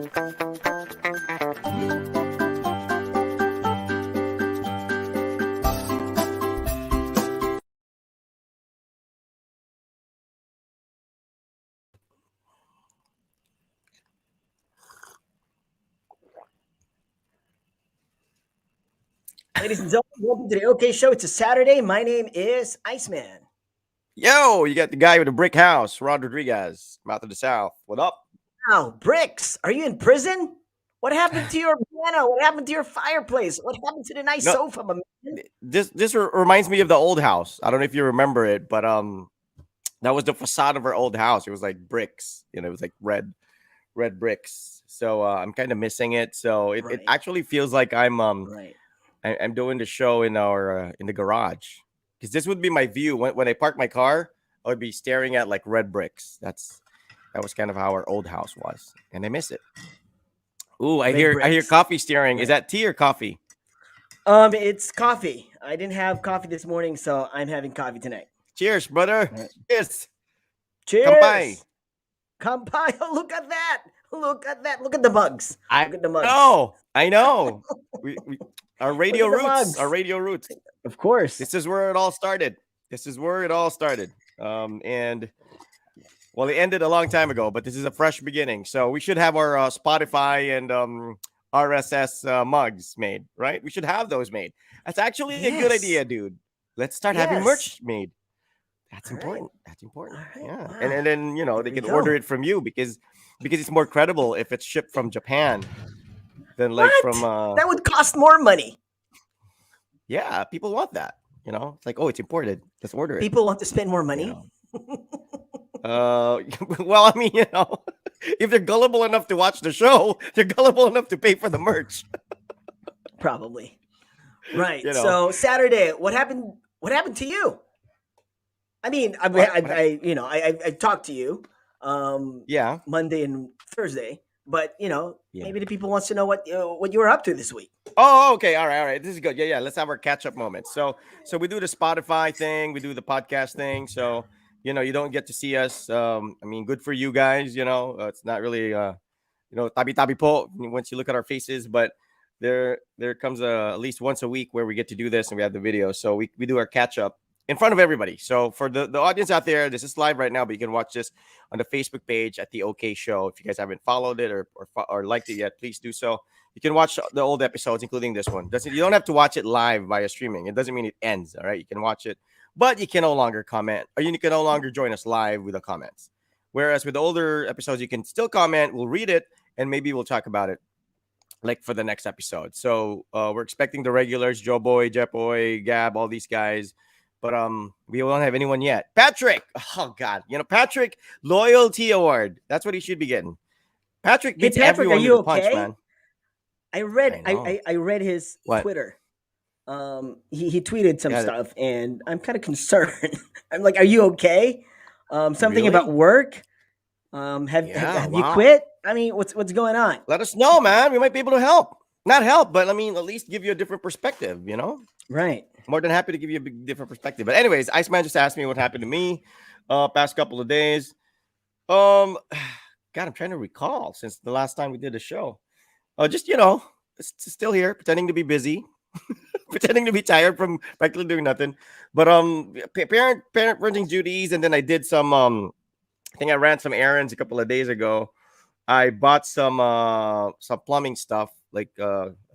Ladies and gentlemen, welcome to the OK Show. It's a Saturday. My name is Iceman. Yo, you got the guy with the brick house, Rod Rodriguez, mouth of the South. What up? Wow, Bricks, are you in prison? What happened to your piano? What happened to your fireplace? What happened to the nice No, sofa, my man? this reminds me of the old house. I don't know if you remember it, but that was the facade of our old house. It was like bricks, it was like red bricks. So I'm kind of missing it. So it Right, actually feels like right. I'm doing the show in our in the garage, because this would be my view when I park my car. I would be staring at like red bricks. That was kind of how our old house was, and I miss it. Ooh, Red I hear bricks. coffee stirring. Is Right. that tea or coffee? It's coffee. I didn't have coffee this morning, so I'm having coffee tonight. Cheers, brother. Right. Cheers. Kampai. Cheers. Kampai. Oh, look at that. Look at that. Look at the mugs. I Look at the mugs. know. I know. We our radio Look at the roots. Our mugs. radio roots. Of course. This is where it all started. This is where it all started. And well, it ended a long time ago, but this is a fresh beginning. So we should have our Spotify and RSS mugs made, right? We should have those made. That's actually a good Yes. idea, dude. Let's start having Yes. merch made. That's All right. important. That's important. All right. Yeah. Wow. And then There they we can order go. it from you because it's more credible if it's shipped from Japan than like What? from That would cost more money. yeah, people want that. It's like, oh, it's imported. Let's order it. People want to spend more money. Well, I mean, if they're gullible enough to watch the show, they're gullible enough to pay for the merch. Probably. Right. You know. So Saturday, what happened? What happened to you? I mean, I talked to you, Yeah. Monday and Thursday, but Yeah. maybe the people wants to know what you were up to this week. Oh, okay. All right. This is good. Yeah. Let's have our catch up moment. So we do the Spotify thing, we do the podcast thing. So you don't get to see us. I mean, good for you guys. It's not really tabi tabi po once you look at our faces, but there comes at least once a week where we get to do this and we have the video. So we do our catch up in front of everybody. So for the audience out there, this is live right now, but you can watch this on the Facebook page at the OK Show. If you guys haven't followed it or liked it yet, please do so. You can watch the old episodes, including this one. You don't have to watch it live via streaming. It doesn't mean it ends. All right, you can watch it, but you can no longer comment, or you can no longer join us live with the comments. Whereas with the older episodes, you can still comment. We'll read it, and maybe we'll talk about it like for the next episode. So we're expecting the regulars, Joe Boy, Jeff Boy, Gab, all these guys. But we don't have anyone yet. Patrick, oh God, Patrick Loyalty Award. That's what he should be getting. Patrick beats Patrick, everyone are you with a punch, okay? man. I read I know. I read his What? Twitter. He tweeted some Yeah. stuff, and I'm kind of concerned. I'm like, are you okay? Something Really? about work. Have you wow. quit? I mean, what's going on? Let us know, man. We might be able to help. Not help, but I mean, at least give you a different perspective, Right. More than happy to give you a big different perspective. But anyways, Iceman just asked me what happened to me past couple of days. God, I'm trying to recall since the last time we did a show. Just it's still here, pretending to be busy, pretending to be tired from practically doing nothing. But parent parenting duties, and then I did some I think I ran some errands a couple of days ago. I bought some plumbing stuff like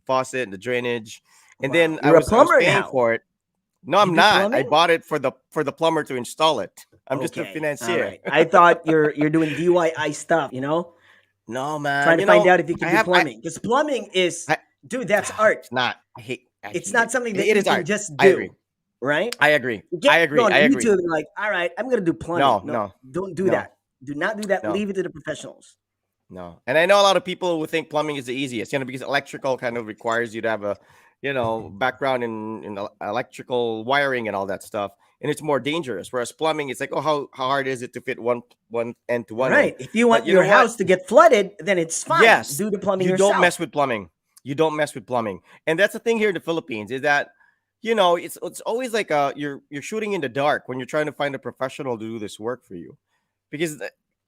faucet and the drainage, and Wow. then You're I a was plumber paying now. for it. No, I'm You do not. I plumbing? bought it for the plumber to install it. I'm just a Okay, all financier. right. I thought you're doing DIY stuff. No, man. Trying to find out if you I can do have. plumbing, because plumbing is, I dude, that's art. It's not. I It's hate not it. something that It you is can art. just I agree. do, right? I agree. You can't I agree. go on I agree. YouTube and like, all right, I'm gonna do plumbing. No. Don't do No. that. Do not do that. No. Leave it to the professionals. No. And I know a lot of people who think plumbing is the easiest, because electrical kind of requires you to have a, background in electrical wiring and all that stuff. And it's more dangerous. Whereas plumbing, it's like, oh, how hard is it to fit one end to one Right. end? If you want But you your know what? house to get flooded, then it's fine. Yes. Do the plumbing You yourself. don't mess with plumbing. You don't mess with plumbing. And that's the thing here in the Philippines is that, it's always like you're shooting in the dark when you're trying to find a professional to do this work for you. Because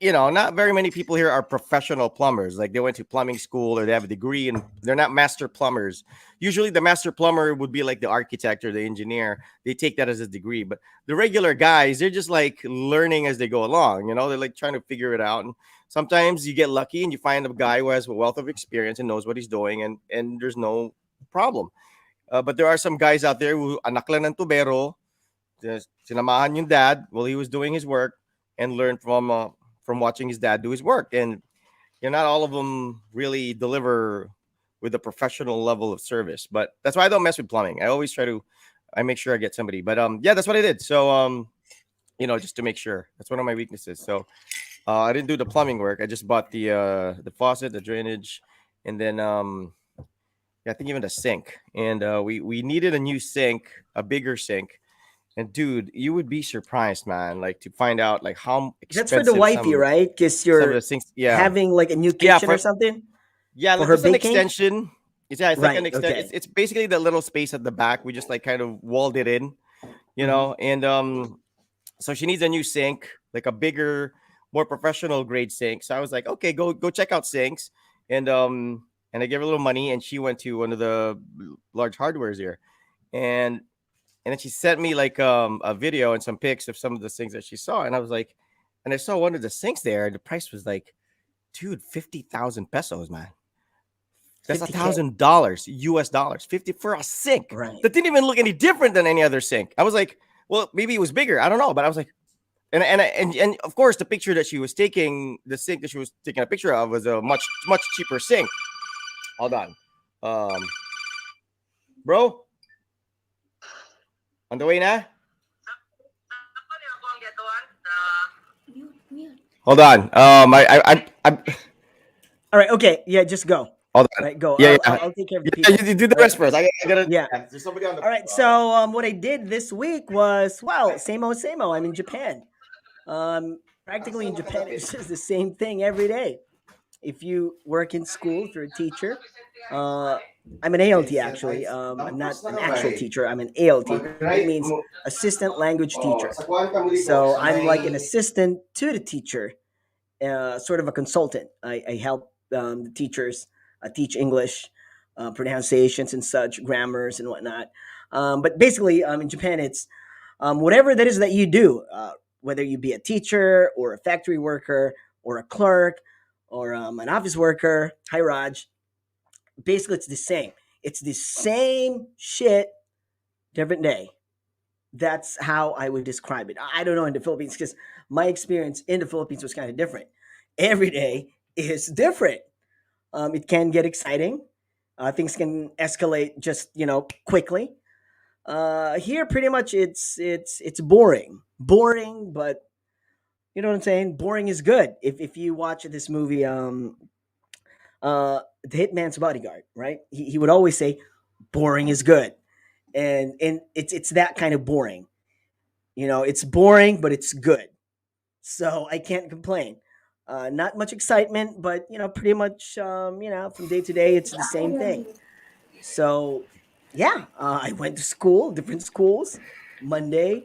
not very many people here are professional plumbers. Like they went to plumbing school or they have a degree and they're not master plumbers. Usually the master plumber would be like the architect or the engineer. They take that as a degree. But the regular guys, they're just like learning as they go along. They're like trying to figure it out. And sometimes you get lucky and you find a guy who has a wealth of experience and knows what he's doing, and there's no problem. But there are some guys out there who anak lang ng tubero, sinamahan yung dad while he was doing his work and learned from watching his dad do his work. And not all of them really deliver with a professional level of service. But that's why I don't mess with plumbing. I make sure I get somebody. But yeah, that's what I did. So just to make sure. That's one of my weaknesses. So I didn't do the plumbing work. I just bought the faucet, the drainage, and then yeah, I think even the sink. And we needed a new sink, a bigger sink. And dude, you would be surprised, man. Like to find out like how That's for the expensive wifey, right? Because some of you're the sinks. Yeah, having like a new yeah, kitchen or something for like her just an baking. extension. It's like an Right. extension. Okay. It's basically the little space at the back. We just like kind of walled it in, Hmm. and so she needs a new sink, like a bigger, more professional grade sink. So I was like, okay, go check out sinks, and I gave her a little money, and she went to one of the large hardwares here, and then she sent me like a video and some pics of some of the things that she saw, and I was like, and I saw one of the sinks there, and the price was like, dude, 50,000 pesos, man. That's a 50K. $1,000 US dollars, 50 for a sink Right. that didn't even look any different than any other sink. I was like, well, maybe it was bigger. I don't know, but I was like, and of course, the picture that she was taking, the sink that she was taking a picture of was a much cheaper sink. Hold on, bro, on the way now. Hold on, I All right. Okay. Yeah. Just go. hold on. Right. Go. Yeah, I'll take care of the yeah. people. You do the Right. rest first. I gotta. Yeah. Yeah, there's somebody on the. All right. So what I did this week was, well, same old, same old. I'm in Japan. Practically in Japan, it's just the same thing every day. If you work in school, if you're a teacher, uh, I'm an ALT actually. I'm not an actual teacher. I'm an ALT. It means assistant language teacher. So I'm like an assistant to the teacher, sort of a consultant. I help the teachers teach English, pronunciations and such, grammars and whatnot. But basically, in Japan, it's whatever that is that you do, whether you be a teacher or a factory worker or a clerk or an office worker. Hi, Raj. Basically, it's the same. It's the same shit, different day. That's how I would describe it. I don't know in the Philippines because my experience in the Philippines was kind of different. Every day is different. It can get exciting. Things can escalate just quickly. Here, pretty much, it's boring, boring, but you know what I'm saying. Boring is good. If you watch this movie, The Hitman's Bodyguard, right? He would always say, "Boring is good," and it's that kind of boring. It's boring, but it's good. So I can't complain. Not much excitement, but pretty much, from day to day, it's the same thing. So, yeah, I went to school, different schools, Monday,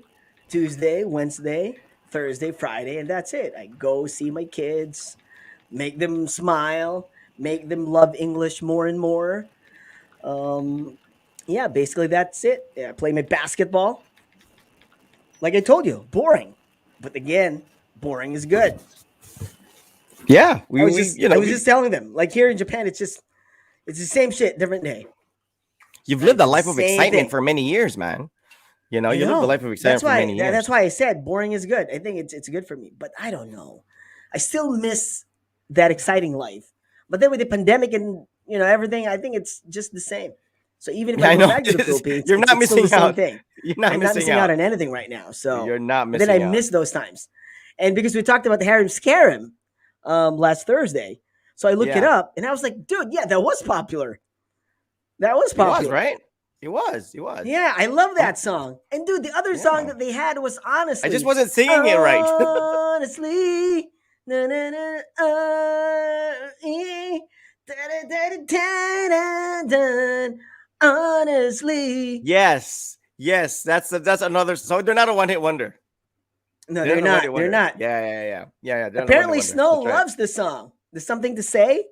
Tuesday, Wednesday, Thursday, Friday, and that's it. I go see my kids, make them smile, make them love English more and more. Um, yeah, basically that's it. Yeah, I play my basketball. Like I told you, boring. But again, boring is good. Yeah, I was just telling them, like here in Japan, it's the same shit, different day. you've Right? lived a It's the life of same excitement thing. for many years, man. I You lived a know. life of excitement for many That's years. why I said boring is good. I think it's good for me, but I don't know. I still miss that exciting life. But then with the pandemic and everything, I think it's just the same. So even if Yeah, I I go know. back to the Philippines, You're it's not it's still the missing same out. thing. You're not I'm not missing missing out out. on anything right now. So, You're not but then I missing out. miss those times, and because we talked about the Harem Scarum last Thursday, so I looked it Yeah, up, and I was like, dude, yeah, that was popular. That was it was popular. right. It was. It was. Yeah, I love Um, that song. And dude, the other song yeah. that they had was I just honestly, wasn't singing it right. honestly, na na na, da da da da da da, honestly. Yes. Yes. That's another. So they're not a one hit wonder. No, They're they're not the one not. hit They're wonder. not. Yeah. They're not the one hit Apparently, wonder. Snow That's right. loves the song. There's something to say.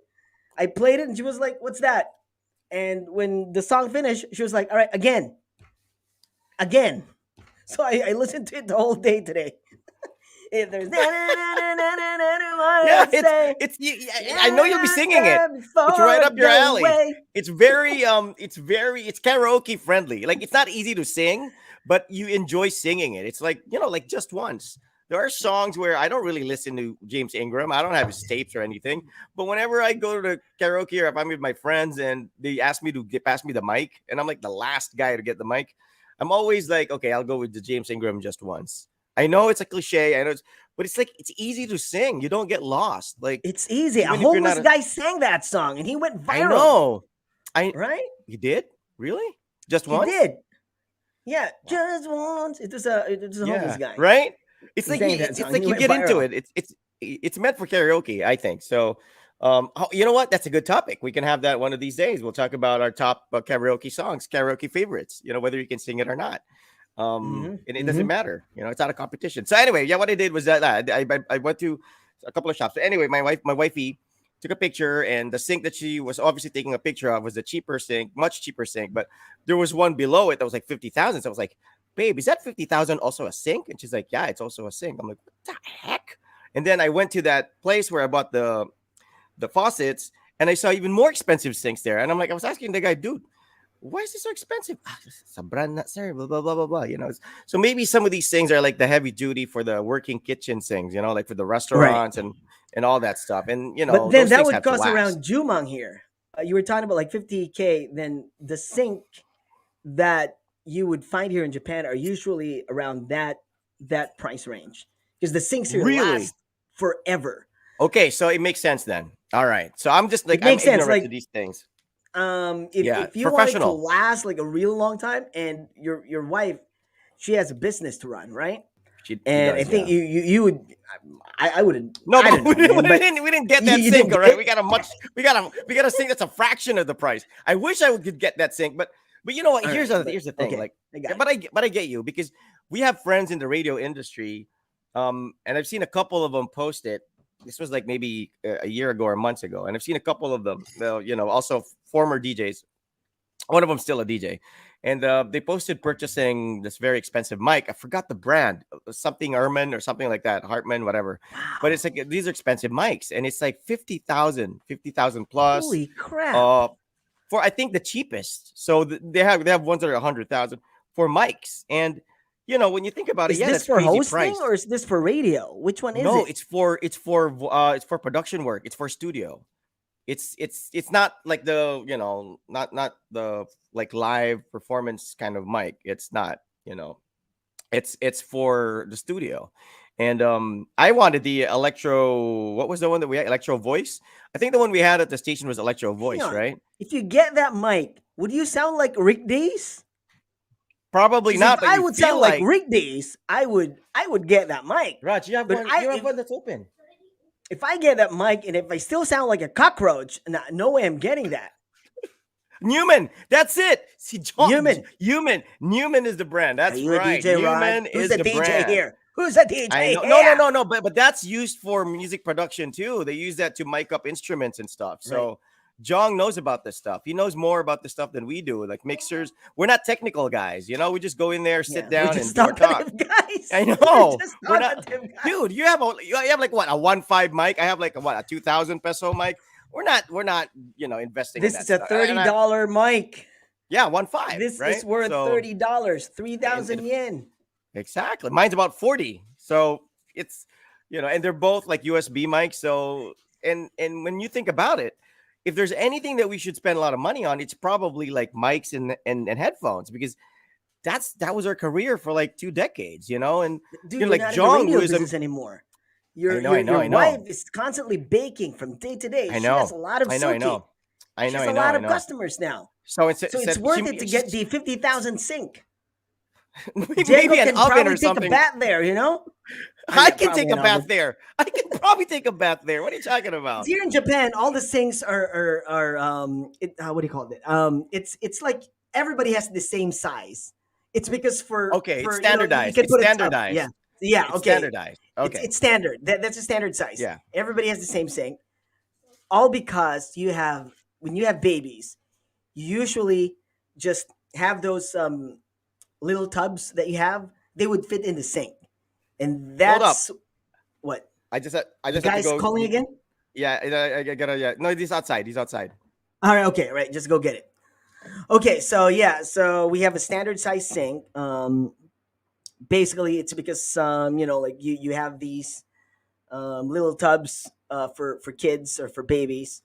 I played it and she was like, "What's that?" And when the song finished, she was like, "All right, again, again." So I listened to it the whole day today. If there's Yeah, what to say, I know you'll be singing it. It's before right I up your go alley. away. It's karaoke friendly. Like it's not easy to sing, but you enjoy singing it. It's like, like just once. There are songs where I don't really listen to James Ingram. I don't have his tapes or anything. But whenever I go to the karaoke or if I'm with my friends and they ask me to pass me the mic, and I'm like the last guy to get the mic, I'm always like, okay, I'll go with the James Ingram just once. I know it's a cliche. I know but it's like it's easy to sing. You don't get lost. Like It's easy. A even if you're not homeless guy sang that song and he went I viral, know. I right? You did? Really? Just He once? did. Yeah, Wow. just once. It was a homeless Yeah, guy. right? It's He like sang that it's song. He like you went get into viral. it. It's meant for karaoke, I think. So you know what? That's a good topic. We can have that one of these days. We'll talk about our top karaoke songs, karaoke favorites, whether you can sing it or not. Hmm. And it doesn't Hmm. matter. It's not a competition. So anyway, yeah, what I did was that I went to a couple of shops. So anyway, my wifey took a picture, and the sink that she was obviously taking a picture of was a cheaper sink, much cheaper sink. But there was one below it that was like 50,000. So I was like, babe, is that 50,000 also a sink? And she's like, yeah, it's also a sink. I'm like, what the heck? And then I went to that place where I bought the faucets, and I saw even more expensive sinks there. And I'm like, I was asking the guy, dude, why is this so expensive? Ah, it's a brand not sir, blah blah blah blah blah. So maybe some of these things are like the heavy duty for the working kitchen things, like for the Right. restaurants and all that stuff. And But then those that things would have to cost last. around Jumong here. You were talking about like 50K. Then the sink that you would find here in Japan are usually around that price range because the sinks here Really? last forever. Okay, so it makes sense then. All right. So I'm just like It I'm makes sense. ignorant to Like these things. if Yeah, if you want it to professional. last like a real long time, and your wife, she has a business to run, right? She And I does, think yeah. you would, I wouldn't, No, I but don't know, man, but we didn't get that you sink. didn't All get right, it. we got a sink that's a fraction of the price. I wish could get that sink, but you know what? All right, but Here's the thing. okay, Like, I yeah, got it. but I get you because we have friends in the radio industry, and I've seen a couple of them post it. This was like maybe a year ago or months ago, and I've seen a couple of them. Also former DJs. One of them still a DJ, and they posted purchasing this very expensive mic. I forgot the brand, something Erman or something like that, Hartman, whatever. But Wow, it's like these are expensive mics, and it's like 50,000 plus. holy crap! Uh, for I think the cheapest. So they have ones that are 100,000 for mics, and when you think about it, Is yeah, this that's for crazy hosting price. or is this for radio? Which one is No, it? it's for production work. It's for studio. It's not like the not the like live performance kind of mic. It's not it's for the studio. And I wanted the electro. What was the one that we had? Electro voice. I think the one we had at the station was electro Hang voice, on. right? If you get that mic, would you sound like Rick Dees? Probably Because if not, but I you would feel sound like like Rick Dees, I would get that mic. Raj. You have But one. I You have one that's open. if I get that mic and if I still sound like a cockroach, no way I'm getting that. Newman, that's it. See, Newman, Newman is the brand. are That's you a right. DJ, Rod? Newman Who's is the the DJ brand. here? Who's the I DJ know. No, no, here? no, no. But that's used for music production too. They use that to mic up instruments and stuff. Right. So Jong knows about this stuff. He knows more about this stuff than we do. Like mixers, we're not technical guys. We just go in there, sit Yeah, we're down, just and do our talk. talkative guys. I We're know. just We're not, talkative guys. dude. You have like what, a 1.5 mic. I have like a 2,000 peso mic. We're not investing in This that is a stuff. And $30 mic. yeah, 1.5, This right? is worth So $30, and 3,000 yen. exactly. Mine's about 40. So it's and they're both like USB mics. So and when you think about it, if there's anything that we should spend a lot of money on, it's probably like mics and headphones because that was our career for like 2 decades, and Dude, you're like not in the Jong, who radio is a business anymore. I Your know, I your know, your I wife know. is constantly baking from day to day. I She has know. a lot of I know, I suki. know. I She know, has I a know, lot I of know. customers now. So it's So it's said worth it to get the 50,000 sink. maybe Diego an can oven probably or take a something. bath there. I Yeah, can take probably a an bath oven. there. I can probably take a bath there. What are you talking 'Cause about? here in Japan, all the sinks are what do you call it? It's like everybody has the same size. It's because for Okay, it's for you standardized. can It's put a tub. Yeah, standardized. Yeah, It's okay. standardized. It's Okay. it's standard. That's a standard size. Yeah. Everybody has the same sink. All because you have when you have babies, you usually just have those little tubs that you have. They would fit in the sink, and Hold up. that's what I the just have to guy's go. calling again. Yeah, I gotta. Yeah, no, he's outside. He's outside. All right, okay, right. Just go get it. Okay, so yeah, so we have a standard size sink. Basically, it's because like you have these little tubs for kids or for babies.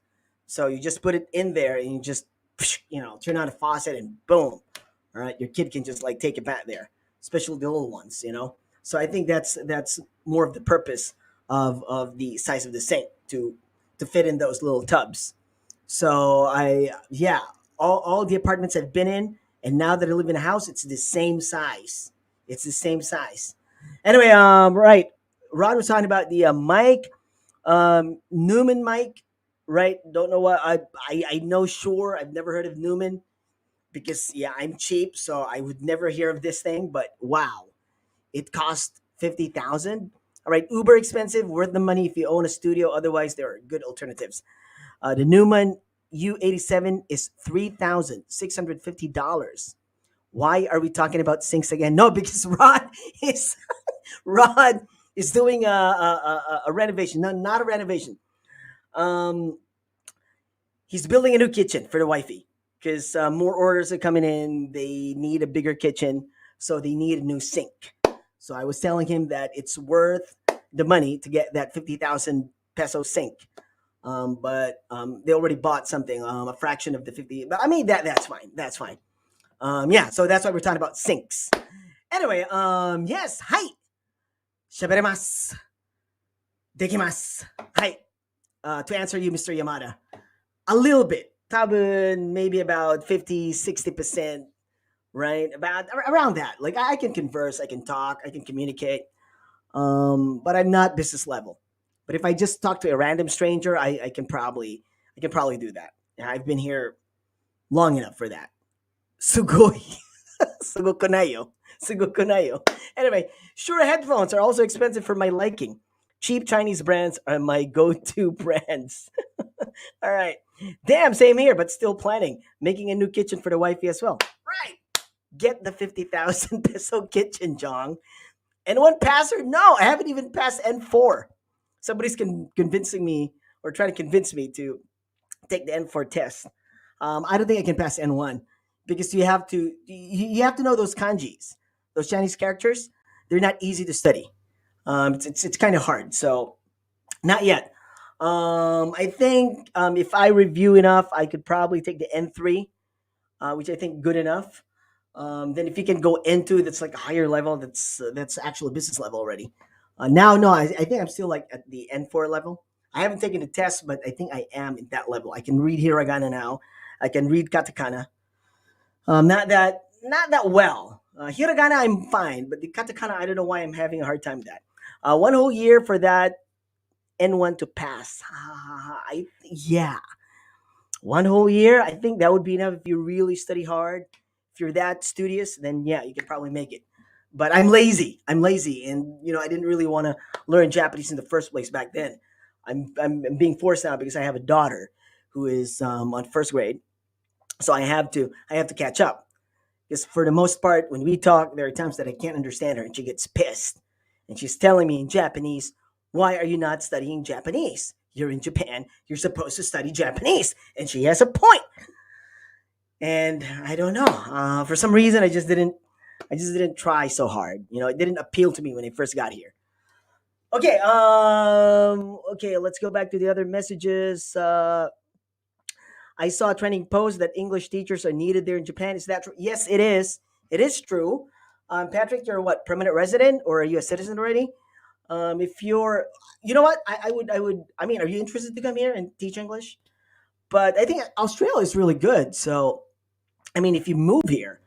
So you just put it in there and you just turn on a faucet and boom, all right, your kid can just like take it back there, especially the little ones. So I think that's more of the purpose of the size of the sink to fit in those little tubs. So yeah, all the apartments I've been in, and now that I live in a house, it's the same size. It's the same size. Anyway, right. Rod was talking about the mic, Newman mic, right? Don't know what I know. Sure, I've never heard of Newman because yeah, I'm cheap, so I would never hear of this thing. But wow, it cost 50,000. All right, uber expensive, worth the money if you own a studio. Otherwise, there are good alternatives. The Newman U87 is $3,650. Why are we talking about sinks again? No, because is Rod is doing a renovation. No, not a renovation. Um, he's building a new kitchen for the wifey because more orders are coming in. They need a bigger kitchen, so they need a new sink. So I was telling him that it's worth the money to get that 50,000 peso sink. But they already bought something, a fraction of the 50. But I mean that's fine. That's fine. Yeah, so that's why we're talking about sinks. Anyway, yes, hi. Shaberemasu. Dekimasu. Hi. To answer you, Mr. Yamada. A little bit. Tabun, maybe about 50, 60%, right? About around that. Like I can converse, I can talk, I can communicate. But I'm not business level. But if I just talk to a random stranger, I can probably do that. And I've been here long enough for that. Sugoi. Sugokunayo. Sugokunayo. Anyway, Shure headphones are also expensive for my liking. Cheap Chinese brands are my go-to brands. All right. Damn, same here, but still planning. Making a new kitchen for the wifey as well. Right. Get the 50,000 peso kitchen, Jong. And one passer? No, I haven't even passed N4. Somebody's convincing me or trying to convince me to take the N4 test. I don't think I can pass N1 because you have to know those kanjis, those Chinese characters. They're not easy to study. It's kind of hard. So not yet. I think if I review enough, I could probably take the N3, which I think good enough. Then if you can go into that's like a higher level, that's actual business level already. Now, no, I think I'm still like at the N4 level. I haven't taken the test, but I think I am at that level. I can read hiragana now. I can read katakana. Not that well. Hiragana I'm fine, but the katakana I don't know why I'm having a hard time with that. One whole year for that N1 to pass. Yeah, one whole year. I think that would be enough if you really study hard. If you're that studious, then yeah, you can probably make it. But I'm lazy. I'm lazy, and I didn't really want to learn Japanese in the first place back then. I'm being forced now because I have a daughter who is on first grade, so I have to catch up. Because for the most part, when we talk, there are times that I can't understand her, and she gets pissed, and she's telling me in Japanese, "Why are you not studying Japanese? You're in Japan. You're supposed to study Japanese." And she has a point. And I don't know. For some reason, I just didn't try so hard. It didn't appeal to me when I first got here. Okay. Okay. Let's go back to the other messages. I saw a trending post that English teachers are needed there in Japan. Is that true? Yes, it is. It is true. Patrick, you're what, permanent resident or are you a citizen already? If you're, you know what, I mean, are you interested to come here and teach English? But I think Australia is really good. So, I mean, if you move here,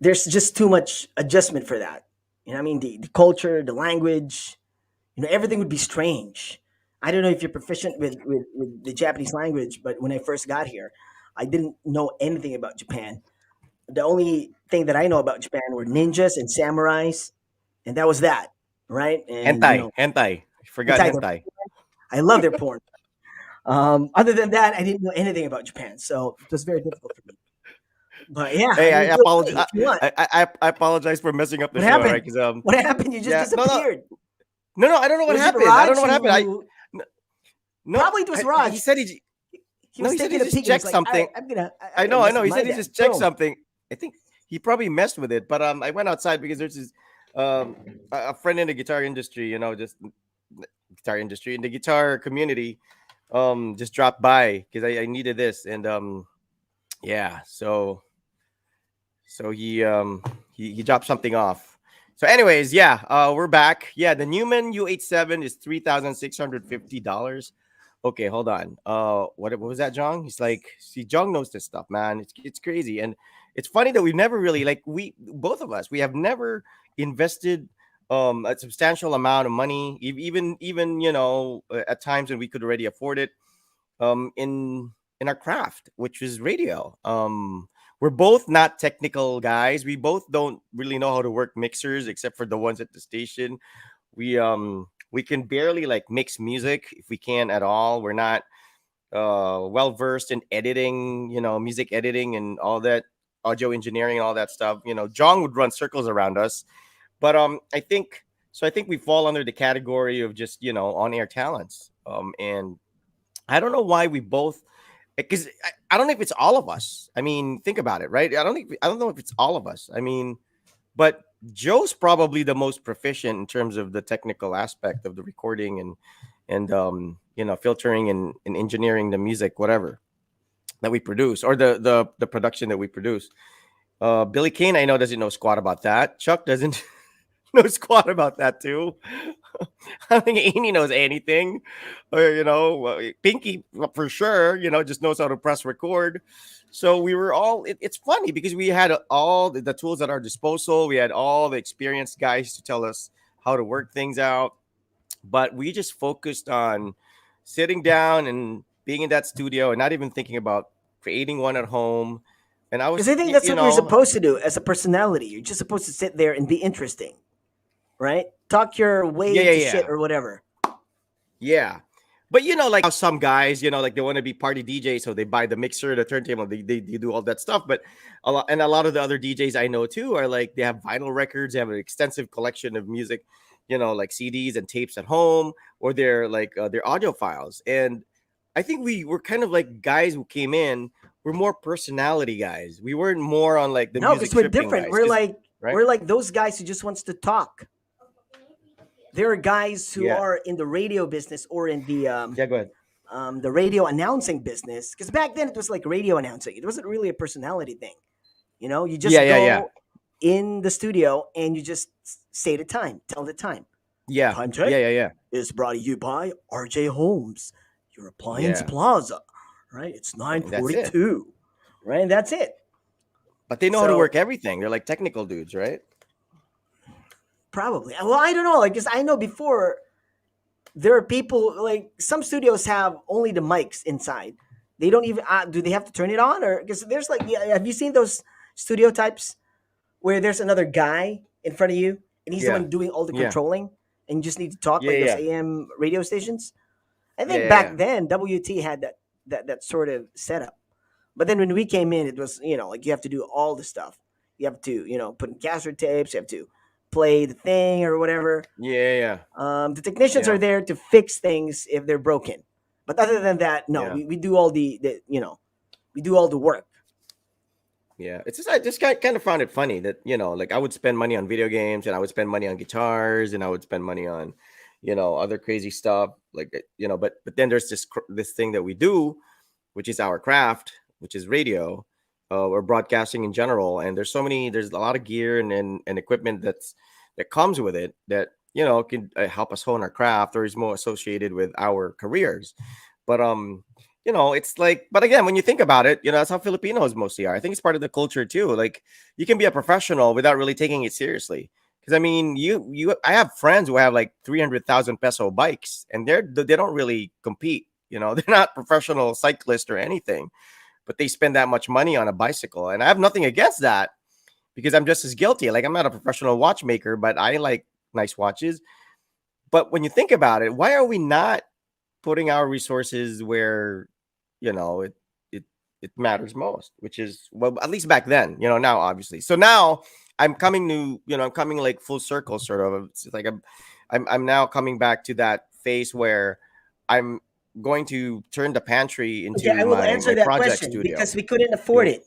there's just too much adjustment for that. I mean, the culture, the language, everything would be strange. I don't know if you're proficient with the Japanese language, but when I first got here, I didn't know anything about Japan. The only thing that I know about Japan were ninjas and samurais, and that was that, right? And Hentai, hentai. Forgot hentai, hentai. I love their porn. Other than that, I didn't know anything about Japan, so it was very difficult for me. But yeah, I Hey, I mean, feel apologize. free if you want. I apologize for messing up the What show. All right, happened? because What happened? You just yeah, no, no, disappeared. no, no. I don't know what Was it happened. I don't know Raj what happened. who N- no, probably it was Raj. he said He no, was he said he taking a just peek and he was checked like, "All something. right, I'm gonna I mess know. with He my said he dad." just checked Boom. something. I think he probably messed with it, but I went outside because there's this a friend in the guitar industry, just guitar industry in the guitar community, just dropped by because I needed this, and yeah, so he dropped something off. So, anyways, yeah, we're back. Yeah, the Newman U87 is $3,650. Okay, hold on. What was that, Jong? He's like, see, Jong knows this stuff, man. It's crazy, and it's funny that we've never really like we both of us we have never invested a substantial amount of money, even at times when we could already afford it, in our craft, which is radio. We're both not technical guys. We both don't really know how to work mixers except for the ones at the station. We can barely like mix music if we can at all. We're not well versed in editing, music editing and all that, audio engineering and all that stuff. John would run circles around us, but I think we fall under the category of just on air talents. And I don't know why we both, because I don't know if it's all of us. I mean, think about it, right? I don't know if it's all of us. I mean, but Joe's probably the most proficient in terms of the technical aspect of the recording and filtering and engineering the music, whatever that we produce, or the production that we produce. Billy Kane, I know, doesn't know squat about that. Chuck doesn't know squat about that too. I don't think Amy knows anything. Pinky for sure, just knows how to press record. So we were all, it's funny because we had all the tools at our disposal. We had all the experienced guys to tell us how to work things out. But we just focused on sitting down and being in that studio and not even thinking about creating one at home. And I Because was, I think that's what you're supposed to do as a personality. You're just supposed to sit there and be interesting, right? Talk your yeah, way yeah, to shit yeah. or whatever. Yeah. But like how some guys, like they want to be party DJs, so they buy the mixer, the turntable, they do all that stuff. But a lot of the other DJs I know too are like they have vinyl records, they have an extensive collection of music, like CDs and tapes at home, or they're like their audio files. And I think we were kind of like guys who came in, we're more personality guys. We weren't more on like the No, music because we're tripping different. guys, because right? We're like those guys who just wants to talk. There are guys who Yeah, are in the radio business or in yeah. Go ahead. the radio announcing business. Because back then it was like radio announcing. It wasn't really a personality thing. You Yeah, just yeah, yeah, go in the studio and you just say the time, tell the time. yeah, Time yeah, check yeah, yeah, is brought to you by RJ Holmes, your appliance yeah. plaza. Right? It's And that's it. 9:42. Right? And that's it. But they know how to So work everything. They're like technical dudes, right? probably. Well, I don't know. Like, cause I know before there are people like some studios have only the mics inside. They don't even do they have to turn it on or because there's like yeah, have you seen those studio types where there's another guy in front of you and he's the Yeah. one doing all the Yeah. controlling and you just need to talk Yeah. like those Yeah. AM radio stations. I Yeah. think Yeah. Yeah. back then WT had that sort of setup. But then when we came in, it was like you have to do all the stuff. You have to put in cassette tapes. You have to play the thing or whatever. Yeah. The technicians are Yeah. there to fix things if they're broken. But other than that, no, Yeah. we do all we do all the work. Yeah. It's just I just kind of found it funny that like I would spend money on video games and I would spend money on guitars and I would spend money on other crazy stuff like but then there's this thing that we do, which is our craft, which is radio, or broadcasting in general. And there's a lot of gear and equipment that comes with it that can help us hone our craft or is more associated with our careers. But it's like, but again, when you think about it, that's how Filipinos mostly are. I think it's part of the culture too. Like you can be a professional without really taking it seriously. Because I mean, I have friends who have like 300,000 peso bikes, and they don't really compete. They're not professional cyclists or anything, but they spend that much money on a bicycle. And I have nothing against that because I'm just as guilty. Like I'm not a professional watchmaker, but I like nice watches. But when you think about it, why are we not putting our resources where, you know, it it matters most, which is, well, at least back then, now obviously. So now I'm coming like full circle sort of. It's like I'm now coming back to that phase where I'm going to turn the pantry Okay, into I will my answer that project question studio. because we couldn't afford You- it.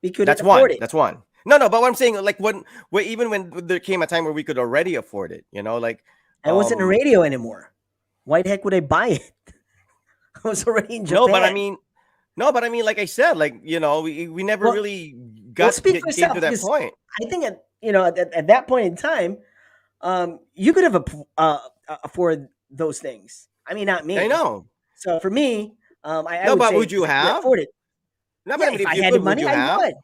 We couldn't That's afford one. it. That's one. No, no, but what I'm saying, like even when there came a time where we could already afford it, like I wasn't a um radio anymore. Why the heck would I buy it? I was already in no, but I Japan. mean no, but I mean, like I said, like, we never Well, really well, speak for came to yourself that because point. I think at that point in time, you could have afford those things. I mean, not I me. know. So for me, I No, would but say would because you I couldn't have? afford it. No, but Yeah, I mean, if if I you had the could, would money, you I have? would.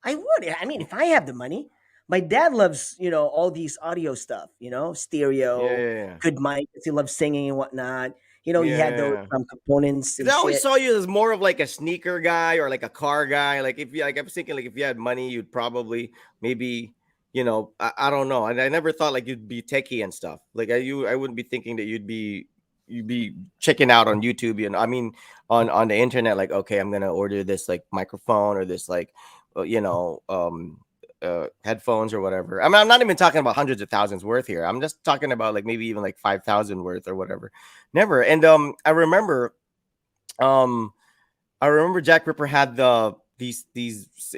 I would. I mean, if I have the money, my dad loves, all these audio stuff, Yeah, stereo, yeah, yeah. good mic, 'cause he loves singing and whatnot. He Yeah, had yeah, those yeah. components Because and I always shit. saw you as more of like a sneaker guy or like a car guy. Like, if you like, I was thinking like if you had money, you'd probably maybe, I don't know. And I never thought like you'd be techie and stuff. Like I wouldn't be thinking that you'd be checking out on YouTube. I mean, on the internet. Like, okay, I'm gonna order this like microphone or this like, headphones or whatever. I mean, I'm not even talking about hundreds of thousands worth here. I'm just talking about like maybe even like 5,000 worth or whatever. Never. And um I remember Jack Ripper had these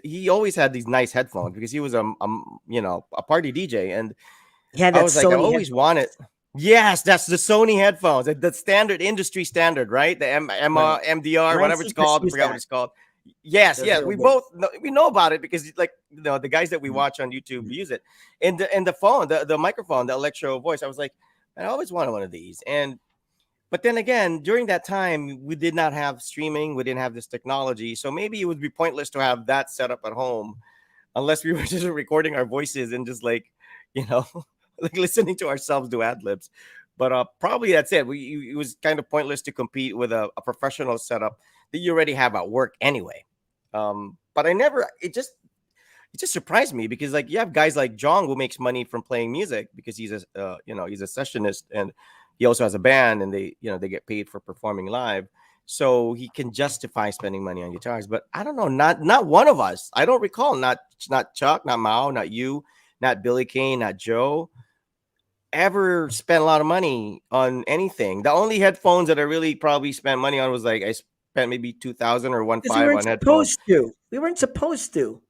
he always had these nice headphones because he was a party DJ. And He had I that was like, I Sony always wanted. headphones, Yes, that's the Sony headphones, the standard industry standard, right? The right? MDR, whatever it's 9C called. I Prestige forgot what that. it's called. Yes, Those yes, little we bits. both we know about it because like the guys that we Mhm, watch on YouTube mhm. use it. And the phone, the microphone, the electro voice. I was like, I always wanted one of these. And but then again, during that time, we did not have streaming. We didn't have this technology. So maybe it would be pointless to have that set up at home unless we were just recording our voices and just like, you know, like listening to ourselves do ad libs. But probably that's it. It was kind of pointless to compete with a professional setup that you already have at work anyway. But I never, it just surprised me because like you have guys like John who makes money from playing music because he's a sessionist, and he also has a band, and they get paid for performing live, so he can justify spending money on guitars. But I don't know, not one of us. I don't recall, not Chuck, not Mao, not you, not Billy Kane, not Joe ever spent a lot of money on anything. The only headphones that I really probably spent money on was like I spent maybe 2,000 or one Because we five weren't on headphones. supposed to. We weren't supposed to.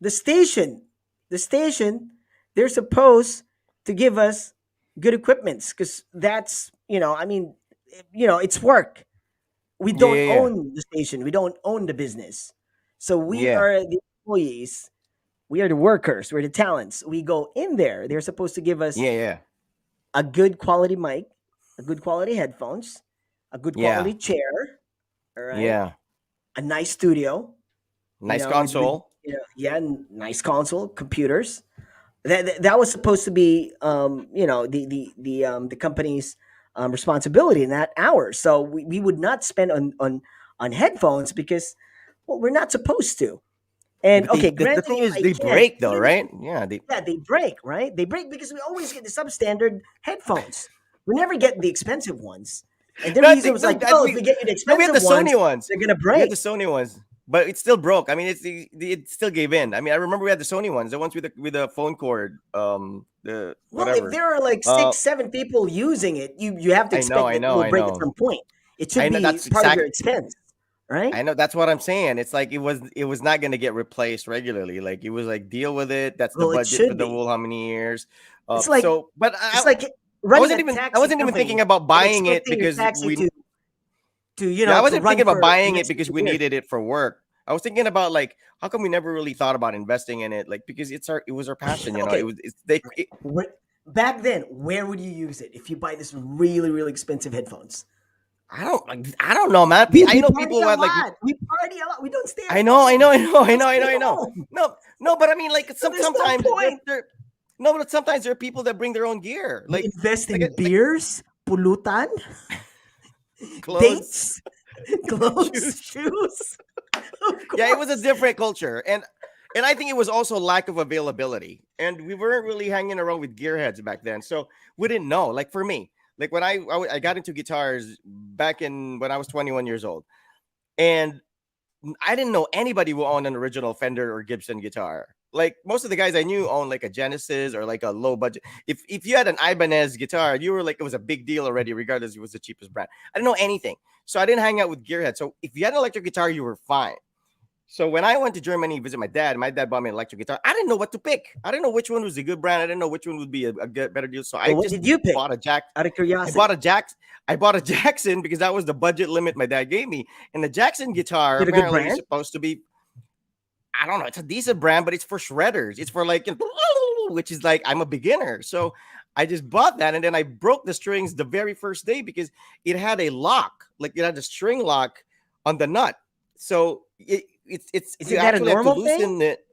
The station, the station, they're supposed to give us good equipments because that's, I mean, it's work. We Yeah, don't yeah, own the station. We don't own the business. So we yeah, are the employees. We are the workers. We're the talents. We go in there. They're supposed to give us yeah, yeah, a good quality mic, a good quality headphones, a good yeah, quality chair, all right, yeah. a nice studio, Nice with console. yeah, nice console, computers. That was supposed to be the company's responsibility in that hour. So we would not spend on headphones because, well, we're not supposed to. And But okay, the granted, thing if is, I they can, break though, right? Yeah, they. yeah, they break, right? They break because we always get the substandard headphones. We never get the expensive ones. And the No, I reason think was no, like, that well, if we we get you the no, we had expensive the ones, Sony ones. they're gonna We had the break. Sony ones, but it still broke. I mean, it still gave in. I mean, I remember we had the Sony ones, the ones with the phone cord, the Well, if whatever. there are like Uh, 7 people using it, you have to I know, expect I that it know, will I break at know, some point. It should I know. be That's part of your exact. expense, right? I know that's what I'm saying. It's like it was not going to get replaced regularly. Like it was like deal with it. That's the Well, it budget for should the be. whole how many years. It's like So, but it's I, like I running wasn't a even I taxi wasn't even thinking company about and buying it expecting your because taxi we to yeah, I to wasn't run thinking about for the buying it next because 50 we years. needed it for work. I was thinking about like how come we never really thought about investing in it, like because it was our passion, it Okay, was it's they it, back then, where would you use it if you buy this really really expensive headphones? I don't know, man. I We know party people who a had like lot. We party a lot. We don't stay at I know, I home. know, I know, We I don't know, I know, stay I know. home. No, but I mean like So there's no sometimes point. they're no, but sometimes there are people that bring their own gear, You like invest like in beers, pulutan, clothes, dates, clothes, shoes. shoes. Of Yeah, it was a course. different culture, and And I think it was also lack of availability. And we weren't really hanging around with gearheads back then. So we didn't know. Like for me, like when I got into guitars back in when I was 21 years old. And I didn't know anybody who owned an original Fender or Gibson guitar. Like most of the guys I knew owned like a Genesis or like a low budget. If you had an Ibanez guitar, you were like it was a big deal already, regardless it was the cheapest brand. I didn't know anything, so I didn't hang out with gearheads. So if you had an electric guitar, you were fine. So when I went to Germany to visit my dad bought me an electric guitar. I didn't know what to pick. I didn't know which one was a good brand. I didn't know which one would be a good, better deal. So I Well, what just did you pick? bought a Jack. Out of I bought curiosity, a Jack. I bought a Jackson because that was the budget limit my dad gave me. And the Jackson guitar is it a good apparently is brand? supposed to be, I don't know, it's a decent brand, but it's for shredders. It's for like, which is like, I'm a beginner. So I just bought that. And then I broke the strings the very first day because it had a lock, like it had a string lock on the nut. So you Isn't that a actually have to normal thing? loosen it.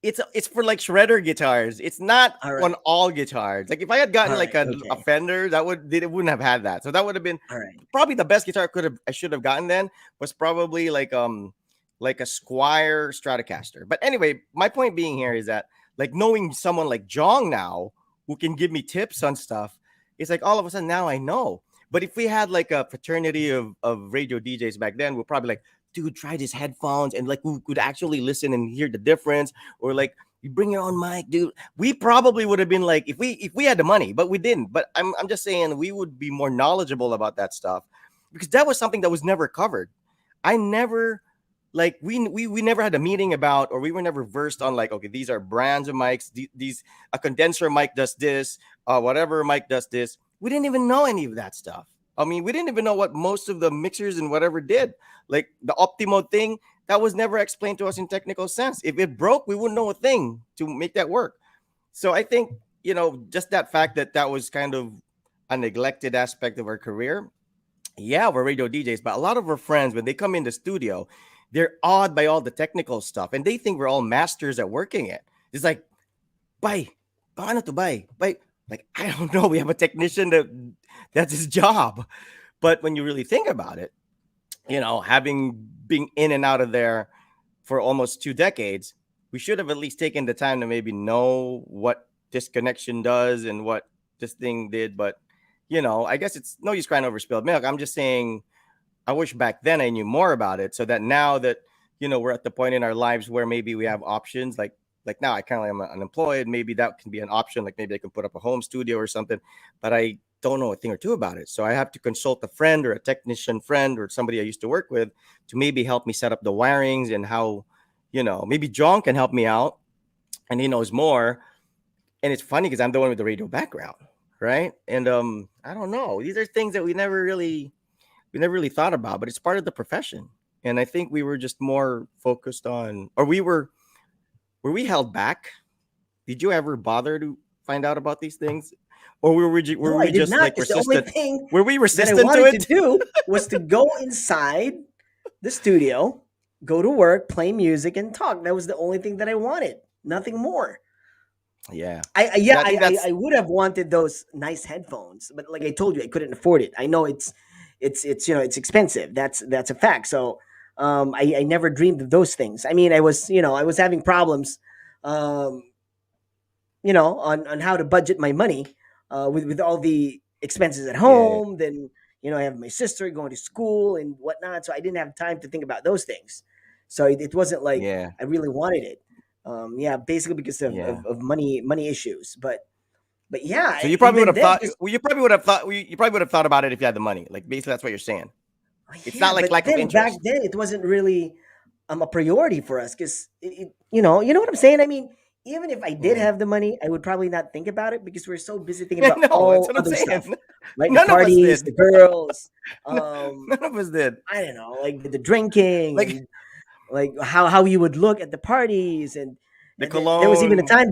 It's for like shredder guitars. It's not All on right, all guitars. Like if I had gotten all like right, a okay, Fender, that would it wouldn't have had that. So that would have been all right. probably the best guitar I should have gotten then was probably like a Squire Stratocaster. But anyway, my point being here is that like knowing someone like Jong now who can give me tips on stuff, it's like all of a sudden now I know. But if we had like a fraternity of radio DJs back then, we're probably like, dude, try these headphones and like we could actually listen and hear the difference, or like you bring your own mic, dude. We probably would have been like if we had the money, but we didn't. But I'm just saying we would be more knowledgeable about that stuff because that was something that was never covered. I never like we never had a meeting about, or we were never versed on like, okay, these are brands of mics. These a condenser mic does this, whatever mic does this. We didn't even know any of that stuff. I mean, we didn't even know what most of the mixers and whatever did. Like the Optimo thing, that was never explained to us in technical sense. If it broke, we wouldn't know a thing to make that work. So I think, just that fact that that was kind of a neglected aspect of our career. Yeah, we're radio DJs, but a lot of our friends, when they come in the studio, they're awed by all the technical stuff and they think we're all masters at working it. It's like, buy, paano to buy? Buy. Like, I don't know. We have a technician that's his job. But when you really think about it, having been in and out of there for almost 2 decades, we should have at least taken the time to maybe know what this connection does and what this thing did. But, I guess it's no use crying over spilled milk. I'm just saying, I wish back then I knew more about it so that now that, we're at the point in our lives where maybe we have options like now I currently am unemployed. Maybe that can be an option. Like maybe I can put up a home studio or something, but I don't know a thing or two about it. So I have to consult a friend or a technician friend or somebody I used to work with to maybe help me set up the wirings and how, maybe John can help me out and he knows more. And it's funny because I'm the one with the radio background, right? And I don't know. These are things that we never really thought about, but it's part of the profession. And I think we were just more focused on, or were we held back? Did you ever bother to find out about these things, or were No, I we did just not. like Because the only resistant? thing Were we that I resistant to wanted to it? do was to go inside the studio, go to work, play music, and talk. That was the only thing that I wanted. Nothing more. Yeah, Yeah, I think I that's would have wanted those nice headphones, but like I told you, I couldn't afford it. I know it's it's expensive. That's a fact. So I never dreamed of those things. I mean, I was having problems, um, on how to budget my money, with all the expenses at yeah, home. Then I have my sister going to school and whatnot, so I didn't have time to think about those things. So it wasn't like yeah, I really wanted it. Yeah, basically because yeah. of money issues. But yeah, So you probably would even have then, thought. because Well, you probably would have thought about it if you had the money. Like basically, that's what you're saying. It's yeah, not like but lack of then back interest. then it wasn't really a priority for us because you know what I'm saying. I mean, even if I did Yeah, have the money, I would probably not think about it because we're so busy thinking yeah. about No, that's all what I'm other saying. stuff, like the None of us parties, did. the girls, None of us did. I don't know, like the drinking Like and like how you would look at the parties, and the there was even a cologne, time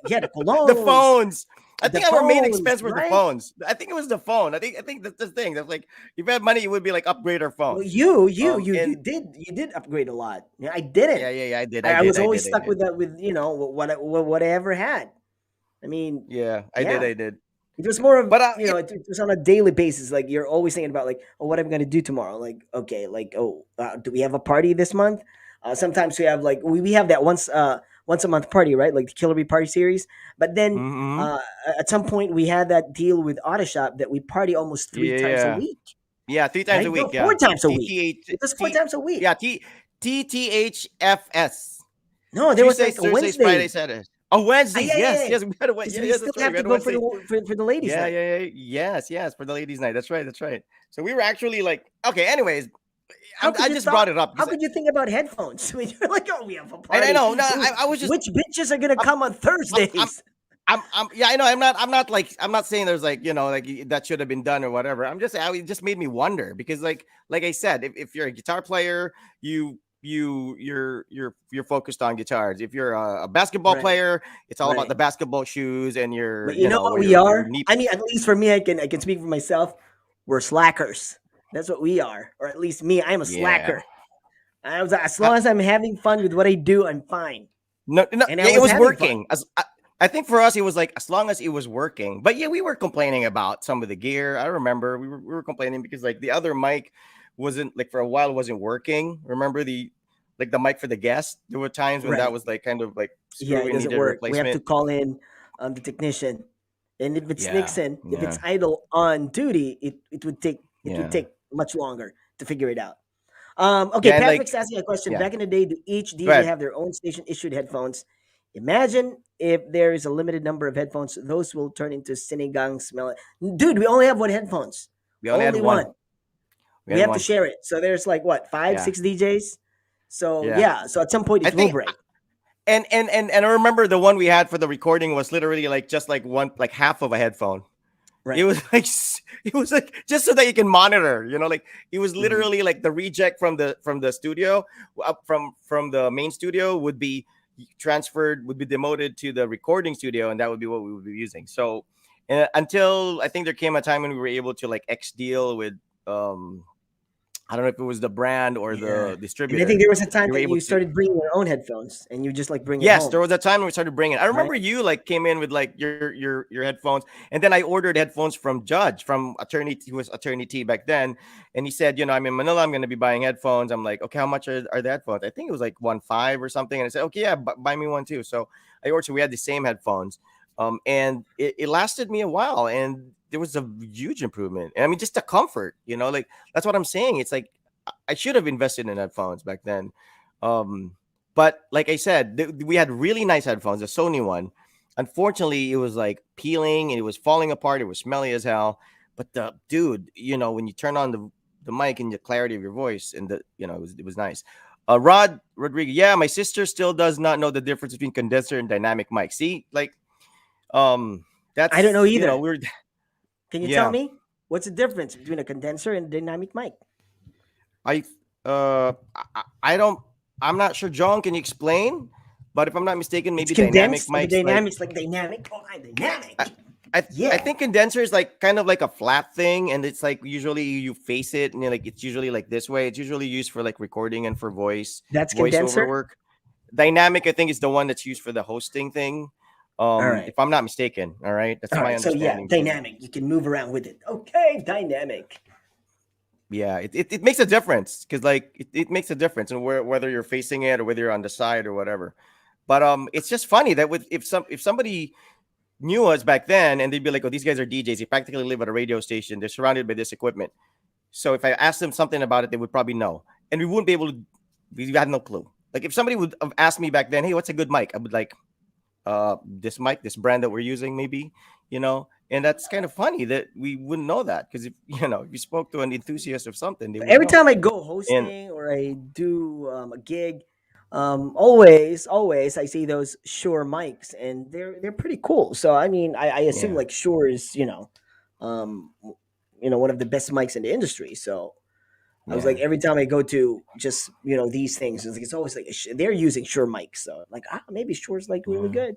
yeah, the the colognes, phones. I the think our main phones, expense were the right? phones. I think it was the phone. I think that's the thing. That's like if you had money, it would be like upgrade our Well, phone. you And did upgrade a lot. Yeah, I didn't. yeah, yeah, yeah. I did. I I did. was I always did. I stuck did. with that, with what I ever had. I mean, Yeah, I did. yeah, I did. it was more of But it was on a daily basis. Like you're always thinking about like, oh, what am I gonna do tomorrow? Like, okay, like, oh, do we have a party this month? Sometimes we have like we have that once a month party, right? Like the Killer Bee Party series. But then Mm-hmm. uh, at some point we had that deal with Auto Shop that we party almost three Yeah, times a yeah, week, yeah. 3 times a right? No, week. four Yeah. times a T week. T H It was four T. times a week. Yeah. TTHFS. No, there was Tuesdays, like a Thursdays, Wednesday. Fridays, Saturdays. Oh, Wednesdays. Yeah, yeah, Yes, yeah. yes. We had a Because Yeah, we yeah. still That's right. have We to had a go for Wednesday. the ladies' Yeah, night. yeah, yeah. Yes, yes. For the ladies' night. That's right. That's right. So we were actually like, okay. Anyways, How could I you just brought thought? it up How because could you think about headphones when you're like, oh, we have a I party? know. No, Ooh, I was just which bitches are gonna I'm, come on I'm Thursdays? yeah, I know. I'm not like, I'm not saying there's like, like that should have been done or whatever. I'm just, it just made me wonder because like I said, if you're a guitar player, you're focused on guitars. If you're a basketball Right, player, it's all about right. the basketball shoes and But you know what we your are? knee. I mean, at least for me, I can speak for myself. We're slackers. That's what we are, or at least me. I'm a Yeah. slacker. I was as Uh, long as I'm having fun with what I do, I'm fine. no, no, And I yeah, it was was having fun. working. I think for us, it was like as long as it was working. But yeah, we were complaining about some of the gear. I remember we were complaining because like the other mic wasn't like for a while wasn't working. Remember the mic for the guest? There were times when that Right. was like kind of like Yeah, screwy it and doesn't needed a work. We have to replacement. call in the technician, and if it's Yeah, Nixon, if it's yeah, idle on duty, it would take yeah, much longer to figure it out. Okay, yeah, and like Patrick's asking a question. yeah. Back in the day, do each Go DJ ahead. have their own station issued headphones? Imagine if there is a limited number of headphones, those will turn into sinigang smell. Dude, we only have one headphones. We only had Only one. one. We We had have to one. share it. So there's like what, five, Yeah, six DJs? So yeah. yeah, so at some point I it will think break. and I remember the one we had for the recording was literally like just like one like half of a headphone. It Right. was like it was like just so that you can monitor, like it was Hmm. literally like the reject from the studio up from the main studio would be transferred, would be demoted to the recording studio, and that would be what we would be using. So until I think there came a time when we were able to like X deal with um I don't know if it was the brand or Yeah. the And I think distributor. there was a time They were that able you to. started bringing your own headphones and you just like bring it Yes, there home, was a time when we started bringing. I right? remember you like came in with like your headphones, and then I ordered headphones from Judge, from attorney who was attorney T back then, and he said, I'm in Manila, I'm going to be buying headphones. I'm like, okay, how much are the headphones? I think it was like 1.5 or something, and I said, okay, yeah, buy me one too. So I ordered. So we had the same headphones, and it lasted me a while, and there was a huge improvement. And I mean, just the comfort, like that's what I'm saying. It's like I should have invested in headphones back then. Um, but like I said, we had really nice headphones, the Sony one. Unfortunately, it was like peeling and it was falling apart. It was smelly as hell. But the dude, when you turn on the mic and the clarity of your voice, and it was nice. Rod Rodriguez, yeah, my sister still does not know the difference between condenser and dynamic mic. See, like um, I don't know that's either. we're Can you tell yeah. me what's the difference between a condenser and a dynamic mic? I I don't. I'm not sure, John. Can you explain? But if I'm not mistaken, It's maybe dynamic condensed, like a mics like dynamics, like dynamic. Oh, I, dynamic. I Yeah, think condenser is like kind of like a flat thing, and it's like usually you face it, and like it's usually like this way. It's usually used for like recording and for that's voiceover condenser. work. Dynamic, I think, is the one that's used for the hosting thing. All right, If I'm not mistaken, all right, that's all my right. So yeah, understanding because dynamic. You can move around with it. Okay, dynamic. yeah, it makes a difference because like it makes a difference in whether you're facing it or whether you're on the side or whatever. But it's just funny that if somebody knew us back then and they'd be like, oh, these guys are DJs. They practically live at a radio station. They're surrounded by this equipment. So if I asked them something about it, they would probably know. And we wouldn't be able to, we had no clue. Like if somebody would have asked me back then, hey, what's a good mic? I would like, this mic, this brand that we're using, maybe, and that's kind of funny that we wouldn't know that because if you spoke to an enthusiast of something, they would Every know. time I go And hosting or I do a gig, always I see those Shure mics, and they're pretty cool. So I mean, I assume yeah, like Shure is one of the best mics in the industry. So I was yeah, like, every time I go to just these things, it's always like they're using Shure mics. So like, maybe Shure's like really yeah. good.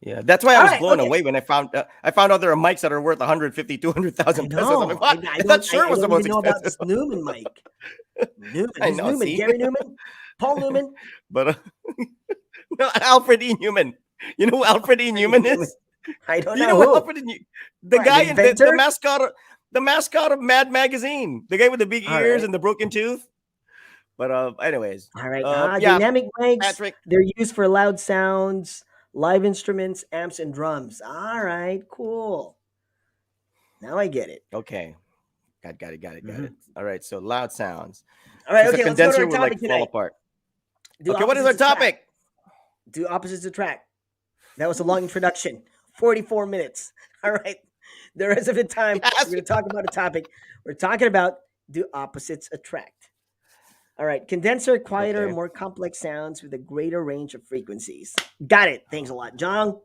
Yeah, that's why I All was right, blown okay. away when I found out there are mics that are worth 150, I 200,000 pesos. I'm like, know. I, what? I I thought don't sure I was the don't most even know about expensive. this Newman mic. Newman, I who's know. Newman? See, Gary Newman, Paul Newman, but no, Alfred E. Newman. You know who Alfred E. Freddie Newman Newman. is? I don't Do you know know who who. Alfred E. The What, an guy in the inventor? mascot, the mascot of Mad Magazine, the guy with the big All ears right. and the broken tooth. But anyways, All right. yeah, Dynamic mics. Patrick. They're used for loud sounds, live instruments, amps, and drums. All right. Cool. Now I get it. Okay, got it. Mhm. All right, so loud sounds. All right. Since a Okay. Let's go to condenser our would like topic fall tonight. apart. Do Okay, what is our opposites attract? topic? Do opposites attract? That was a long introduction. 44 minutes. All right. The rest of the time, we're Yes. going to talk about a topic. We're talking about do opposites attract? All right. Condenser, quieter, Okay, more complex sounds with a greater range of frequencies. Got it. Thanks a lot, John.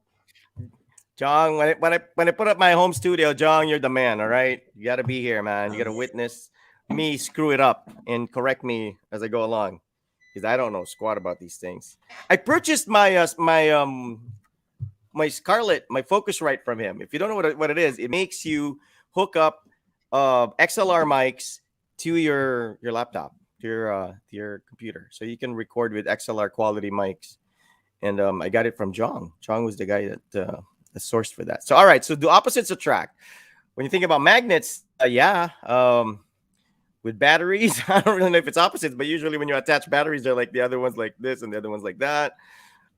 John. When I put up my home studio, John, you're the man. All right, you got to be here, man. You Oh, got to man. witness me screw it up and correct me as I go along, because I don't know squat about these things. I purchased my Scarlett, my Focusrite from him. If you don't know what it is, it makes you hook up XLR mics to your laptop, to your computer, so you can record with XLR quality mics. And I got it from Jong. Jong was the guy that sourced for that. So all right, so do opposites attract? When you think about magnets, yeah. With batteries, I don't really know if it's opposites, but usually when you attach batteries, they're like the other ones like this and the other ones like that.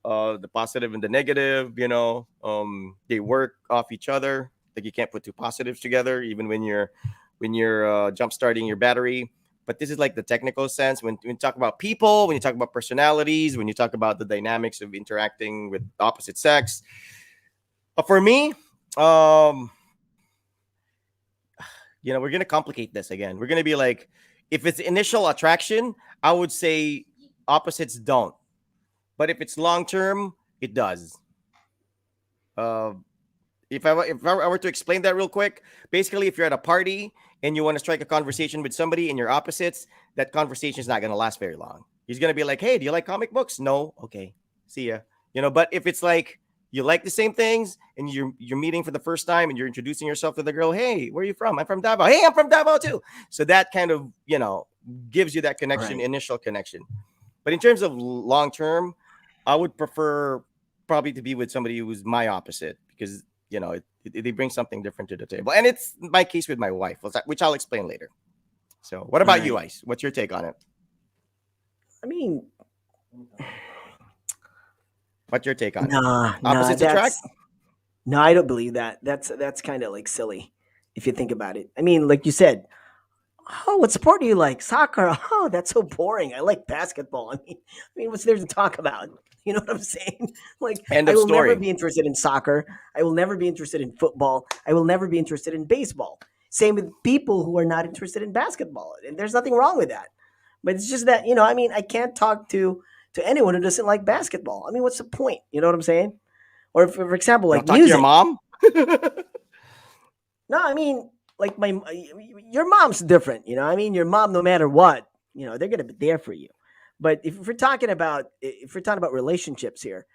The positive and the negative, they work off each other. Like you can't put two positives together, even when you're jump starting your battery. But this is like the technical sense when you talk about people, when you talk about personalities, when you talk about the dynamics of interacting with opposite sex. For me, um, we're gonna complicate this again. We're gonna be like, if it's initial attraction, I would say opposites don't. But if it's long term, it does. Uh, if I were to explain that real quick, basically, if you're at a party and you want to strike a conversation with somebody and you're opposites, that conversation is not going to last very long. He's going to be like, "Hey, do you like comic books?" No. Okay. See ya. But if it's like you like the same things and you're meeting for the first time and you're introducing yourself to the girl, "Hey, where are you from?" "I'm from Davao." "Hey, I'm from Davao too." So that kind of, gives you that connection, Right. initial connection. But in terms of long term, I would prefer probably to be with somebody who's my opposite, because they bring something different to the table, and it's my case with my wife, which I'll explain later. So, what All about you, right. Ice? What's your take on it? I mean, What's your take on it? nah, Opposites attract? no, I don't believe that. That's kind of like silly if you think about it. I mean, like you said, oh, what sport do you like? Soccer. Oh, that's so boring. I like basketball. I mean, what's there to talk about? You know what I'm saying? Like, End I of will never story. be interested in soccer. I will never be interested in football. I will never be interested in baseball. Same with people who are not interested in basketball. And there's nothing wrong with that. But it's just that, I mean, I can't talk to anyone who doesn't like basketball. I mean, what's the point? You know what I'm saying? Or for example, You like don't talk to your music. mom? No, I mean, like your mom's different, I mean, your mom, no matter what, they're gonna be there for you. But if we're talking about relationships here,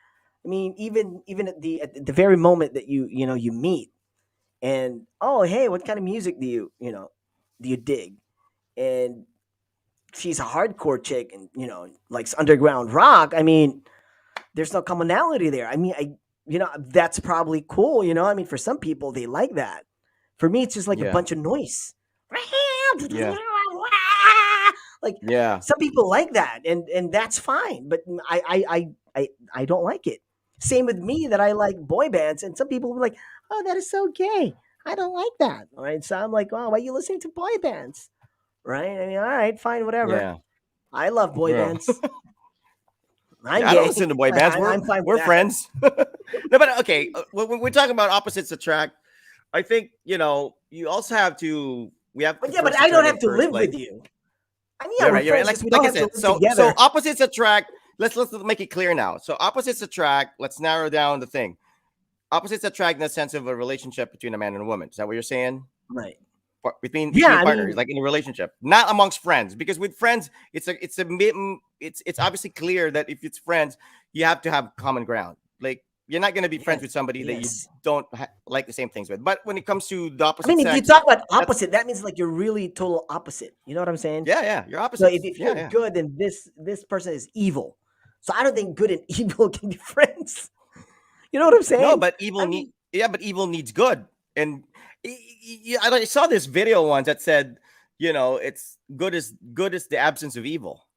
I mean, even at the very moment that you meet, and oh, hey, what kind of music do you dig? And she's a hardcore chick, and likes underground rock. I mean, there's no commonality there. I mean, that's probably cool. I mean, for some people, they like that. For me, it's just like a Yeah, bunch of noise. yeah, Like yeah, some people like that, and that's fine. But I don't like it. Same with me that I like boy bands, and some people will be like, "Oh, that is so gay. I don't like that." All right, so I'm like, "Oh, why are you listening to boy bands?" Right? I mean, all right, fine, whatever. yeah, I love boy yeah. bands. I'm Yeah, I don't gay. listen to boy bands. I, We're I'm fine with we're that. friends. No, but okay. When we're talking about opposites attract, I think you also have to. We have to But yeah, but first I don't determine have to first, live like, with you. I mean, yeah, you're we're right. You're right. friends, Like just we like don't I have to said. live So together. opposites attract. Let's make it clear now. So opposites attract. Let's narrow down the thing. Opposites attract in the sense of a relationship between a man and a woman. Is that what you're saying? Right. Between Yeah, between I partners, mean, like in a relationship, not amongst friends. Because with friends, it's obviously clear that if it's friends, you have to have common ground. Like you're not going to be friends with yes, somebody that you yes. don't like the same things with. But when it comes to the I opposite mean, if you sex, talk about that's opposite, that means like you're really total opposite. You know what I'm saying? yeah, yeah, you're So if, opposites. if Yeah, you're yeah. good, then this person is evil. So I don't think good and evil can be friends. You know what I'm No, saying? but evil I need mean, yeah, but evil needs good. And I saw this video once that said, it's good as the absence of evil.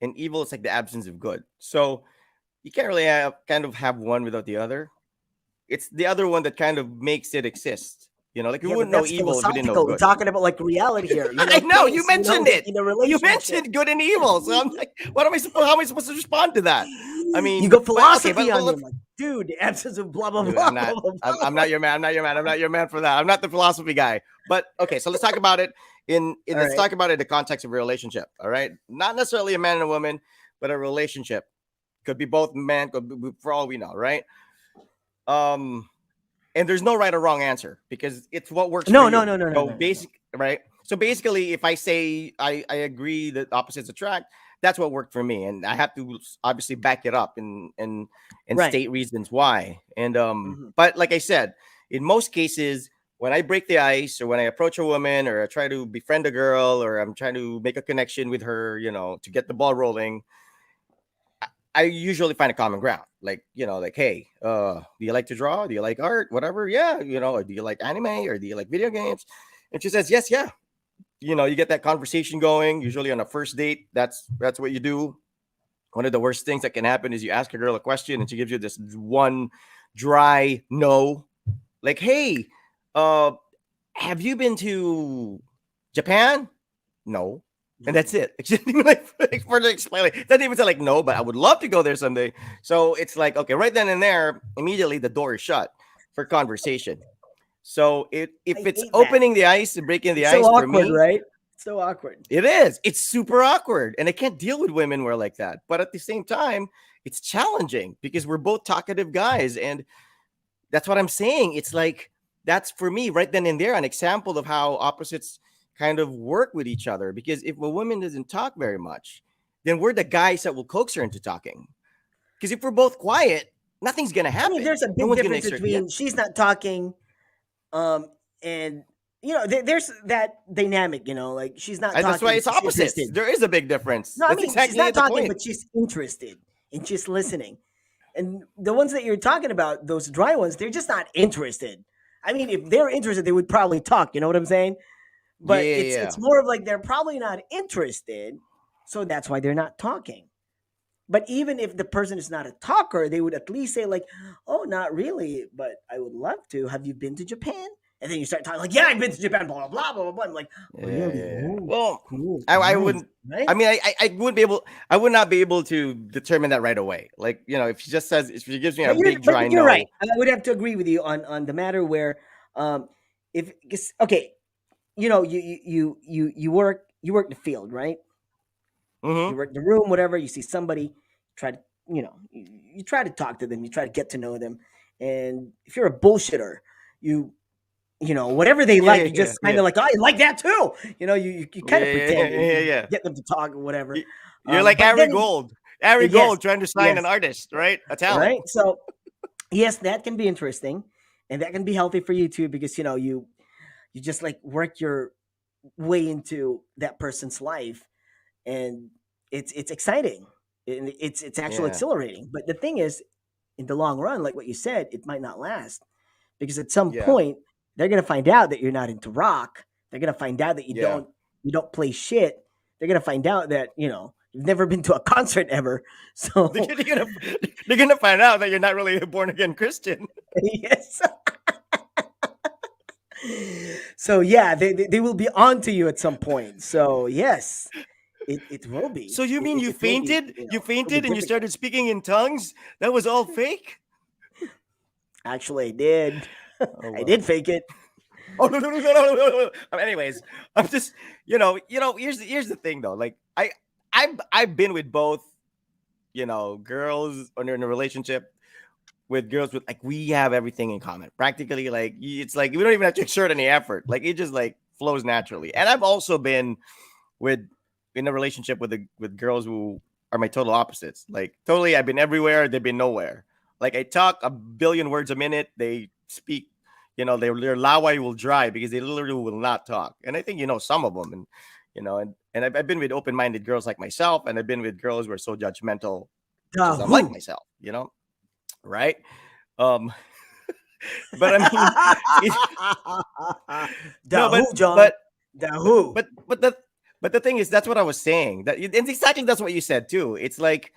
and evil is like the absence of good. So you can't really kind of have one without the other. It's the other one that kind of makes it exist. Like you Yeah, but wouldn't know that's evil if you didn't know philosophical. We're good. talking about like reality here. I know you Things, mentioned like it. in a You relationship. mentioned good and evil. So I'm like, what am I supposed? How am I supposed to respond to that? I You mean, go but okay, philosophy but on you. I'm let's. like, dude, the absence of blah blah Dude, blah I'm blah not. blah I'm blah. not your man. I'm not your man. I'm not your man for that. I'm not the philosophy guy. But okay, so let's talk about it in All let's right. talk about it in the context of a relationship. All right, not necessarily a man and a woman, but a relationship could be both men. Could be, for all we know, right? Um, and there's no right or wrong answer because it's what works for No, no, you. no, no, no, So no, no, no. basic, right? So basically, if I say I agree that opposites attract, that's what worked for me, and I have to obviously back it up and Right. state reasons why. And Hmm. but like I said, in most cases, when I break the ice or when I approach a woman or I try to befriend a girl or I'm trying to make a connection with her, to get the ball rolling, I usually find a common ground. Like, hey, do you like to draw? Do you like art? Whatever. Yeah. Or do you like anime or do you like video games? And she says, yes, yeah. You get that conversation going. Usually on a first date, that's what you do. One of the worst things that can happen is you ask a girl a question and she gives you this one dry no. Like, hey, uh, have you been to Japan? No. And that's No. it. It didn't even like further explain. Like, it doesn't even say like no, but I would love to go there someday. So it's like okay, right then and there, immediately the door is shut for conversation. So if I it's hate that. opening the ice and breaking the It's so ice for awkward, me, right? So awkward. it is. It's super awkward, and I can't deal with women who are like that. But at the same time, it's challenging because we're both talkative guys, and that's what I'm saying. It's like that's for me right then and there an example of how opposites kind of work with each other. Because if a woman doesn't talk very much, then we're the guys that will coax her into talking. Because if we're both quiet, nothing's gonna I mean, happen. there's a No big one's gonna difference exert the between she's not talking, and there's that dynamic. Like she's not That's talking, why but it's she's opposites. interested. There is a big difference. No, I That's mean she's exactly not the talking, point. but she's interested and she's listening. And the ones that you're talking about, those dry ones, they're just not interested. I mean, if they're interested, they would probably talk. You know what I'm saying? Yeah, But yeah, it's yeah. more of like they're probably not interested, so that's why they're not talking. But even if the person is not a talker, they would at least say like, "Oh, not really, but I would love to. Have you been to Japan?" And then you start talking like, "Yeah, I've been to Japan." Blah blah blah blah blah. I'm like, Yeah, "Really? yeah, yeah. Oh, Well, cool, I nice, wouldn't. right?" I mean, I wouldn't be able. I would not be able to determine that right away. Like, if she just says, if she gives me a big But dry you're right. no. I would have to agree with you on the matter where, um, if 'cause- okay, you work the field, right? You Mm-hmm. work the room, whatever. You see somebody, try to you try to talk to them, you try to get to know them, and if you're a bullshitter, you whatever they Yeah, like, yeah, you yeah, just kind yeah, of like, oh, I like that too. You yeah, kind of yeah, pretend and yeah, to yeah. get them to talk or whatever. Y- You're like But then Ari Gold. Ari yes, Gold trying to sign yes, an artist, right? A talent. right. So yes, that can be interesting, and that can be healthy for you too, because you just like work your way into that person's life, and it's exciting, and it's actually Yeah, exhilarating. But the thing is, in the long run, like what you said, it might not last, because at some yeah, point they're gonna find out that you're not into rock. They're gonna find out that you yeah. don't play shit. They're gonna find out that you've never been to a concert ever. They're So gonna, they're gonna find out that you're not really a born again Christian. yes. So yeah, they will be on to you at some point. So yes, it will be. So you mean you It will be, fainted? You it'll be fainted and you difficult. started speaking in tongues? That was all fake? Actually, I did. Oh I well. did fake it. Oh no no no no no no, no. Anyways, I'm just here's the thing though. Like I've been with both girls or in a relationship with girls with like we have everything in common. Practically, like it's like we don't even have to exert any effort. Like it just like flows naturally. And I've also been with in a relationship with girls who are my total opposites. Like totally, I've been everywhere. They've been nowhere. Like I talk a billion words a minute. They speak. Their lawai will dry because they literally will not talk. And I think some of them, and I've been with open-minded girls like myself, and I've been with girls who are so judgmental, which The is unlike who? myself. Right? Um, but I mean, it, The no, who, John? but The but who? but but the But the thing is, that's what I was saying. That and exactly that's what you said too. It's like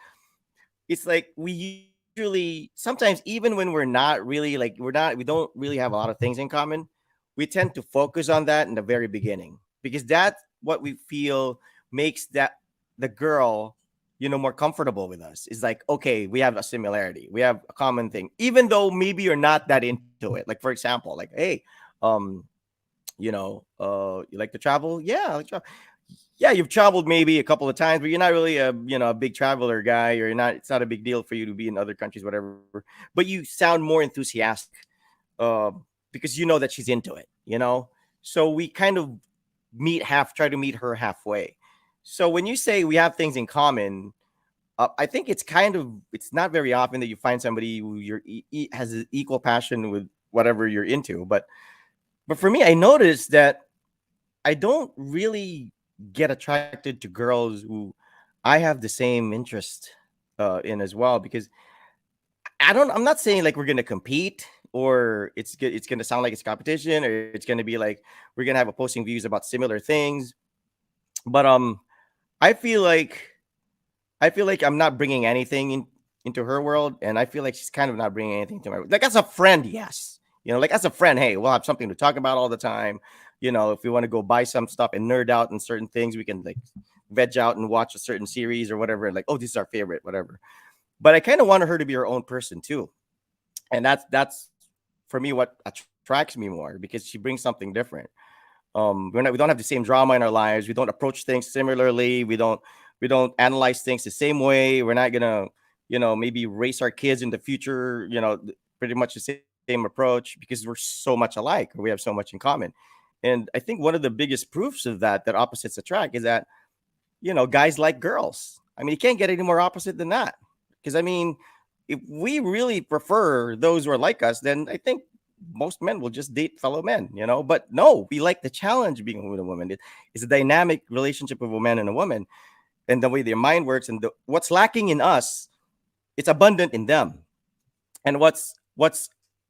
we usually sometimes even when we're not really like we don't really have a lot of things in common, we tend to focus on that in the very beginning because that's what we feel makes that the girl more comfortable with us. Is like, okay, we have a similarity, we have a common thing, even though maybe you're not that into it. Like for example, like, hey, um you like to travel? Yeah, I like travel. Yeah, you've traveled maybe a couple of times, but you're not really a big traveler guy, or you're not. It's not a big deal for you to be in other countries, whatever. But you sound more enthusiastic, uh, because you know that she's into it. So we kind of try to meet her halfway. So when you say we have things in common, I think it's not very often that you find somebody who has an equal passion with whatever you're into. But for me, I noticed that I don't really get attracted to girls who I have the same interest in as well, because I'm not saying like we're gonna compete, or it's gonna sound like it's competition, or it's gonna be like we're gonna have opposing views about similar things. But I feel like I'm not bringing anything into her world, and I feel like she's kind of not bringing anything to my world. Like as a friend, yes. Like as a friend, hey, we'll have something to talk about all the time. If we want to go buy some stuff and nerd out in certain things, we can like veg out and watch a certain series or whatever. Like, oh, this is our favorite, whatever. But I kind of wanted her to be her own person too, and that's for me what attracts me more, because she brings something different. We don't have the same drama in our lives. We don't approach things similarly. We don't analyze things the same way. We're not gonna maybe raise our kids in the future pretty much the same approach, because we're so much alike, or we have so much in common. And I think one of the biggest proofs of that opposites attract is that guys like girls. I mean, you can't get any more opposite than that. Because I mean, if we really prefer those who are like us, then I think most men will just date fellow men. But no, we like the challenge being with a woman. It's a dynamic relationship of a man and a woman, and the way their mind works, and what's lacking in us, it's abundant in them, and what's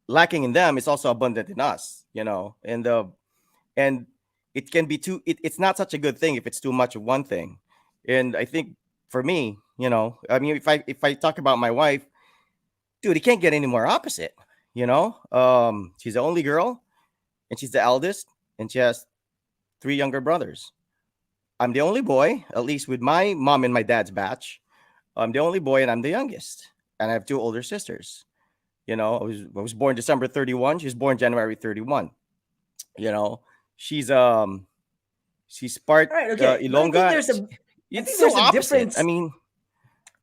lacking in them is also abundant in us. And it can be it's not such a good thing if it's too much of one thing. And I think for me, I mean, if I talk about my wife, dude, it can't get any more opposite. She's the only girl, and she's the eldest, and she has three younger brothers. I'm the only boy, at least with my mom and my dad's batch. I'm the only boy, and I'm the youngest, and I have two older sisters. I was born December 31. She was born January 31. you know she's part All right, okay, but I think Ilonga. I It's think so there's a opposite. I difference. mean,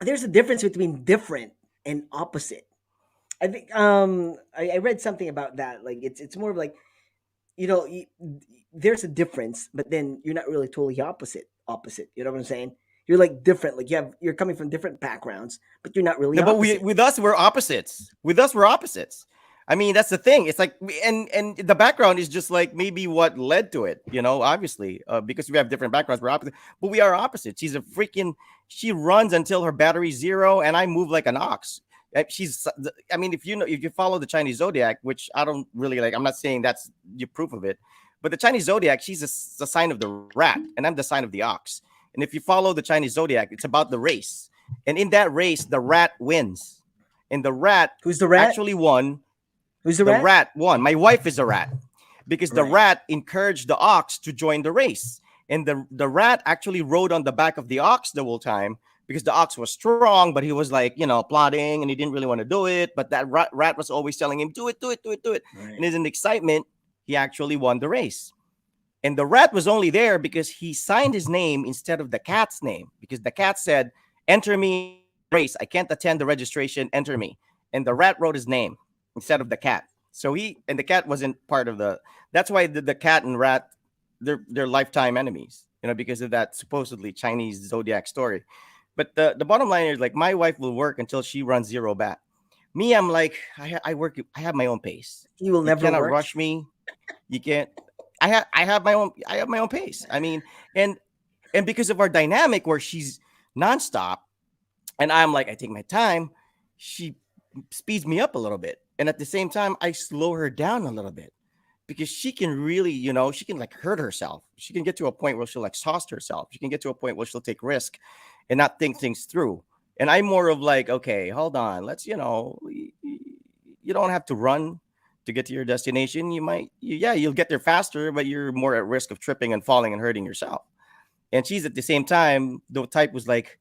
There's a difference between different and opposite. I think I read something about that. Like it's more of like, you know y- there's a difference, but then you're not really totally opposite. You know what I'm saying? You're like different. Like you're coming from different backgrounds, but you're not really no, but opposite. with us we're opposites. With us we're opposites. I mean, that's the thing. It's like and the background is just like maybe what led to it. Obviously, because we have different backgrounds, we're opposite. But we are opposite. She runs until her battery's zero, and I move like an ox. I mean, if you follow the Chinese zodiac, which I don't really like, I'm not saying that's your proof of it, but the Chinese zodiac, she's the sign of the rat, and I'm the sign of the ox. And if you follow the Chinese zodiac, it's about the race, and in that race, the rat wins, and the rat Who's the rat? actually won. Who's the The rat? rat won. My wife is a rat, because the Right. rat encouraged the ox to join the race. And the rat actually rode on the back of the ox the whole time, because the ox was strong, but he was like, plodding, and he didn't really want to do it. But that rat was always telling him, do it, do it, do it, do it. Right. And in excitement, he actually won the race. And the rat was only there because he signed his name instead of the cat's name, because the cat said, enter me in the race. I can't attend the registration. Enter me. And the rat wrote his name instead of the cat. So the cat wasn't part of the. That's why the cat and rat, they're lifetime enemies. Because of that supposedly Chinese zodiac story. But the bottom line is, like, my wife will work until she runs zero bat. Me, I'm like, I work. I have my own pace. He will You never cannot work. rush me. You can't. I have my own pace. I mean, and and because of our dynamic where she's nonstop, and I'm like, I take my time, she speeds me up a little bit, and at the same time I slow her down a little bit. because she can really, you know, she can like hurt herself. She can get to a point where she'll exhaust herself. She can get to a point where she'll take risk and not think things through. And I'm more of like, okay, hold on, let's, you know, you don't have to run to get to your destination. You might, yeah, you'll get there faster, but you're more at risk of tripping and falling and hurting yourself. And she's at the same time, the type was like,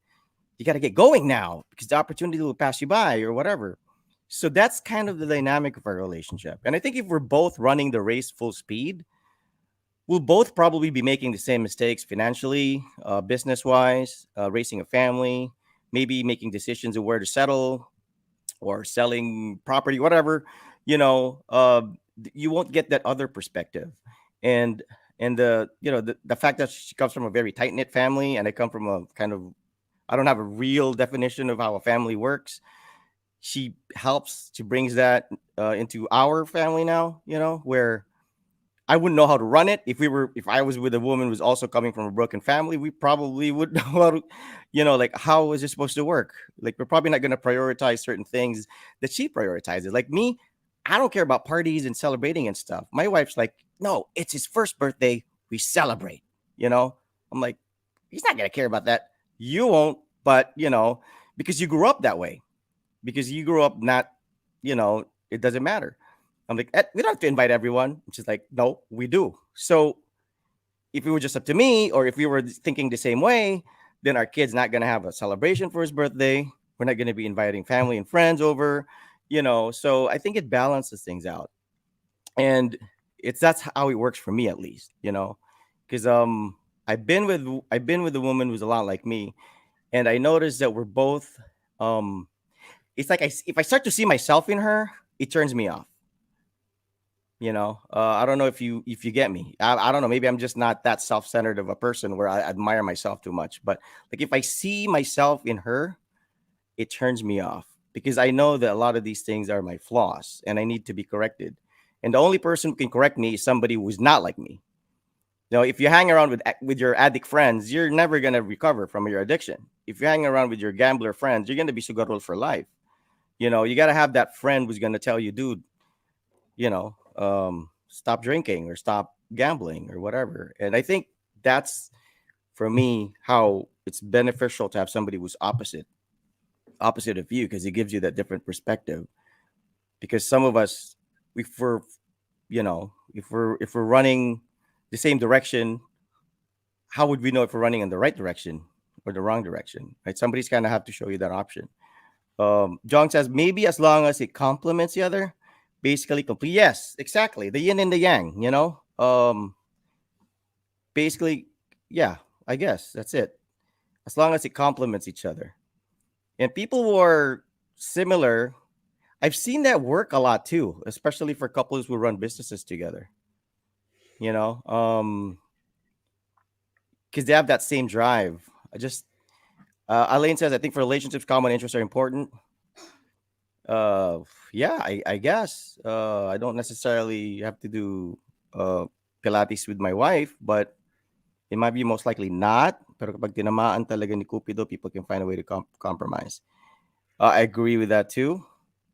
you got to get going now because the opportunity will pass you by or whatever. So that's kind of the dynamic of our relationship. And I think if we're both running the race full speed, we'll both probably be making the same mistakes financially, business wise, raising a family, maybe making decisions of where to settle or selling property, whatever. You know, you won't get that other perspective. And the, you know, the fact that she comes from a very tight knit family and I come from a kind of, I don't have a real definition of how a family works. She helps, she brings that into our family now, you know, where I wouldn't know how to run it. If I was with a woman who's also coming from a broken family, we probably would know how to, you know, like how is it supposed to work? Like we're probably not going to prioritize certain things that she prioritizes. Like me, I don't care about parties and celebrating and stuff. My wife's like, no, it's his first birthday. We celebrate, you know? I'm like, he's not going to care about that. You won't, but you know, because you grew up that way, because you grew up not, you know, it doesn't matter. I'm like, we don't have to invite everyone. She's like, no, we do. So if it were just up to me, or if we were thinking the same way, then our kid's not gonna have a celebration for his birthday. We're not gonna be inviting family and friends over, you know. So I think it balances things out, and that's how it works for me at least, you know, because I've been with a woman who's a lot like me, and I noticed that we're both um it's like if I start to see myself in her, it turns me off. You know, I don't know if you get me. I don't know. Maybe I'm just not that self-centered of a person where I admire myself too much. But like if I see myself in her, it turns me off because I know that a lot of these things are my flaws and I need to be corrected. And the only person who can correct me is somebody who's not like me. You know, if you hang around with your addict friends, you're never gonna recover from your addiction. If you hang around with your gambler friends, you're gonna be sugarol for life. You know, you gotta have that friend who's gonna tell you, dude, you know, stop drinking or stop gambling or whatever. And I think that's for me how it's beneficial to have somebody who's opposite of you because it gives you that different perspective. Because some of us, if we're, you know, if we're running the same direction, how would we know if we're running in the right direction or the wrong direction? Right? Somebody's kind of have to show you that option. John says maybe as long as it complements the other, basically complete. Yes, exactly. The yin and the yang. You know, basically, yeah. I guess that's it. As long as it complements each other, and people who are similar, I've seen that work a lot too, especially for couples who run businesses together. You know, because they have that same drive. I just Elaine says I think for relationships, common interests are important. Uh, yeah, I guess. I don't necessarily have to do uh, Pilates with my wife, but it might be most likely not. Pero kapag tinamaan talaga ni Cupido, people can find a way to compromise. I agree with that too.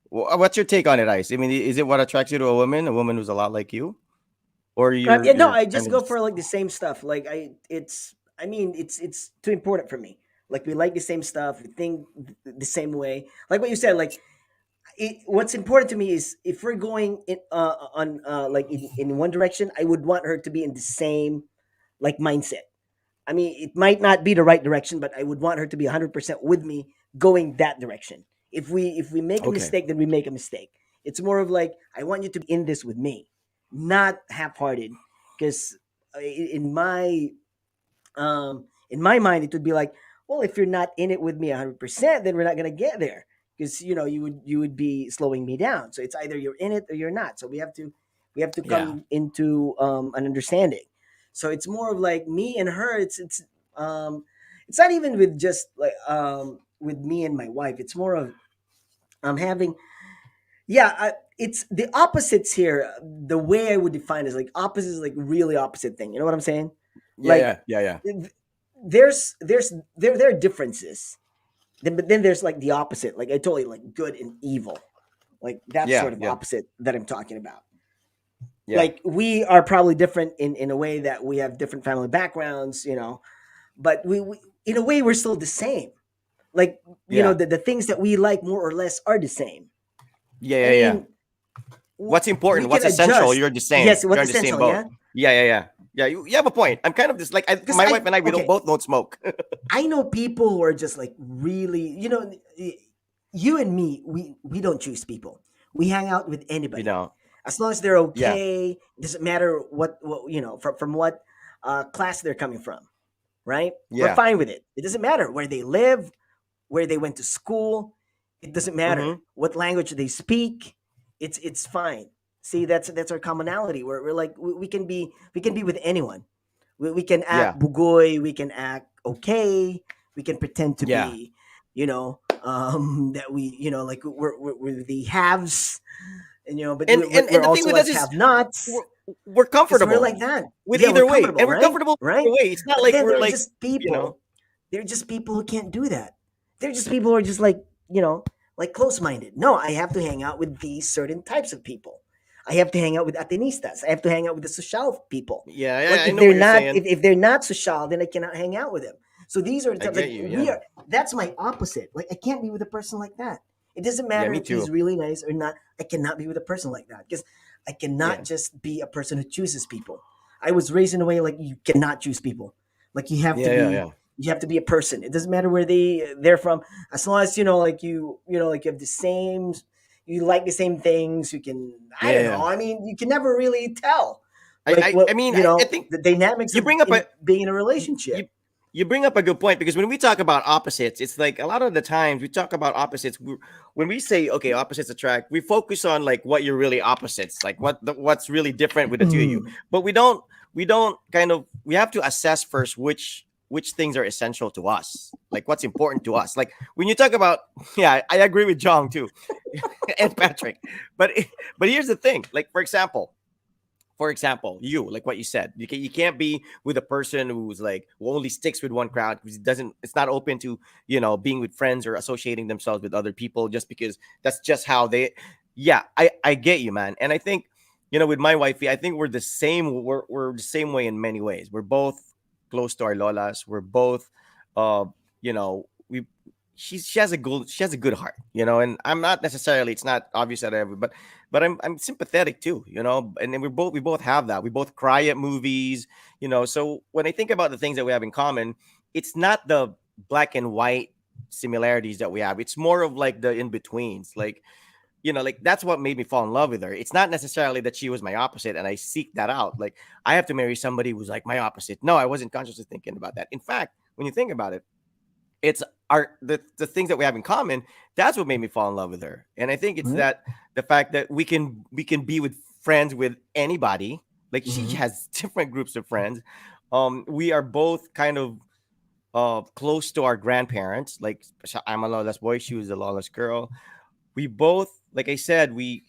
What's your take on it, Ice? I mean, is it what attracts you to a woman who's a lot like you, or Yeah, no, you're I kind just of go just for like the same stuff. Like I mean, it's too important for me. Like we like the same stuff, we think the same way. Like what you said, like what's important to me is if we're going in on like in one direction, I would want her to be in the same like mindset. I mean, it might not be the right direction, but I would want her to be 100% with me going that direction. If we make a okay? mistake, then we make a mistake. It's more of like I want you to be in this with me, not half-hearted. Because in my mind, it would be like, well, if you're not in it with me 100%, then we're not gonna get there. Because you would be slowing me down. So it's either you're in it or you're not. So we have to Yeah, come into an understanding. So it's more of like me and her. It's not even with just like with me and my wife. It's more of having it's the opposites here. The way I would define it is like opposite is like really opposite thing. You know what I'm saying? yeah, Like yeah, yeah, yeah, there are differences. But then there's like the opposite. Like I totally like good and evil. Like that yeah, sort of yeah, opposite that I'm talking about. Yeah. Like we are probably different in a way that we have different family backgrounds, but we in a way we're still the same. Like, Yeah. the things that we like more or less are the same. Yeah. I Yeah. Yeah. mean, What's we important, can what's essential, adjust. you're the same. Yes, You're what's in the same essential, boat. yeah. Yeah. Yeah. Yeah. Yeah. You have a point. I'm kind of this like Because my wife and I, we don't okay, both don't smoke. I know people who are just like really, you and me, we don't choose people. We hang out with You anybody know. as long as they're Yeah. okay. It doesn't matter what from what class they're coming from, right? We're Yeah. fine with it. It doesn't matter where they live, where they went to school. It doesn't matter Mm-hmm. what language they speak. It's fine. See, that's our commonality. We're like we can be with anyone. We can Yeah. act bugoy, we can act okay, we can pretend to Yeah. be, that we, like we're the haves, and but And we're the thing also with like us is have nots we're, we're because we're comfortable like that. with Yeah, we're either way, comfortable, and we're right? comfortable Right. either way. It's not But like then we're there are like, just you know, people. There are just people who can't do that. They're just people who are just like close-minded. No, I have to hang out with these certain types of people. I have to hang out with Atenistas. I have to hang out with the social people. yeah, Like yeah, I if know they're what you're not saying. if they're not social, then I cannot hang out with them. So these are the I types, get like you. we Yeah. are. That's my opposite. Like I can't be with a person like that. It doesn't Yeah, matter me if he's too. really nice or not. I cannot be with a person like that because I cannot Yeah. just be a person who chooses people. I was raised in a way like you cannot choose people. Like Yeah, yeah, yeah. you have to be a person. It doesn't matter where they're from, as long as like like you have the same, you like the same things. You can, I Yeah, don't yeah, know. yeah. I mean, you can never really tell, I, like I, what I mean, I think the dynamics you of bring up in a being in a you relationship. you bring up a good point because when we talk about opposites, it's like a lot of the times we talk about opposites. When we say okay, opposites attract, we focus on like what you're really opposites, like what's really different with the two of you. Mm, But we don't kind of we have to assess first which things are essential to us, like what's important to us. Like when you talk about, yeah, I agree with John too, and Patrick. But but here's the thing, like for example, you like what you said, you can't be with a person who's like who only sticks with one crowd because it's not open to being with friends or associating themselves with other people just because that's just how they. Yeah, I get you, man, and I think with my wifey, I think we're the same way in many ways. We're both close to our lolas. We're both, we she has a good heart, and I'm not necessarily. It's not obvious at every, but I'm sympathetic too, and then we both have that. We both cry at movies, So when I think about the things that we have in common, it's not the black and white similarities that we have. It's more of like the in betweens, like that's what made me fall in love with her. It's not necessarily that she was my opposite and I seek that out. Like I have to marry somebody who's like my opposite. No, I wasn't consciously thinking about that. In fact, when you think about it, it's the things that we have in common. That's what made me fall in love with her. And I think it's right. that the fact that we can be with friends with anybody. Like she Hmm. has different groups of friends. We are both kind of close to our grandparents. Like I'm a lawless boy, she was a lawless girl. We both, like I said, we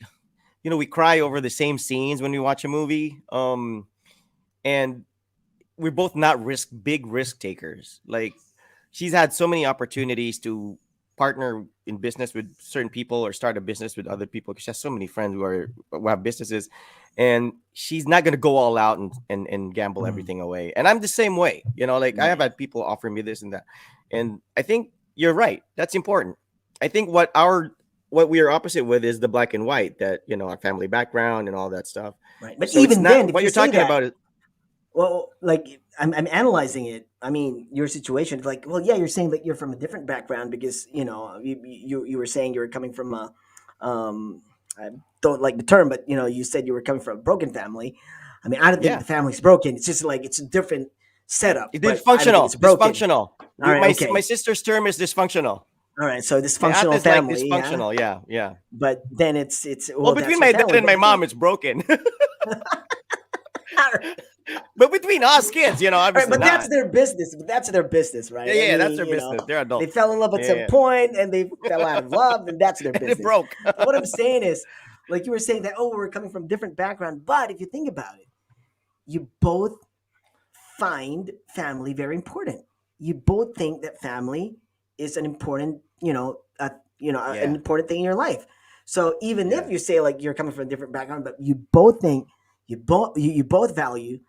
cry over the same scenes when we watch a movie. And we're both not big risk takers. Like she's had so many opportunities to partner in business with certain people or start a business with other people because she has so many friends who have businesses, and she's not going to go all out and gamble Mm, everything away. And I'm the same way, like I have right. had people offer me this and that, and I think you're right. That's important. I think what we are opposite with is the black and white, that our family background and all that stuff. Right. But So it's even then, not if what you you're say talking that, about. Is well, like I'm analyzing it. I mean, your situation. Like, well, yeah, you're saying that you're from a different background because you were saying you were coming from a, I don't like the term, but you said you were coming from a broken family. I mean, I don't think Yeah. the family's broken. It's just like it's a different setup, but I don't think it's Dysfunctional. broken. Dysfunctional. All right, My okay, sister's term is dysfunctional. all right. So My aunt dysfunctional is like family, yeah. dysfunctional. Yeah, yeah. But then it's Well, well, that's between your my dad family. and But my the thing, mom, it's broken. all But between us kids, right, obviously but that's not. their business. But that's their business, Yeah, right? I yeah, that's mean, their business. They're they adults. fell in love at some Yeah, point and they fell out of love, and that's their and it business. broke. But what I'm saying is, like you were saying that, oh, we're coming from different background. But if you think about it, you both find family very important. You both think that family is an important, an Yeah, important thing in your life. So even if yeah, you say like you're coming from a different background, but you both think you both value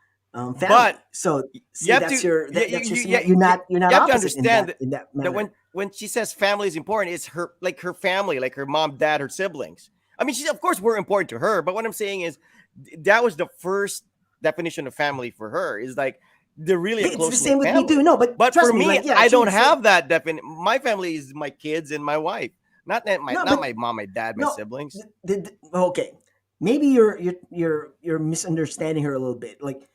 family. But So you see, have that's to your you, that's your you, you, you're not you have to opposite in understand that that manner. when she says family is important, it's her, like her family, like her mom, dad, her siblings. I mean, she's, of course, we're important to her, but what I'm saying is that was the first definition of family for her, is like they're really a Yeah, it's the close knit same with me too. family. No, but But trust for me, me, like yeah, I she don't would say have that definition. My family is my kids and my wife, no, not but my mom, my dad, my no. siblings. Okay, maybe you're misunderstanding her a little bit. Like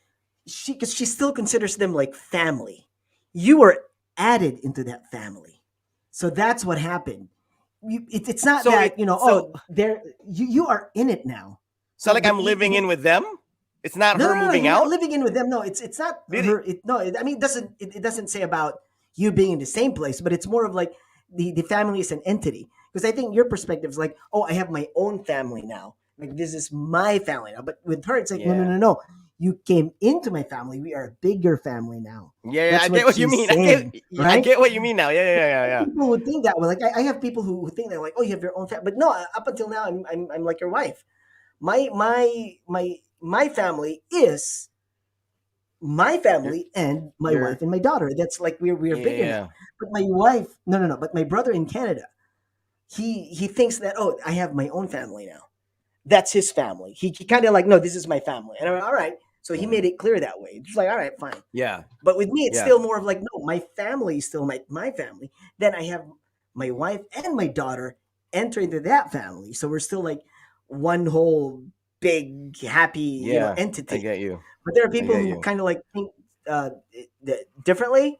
because she still considers them like family. You were added into that family, so that's what happened. It's not So that so they're you are in it now. so So like I'm living in with them. It's not her no, moving you're not out. living in with them. No, it's not Did it? her. No, I mean, it doesn't say about you being in the same place, but it's more of like the family is an entity. Because I think your perspective is like, oh, I have my own family now. Like this is my family now. But with her, it's like, no, no, Yeah. no, no. You came into my family. We are a bigger family now. Yeah, I That's get what what you she's mean. saying, I right? get what you mean now. Yeah. People would think that way. Like I have people who think that like, oh, you have your own family. But no, up until now, I'm like your wife. My family is my You're, family and my you're, wife and my daughter. That's like we're bigger now. yeah, But my wife, no, no, no. But my brother in Canada, he thinks that oh, I have my own family now. That's his family. He kind of like no, this is my family. And I'm like, all right. So he yeah, made it clear that way. It's like all right, fine. yeah, But with me, it's yeah, still more of like no, my family is still my family. Then I have my wife and my daughter enter into that family. So we're still like one whole big happy yeah. I entity. get you. But there are I people get who you. kind of like think differently.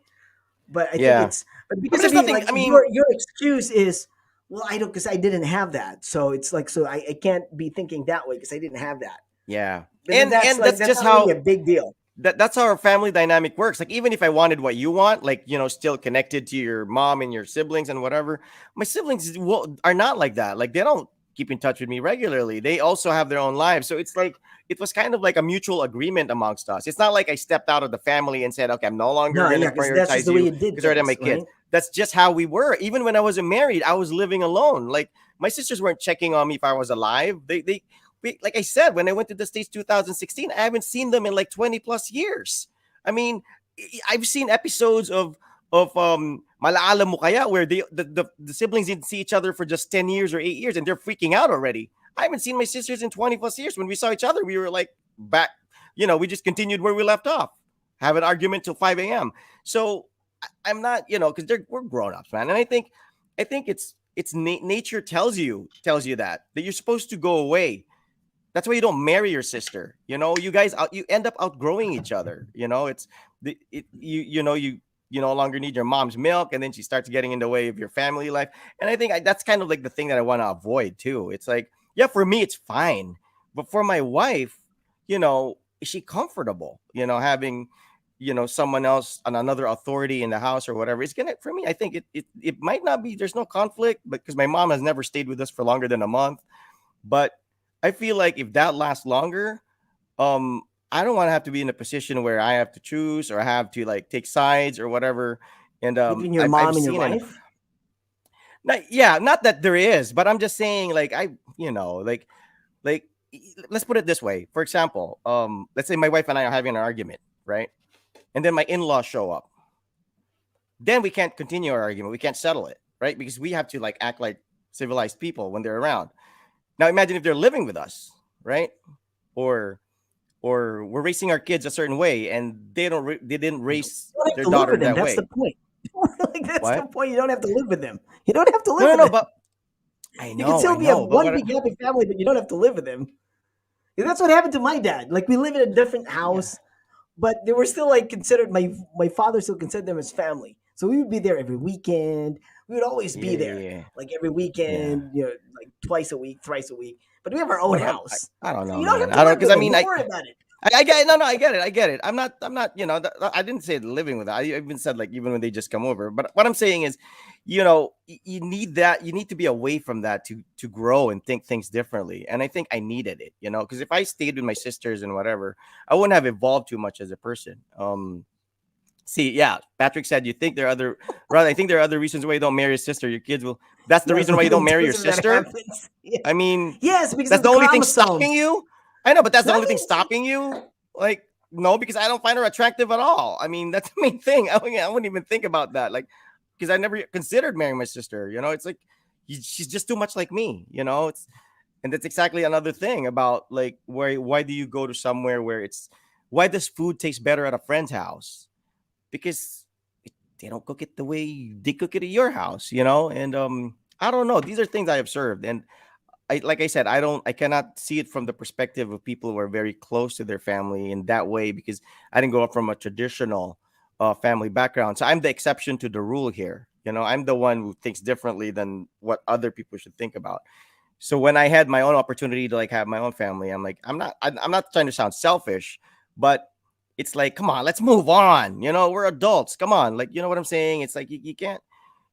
But I think Yeah. it's but I mean, because of there's you, nothing. like I mean, your excuse is well, I don't because I didn't have that. So it's like so I can't be thinking that way because I didn't have that. yeah, But then and that's that's just not really a how big deal. that's how our family dynamic works. Like even if I wanted what you want, like still connected to your mom and your siblings and whatever, my siblings are not like that. Like they don't keep in touch with me regularly. They also have their own lives. So it's like it was kind of like a mutual agreement amongst us. It's not like I stepped out of the family and said, "Okay, I'm no longer No, going to yeah, because that's just prioritize the way you you did because I already have my things, kids." right? That's just how we were. Even when I wasn't married, I was living alone. Like my sisters weren't checking on me if I was alive. Like I said, when I went to the States 2016, I haven't seen them in like 20 plus years. I mean, I've seen episodes of Malaala Mo Kaya where the siblings didn't see each other for just 10 years or 8 years and they're freaking out already. I haven't seen my sisters in 20 plus years. When we saw each other, we were like back, we just continued where we left off. Have an argument till 5 a.m. So I'm not, because we're grown ups, man. And I think it's nature tells you that you're supposed to go away. That's why you don't marry your sister. You guys you end up outgrowing each other. It's you no longer need your mom's milk, and then she starts getting in the way of your family life. And I think that's kind of like the thing that I want to avoid too. It's like, yeah, for me it's fine, but for my wife, is she comfortable? Having someone else and another authority in the house or whatever. It's gonna for me. I think it might not be. There's no conflict, but because my mom has never stayed with us for longer than a month. But I feel like if that lasts longer, um, I don't want to have to be in a position where I have to choose or I have to like take sides or whatever. And Between your I've mom and your seen it. wife. Not that there is, but I'm just saying like like let's put it this way. For example, let's say my wife and I are having an argument, right? And then my in-laws show up. Then we can't continue our argument. We can't settle it, right? Because we have to like act like civilized people when they're around. Now imagine if they're living with us, right? Or we're raising our kids a certain way and they didn't raise You don't have their to live daughter with them. that That's the way. point. Like that's the What? point. You don't have to live with them. You don't have to No, live no, with no, them. but I You can know, still I be a know, but one what? big happy family, but you don't have to live with them. And that's what happened to my dad. Like we live in a different Yeah, house, but they were still like considered my father still considered them as family. So we would be there every weekend. We would always yeah, be there, yeah, like every yeah. weekend, like twice a week, thrice a week. But we have our own But house, I don't so know, you don't man. have I to don't live because with I them. mean Don't worry about it. I get it. No, I get it. I get it. I'm not. I didn't say living with it. I even said like even when they just come over. But what I'm saying is, you need that. You need to be away from that to grow and think things differently. And I think I needed it. Because if I stayed with my sisters and whatever, I wouldn't have evolved too much as a person. See, yeah, Patrick said you think there are other. Rather, I think there are other reasons why you don't marry your sister. Your kids will. That's the Yes, reason why you don't marry your those are that sister. happens. Yeah. I mean, Yes, because that's of the the only thing stopping chromosomes. you. I know, but that's the only thing Nothing. stopping you. Like, no, because I don't find her attractive at all. I mean, that's the main thing. I wouldn't even think about that. Like, because I never considered marrying my sister. It's like she's just too much like me. And that's exactly another thing about like why do you go to somewhere where it's why does food taste better at a friend's house? Because they don't cook it the way they cook it at your house. And I don't know. These are things I observed, and like I said, I cannot see it from the perspective of people who are very close to their family in that way because I didn't grow up from a traditional family background. So I'm the exception to the rule here. I'm the one who thinks differently than what other people should think about. So when I had my own opportunity to like have my own family, I'm like, I'm not trying to sound selfish, but it's like, come on, let's move on. We're adults. Come on. Like, you know what I'm saying? It's like, you can't,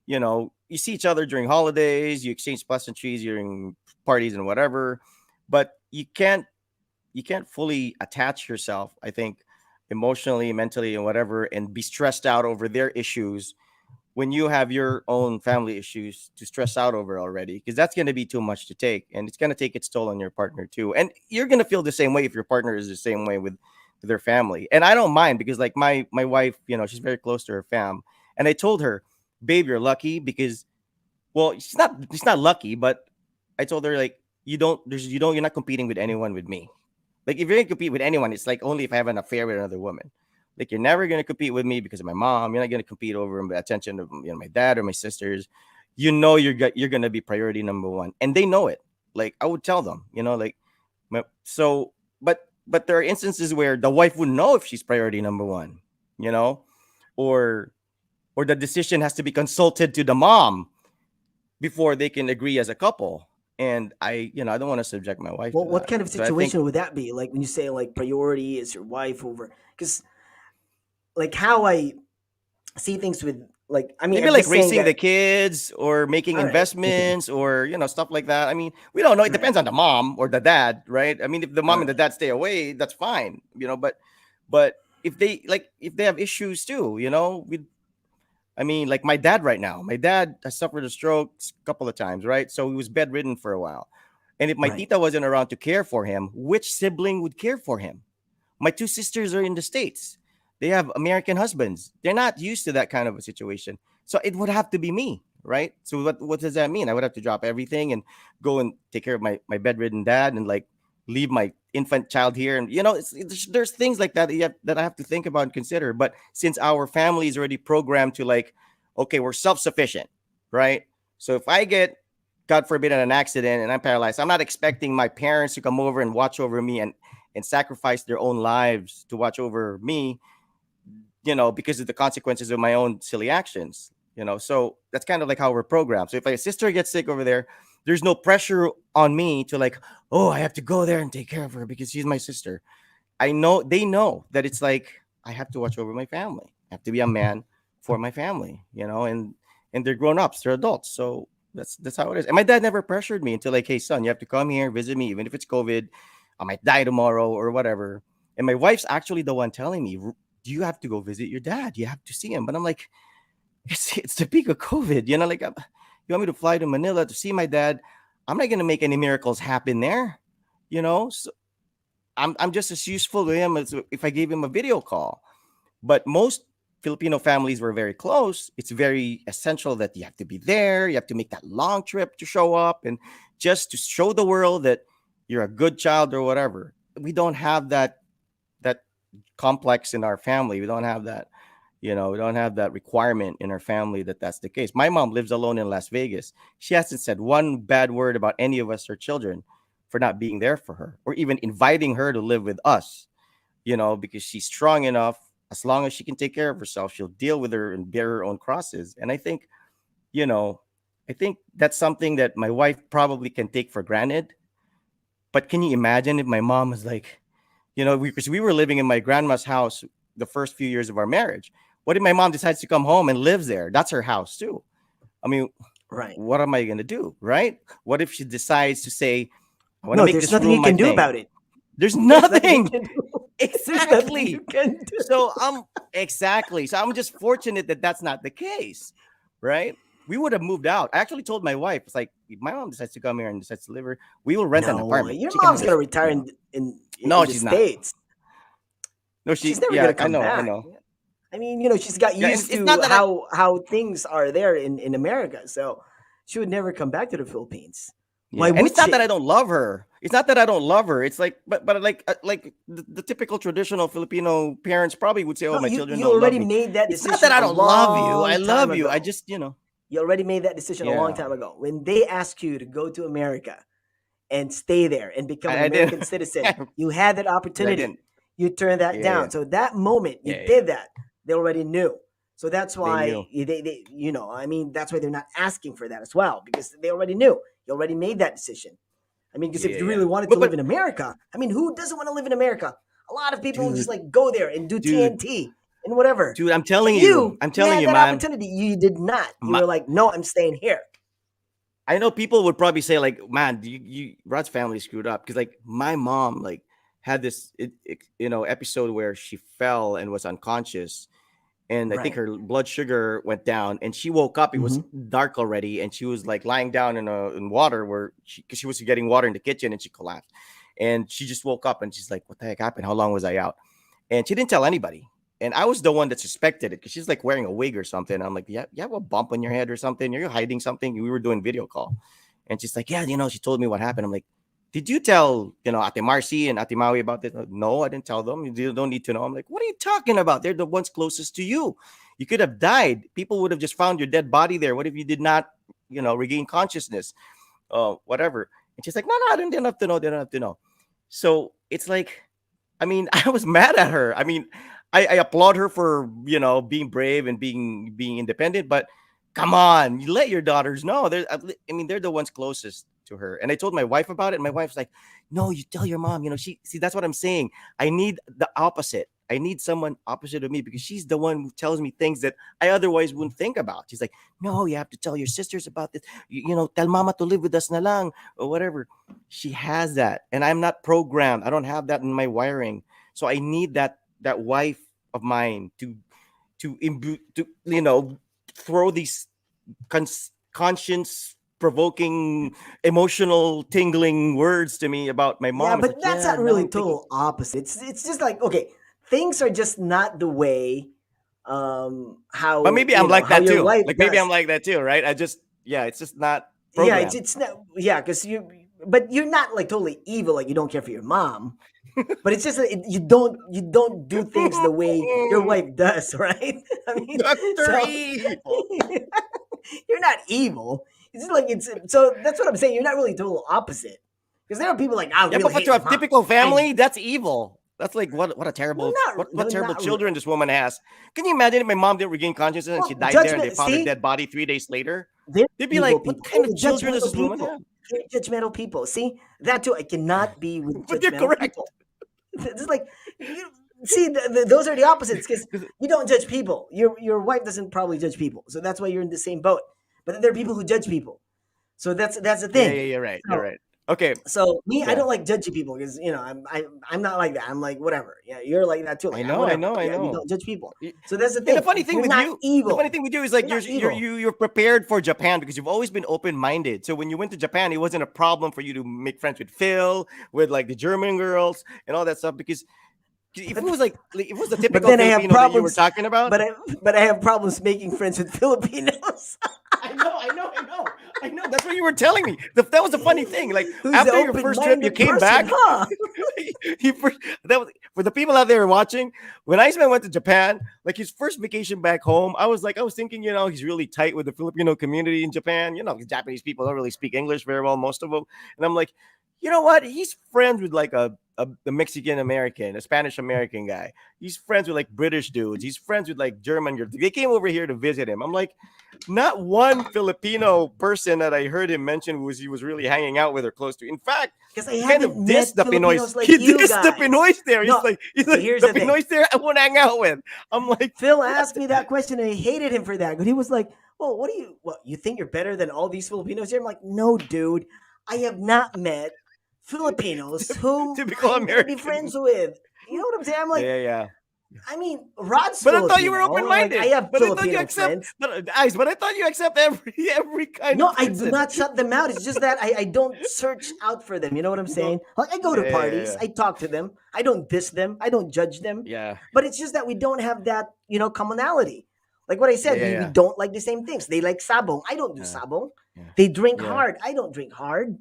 you see each other during holidays, you exchange pleasantries during parties and whatever, but you can't fully attach yourself, I think, emotionally, mentally, and whatever, and be stressed out over their issues when you have your own family issues to stress out over already, because that's going to be too much to take, and it's going to take its toll on your partner too, and you're going to feel the same way if your partner is the same way with their family. And I don't mind because like my wife, she's very close to her fam, and I told her, babe, you're lucky because, well, she's not lucky, but I told her like you're not competing with anyone with me. Like if you're gonna compete with anyone, it's like only if I have an affair with another woman. Like you're never gonna compete with me because of my mom. You're not gonna compete over the attention of my dad or my sisters. You're gonna be priority number one, and they know it. Like I would tell them, like so. But there are instances where the wife wouldn't know if she's priority number one, you know, or or the decision has to be consulted to the mom before they can agree as a couple. And I don't want to subject my wife Well, to what that. kind of So I think situation would that be? Like when you say like priority is your wife over, because like how I see things with like, I mean, maybe I'm like just saying raising the that. kids or making All right. Okay. investments or stuff like that. I mean, we don't know. It Right. depends on the mom or the dad, right? I mean, if the All mom and the right. dad stay away, that's fine, but if they have issues too, with I mean, like my dad right now. My dad has suffered a stroke a couple of times, right? So he was bedridden for a while. And if my Right. tita wasn't around to care for him, which sibling would care for him? My two sisters are in the States. They have American husbands. They're not used to that kind of a situation. So it would have to be me, right? So what does that mean? I would have to drop everything and go and take care of my bedridden dad and like leave my infant child here. And there's things like that that I have to think about and consider. But since our family is already programmed to like, okay, we're self-sufficient, right? So if I get, God forbid, in an accident and I'm paralyzed, I'm not expecting my parents to come over and watch over me and sacrifice their own lives to watch over me, because of the consequences of my own silly actions. So that's kind of like how we're programmed. So if my sister gets sick over there, there's no pressure on me to like, oh, I have to go there and take care of her because she's my sister. I know they know that it's like I have to watch over my family. I have to be a man for my family, and they're grown ups, they're adults. So that's how it is. And my dad never pressured me until like, hey son, you have to come here, visit me, even if it's COVID. I might die tomorrow or whatever. And my wife's actually the one telling me, do you have to go visit your dad? You have to see him. But I'm like, it's the peak of COVID. Like you want me to fly to Manila to see my dad? I'm not gonna make any miracles happen there. So I'm just as useful to him as if I gave him a video call. But most Filipino families were very close. It's very essential that you have to be there. You have to make that long trip to show up and just to show the world that you're a good child or whatever. We don't have that complex in our family. We don't have that. We don't have that requirement in our family that that's the case. My mom lives alone in Las Vegas. She hasn't said one bad word about any of us, her children, for not being there for her or even inviting her to live with us, because she's strong enough. As long as she can take care of herself, she'll deal with her and bear her own crosses. And you know, I think that's something that my wife probably can take for granted. But can you imagine if my mom was like, because we were living in my grandma's house the first few years of our marriage. What if my mom decides to come home and lives there? That's her house too. I mean, Right. what am I going to do? Right? What if she decides to say, I want to No, make there's this nothing room you my can do thing? about it. There's There's nothing you nothing. can do. There's nothing you Exactly. can do. So exactly. So I'm just fortunate that that's not the case, right? we would have moved out. I actually told my wife, it's like, if my mom decides to come here and decides to live here, we will rent an No, apartment. your She can mom's have gonna this, retire in No, the she's not. states. No, She's she. never Yeah, gonna I come know. I back. know. I mean, she's got Yeah, and used it's not to that I. how things are there in America, so she would never come back to the Philippines. Why Yeah, and would it's not that I she? don't love her. It's not that I don't love her. It's like, but like the typical traditional Filipino parents probably would say, "Oh, No, my you children you don't love already me." made that It's not that decision I a don't love you. I long time love you. I ago. just, You already made that decision a long yeah. time ago when they asked you to go to America and stay there and become an I didn't. American citizen. You had that I opportunity. didn't. You turned that Yeah, yeah, down. So that moment you yeah, yeah. did that, they already knew. So that's They why knew. I mean, that's why they're not asking for that as well because they already knew. You already made that decision. I mean, because if Yeah, you yeah. really wanted to live But in America, I mean, who doesn't want to live in America? A lot of people just dude, like go there and do dude, TNT and whatever. dude, But I'm you telling had you, that man. opportunity. You did not. You My, were like, no, I'm staying here. I know people would probably say like, "Man, Rod's family screwed up," because like my mom like had this episode where she fell and was unconscious, and I think Right. her blood sugar went down, and she woke up. It was Hmm. dark already, and she was like lying down in water where because she was getting water in the kitchen, and she collapsed, and she just woke up, and she's like, "What the heck happened? How long was I out?" And she didn't tell anybody. And I was the one that suspected it because she's like wearing a wig or something. I'm like, yeah, you have a bump on your head or something. You're hiding something. We were doing video call, and she's like, yeah, she told me what happened. I'm like, did you tell Ate Marcy and Ate Maui about this? No, I didn't tell them. You don't need to know. I'm like, what are you talking about? They're the ones closest to you. You could have died. People would have just found your dead body there. What if you did not, regain consciousness? Whatever. And she's like, no, I didn't have to know. They don't have to know. So it's like, I mean, I was mad at her. I mean, I applaud her for being brave and being independent, but come on, you let your daughters know. I mean, they're the ones closest to her. And I told my wife about it, and my wife's like, "No, you tell your mom." She see that's what I'm saying. I need the opposite. I need someone opposite of me because she's the one who tells me things that I otherwise wouldn't think about. She's like, "No, you have to tell your sisters about this. Tell mama to live with us na lang or whatever." She has that, and I'm not programmed. I don't have that in my wiring. So I need that wife of mine to throw these conscience provoking emotional tingling words to me about my Yeah, mom. It's but like, that's yeah, not now really I'm thinking, total opposite. It's just like okay, things are just not the way but how maybe I'm like how that your too. wife Like maybe I'm does. like that too, right? Yeah, it's just not Yeah, programmed. it's not yeah, because but you're not like totally evil, like you don't care for your mom. But it's just that you don't do things the way your wife does, right? I mean, Doctor so Evil. you're not evil. It's just like it's so that's what I'm saying. You're not really total opposite. Because there are people like I Yeah, really but hate to a my mom. typical I family, that's evil. That's like what a well terrible not what no terrible not children this woman has. Can you imagine if my mom didn't regain consciousness and she well died there and they judgment. found her See, dead body 3 days later? they're They'd be evil like, "What people. kind They're of children does judgmental this woman people. have?" They're judgmental people. See that too. I cannot be with But you're judgmental correct. people. It's like you see those are the opposites because 'Cause- you don't judge people. Your wife doesn't probably judge people, so that's why you're in the same boat. But then there are people who judge people, so that's the Yeah, thing. yeah, you're right. You're So right. Okay. so me, I Yeah. don't like judging people because I'm not like that. I'm like whatever. Yeah, you're like that too. Like I yeah, know, I whatever. know, I Yeah, you know. don't judge people. Y- So that's the And the thing. funny thing You're with not you, the funny evil. thing with you is like You're not evil. you're prepared for Japan because you've always been open minded. So when you went to Japan, it wasn't a problem for you to make friends with Phil, with like the German girls and all that stuff. Because if it But was if it was the but typical then I have Filipino that you were problems. talking about, But I have problems making friends with Filipinos. I know, I know, I know, I know. That's what you were telling me. That was a funny thing. Like Who's the after your first trip, you open-minded came person, back. huh? he first, that was for the people out there watching. When Iceman went to Japan, like his first vacation back home, I was thinking, he's really tight with the Filipino community in Japan. Japanese people don't really speak English very well, most of them. And I'm like, you know what? He's friends with like a Mexican American, a Spanish American guy. He's friends with like British dudes. He's friends with like German. They came over here to visit him. I'm like, not one Filipino person that I heard him mention he was really hanging out with or close to. In fact, Because I he kind of haven't met dissed the Pinoys. Filipinos like He you dissed the guys. Pinoys there. No, He's see, like here's the the thing. Pinoys there I won't hang out with. I'm like, Phil what? asked me that question and I hated him for that. But he was like, well, what, you think you're better than all these Filipinos here? I'm like, no, dude. I have not met Filipinos whom Typical I'm going to be American. friends with. You know what I'm saying? I'm like, Yeah, yeah. I mean, Rod's But I thought you were Filipino. open Like I minded. have But I thought you Filipino accept. friends. But I thought you accept every kind of No, I do person. not shut them out. It's just that I don't search out for them. You know what I'm You don't. saying? Like I go to Yeah, yeah, parties, yeah, I talk to them. I don't diss them. I don't judge them. yeah, But it's just that we don't have that, commonality. Like what I yeah, said, yeah, we yeah, don't like the same things. They like sabong. I don't do yeah, sabong. yeah, They drink yeah, hard. I don't drink hard.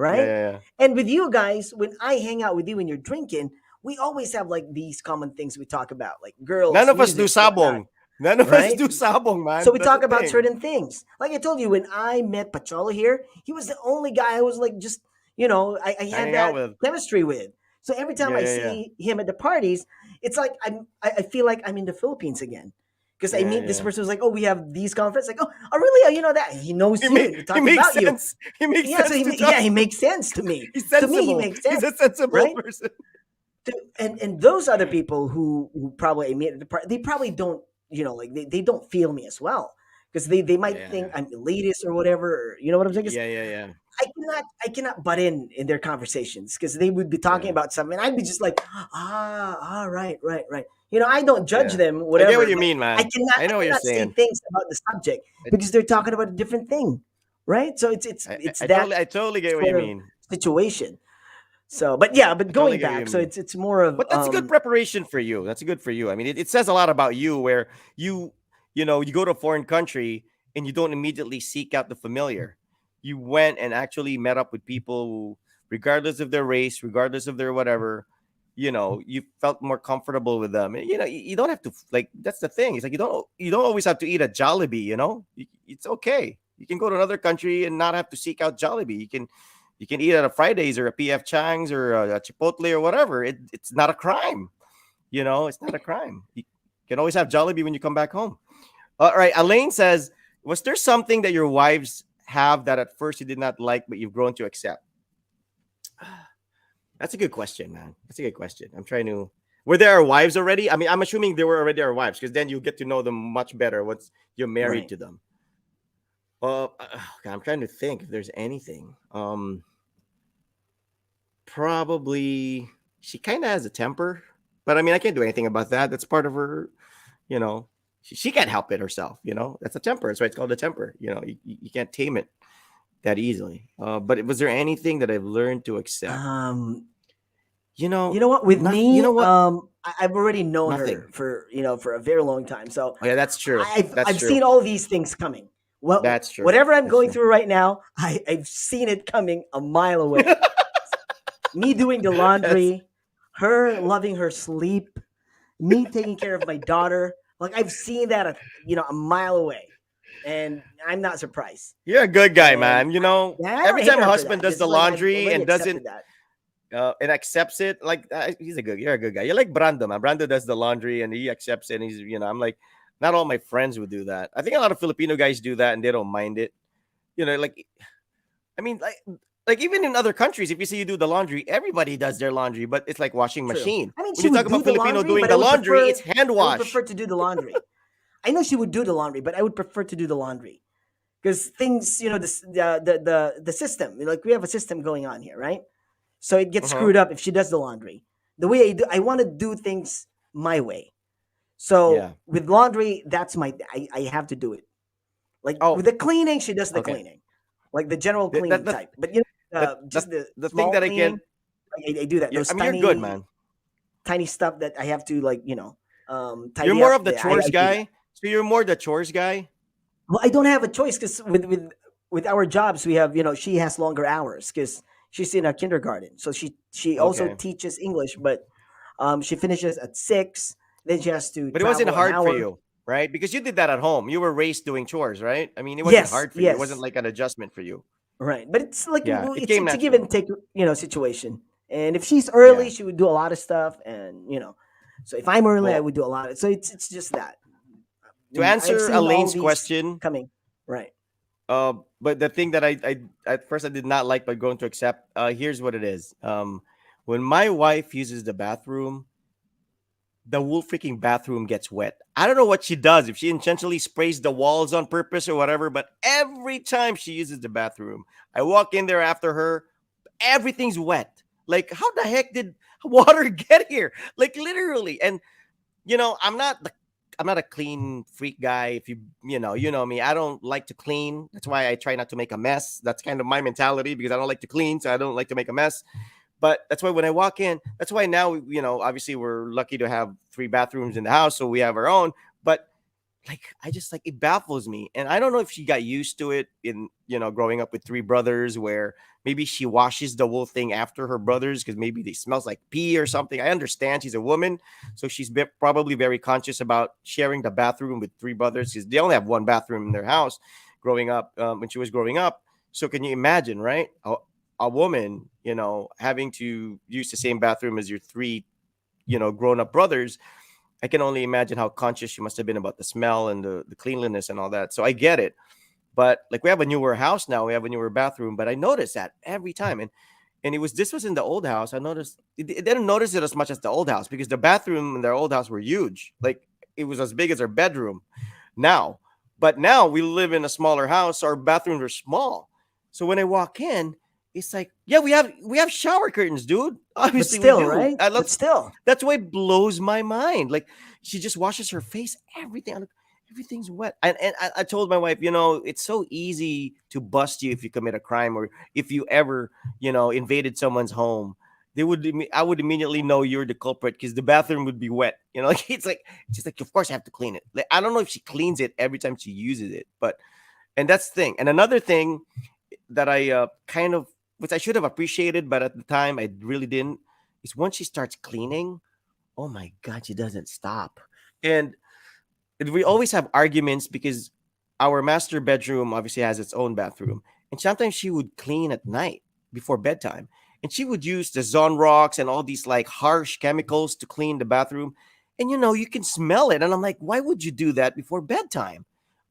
yeah, Right? yeah, yeah. And with you guys, when I hang out with you when you're drinking, we always have like these common things we talk about, like None girls, of us do music, whatnot. sabong. None of us Right? do sabong, So man. we That's the talk about thing. certain things. Like I told you, when I met Pacholo here, he was the only guy I was like just, I had Hanging out that with. chemistry with. So every time Yeah, I yeah, yeah, see him at the parties, it's like I feel like I'm in the Philippines again. Because I yeah, meet this yeah. person who's like, oh, we have these conferences. Like, oh, really? Oh, you know that? He knows you and he He talks makes about you. sense. He makes Yeah, so sense to he talk to. makes sense to me. He's To me, he sensible. makes He's sense, a sensible right? person. And those other people who probably meet at the party, they probably don't, like they don't feel me as well because they might Yeah, think I'm elitist or whatever. Or, you know what I'm saying? 'Cause yeah, yeah, yeah, I cannot butt in their conversations because they would be talking yeah, about something. And I'd be just like, right. I don't judge yeah. them, I get what whatever, you but mean, I man. cannot I I know what you're cannot say saying. things about the subject I, because they're talking about a different thing, right? So it's that I totally get what you sort of mean. situation. So, but yeah, I but totally going get what you back, so mean. it's more of But that's a good preparation for you. That's good for you. I mean, it says a lot about you where you, you go to a foreign country and you don't immediately seek out the familiar. You went and actually met up with people who, regardless of their race, regardless of their whatever, you felt more comfortable with them. And, you don't have to like. That's the thing. It's like you don't always have to eat at Jollibee. It's okay. You can go to another country and not have to seek out Jollibee. You can eat at a Fridays or a PF Chang's or a Chipotle or whatever. It's not a crime. It's not a crime. You can always have Jollibee when you come back home. All right. Elaine says, was there something that your wives have that at first you did not like, but you've grown to accept? That's a good question, man. That's a good question. I'm trying to. Were there our wives already? I mean, I'm assuming they were already our wives because then you get to know them much better once you're married right. to them. God, I'm trying to think if there's anything. Probably she kind of has a temper, but I mean, I can't do anything about that. That's part of her, you know. She can't help it herself, That's a temper. That's why it's called a temper. You can't tame it that easily. But was there anything that I've learned to accept? Um, You know, you know what? With not. You me, know what? I've already known her Nothing. for a very long time. So Oh yeah, that's true. That's I've true. seen all these things coming. Well, That's true. whatever I'm That's going true. through right now, I've seen it coming a mile away. Me doing the That's laundry, her loving her sleep, me taking care of my daughter. Like I've seen that, a mile away, and I'm not surprised. you're a good guy, And man. yeah, I don't Every hate time a her for husband that does because the it's like I've laundry already and doesn't accepted that. and accepts it. Like you're a good guy. You're like Brando, man. Brando does the laundry and he accepts it. And I'm like, not all my friends would do that. I think a lot of Filipino guys do that and they don't mind it. Like, I mean, like even in other countries, if you see you do the laundry, everybody does their laundry, but it's like washing True. machine. I mean, When she you talk would do about the Filipino laundry, doing but I the would laundry, it's prefer hand I would prefer wash. to do the laundry. I know she would do the laundry, but I would prefer to do the laundry because things, the system, like we have a system going on here, right? So it gets Uh-huh. screwed up if she does the laundry. The way I want to do things my way. So Yeah. with laundry, that's I have to do it. Like with Oh, the cleaning, she does the okay. cleaning, like the general That, that, cleaning that, type. But that, that just the the thing small that I can, cleaning, I do that. Those I mean, you're good, tiny man. tiny stuff that I have to like You're tidy more up. of the I chores do that. guy. So you're more the chores guy. Well, I don't have a choice because with our jobs, we have she has longer hours because she's in a kindergarten, so she also Okay. teaches English, but she finishes at 6. Then she has to But it wasn't travel an hard for hour. you, right? Because you did that at home. You were raised doing chores, right? I mean, it wasn't Yes, hard for you. It wasn't yes, like an adjustment for you. right. But it's like Yeah, it came it's a give naturally. and take situation. And if she's Yeah. early, she would do a lot of stuff, and so if I'm early, I Well, would do a lot of. So it's just that. to I've answer seen all Elaine's these question, coming. Right. but the thing that I at first I did not like but going to accept, here's what it is. When my wife uses the bathroom, the whole freaking bathroom gets wet. I don't know what she does, if she intentionally sprays the walls on purpose or whatever, but every time she uses the bathroom, I walk in there after her, everything's wet. Like, how the heck did water get here? Like, literally. And I'm not a clean freak guy. If you know me. I don't like to clean. That's why I try not to make a mess. That's kind of my mentality because I don't like to clean, so I don't like to make a mess. But that's why when I walk in, that's why now obviously we're lucky to have three bathrooms in the house, so we have our own. But like I just like it baffles me, and I don't know if she got used to it in growing up with three brothers, where maybe she washes the whole thing after her brothers because maybe they smells like pee or something. I understand she's a woman, so she's probably very conscious about sharing the bathroom with three brothers because they only have one bathroom in their house. Growing up, when she was growing up, so can you imagine, right? A woman, having to use the same bathroom as your three, grown up brothers. I can only imagine how conscious she must have been about the smell and the cleanliness and all that. So I get it. But like we have a newer house now, we have a newer bathroom, but I noticed that every time. And this was in the old house. I noticed it didn't notice it as much as the old house because the bathroom in their old house were huge. Like it was as big as our bedroom now. But now we live in a smaller house. Our bathrooms are small. So when I walk in, it's like, yeah, we have shower curtains, dude. But Obviously we still, do. right? I But love still. That's why it blows my mind. Like she just washes her face, everything. I'm like, everything's wet. And I told my wife, it's so easy to bust you if you commit a crime or if you ever, invaded someone's home. I would immediately know you're the culprit because the bathroom would be wet. Like it's just like, of course I have to clean it. Like, I don't know if she cleans it every time she uses it, but and that's the thing. And another thing that I kind of, which I should have appreciated, but at the time I really didn't, is once she starts cleaning, oh my god, she doesn't stop. And we always have arguments because our master bedroom obviously has its own bathroom, and sometimes she would clean at night before bedtime, and she would use the Zonrox and all these like harsh chemicals to clean the bathroom, and you can smell it, and I'm like, why would you do that before bedtime?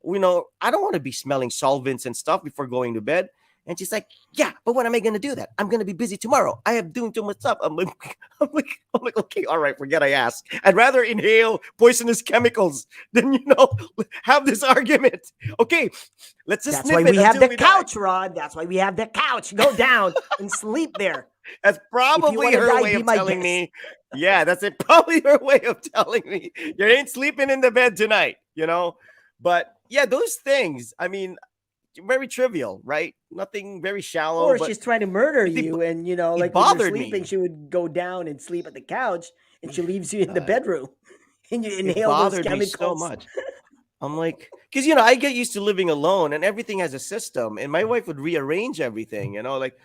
I don't want to be smelling solvents and stuff before going to bed. And she's like, yeah, but when am I going to do that? I'm going to be busy tomorrow. I have doing too much stuff. I'm like, okay, all right, forget I asked. I'd rather inhale poisonous chemicals than, have this argument. Okay, let's just That's why sniff it we have until the we die. couch, Rod. That's why we have the couch. Go down and sleep there. That's If you probably want to her die, way be of my telling guest. me. Yeah, that's it. Probably her way of telling me you ain't sleeping in the bed tonight. But yeah, those things. I mean, very trivial, right? Nothing very shallow, Or but she's trying to murder it, you, and it like when you're bothered sleeping, me. she would go down and sleep at the couch, and she leaves you in the God, bedroom, and you it inhale those bothered me so chemicals. much. I'm like, because I get used to living alone, and everything has a system, and my wife would rearrange everything. Like,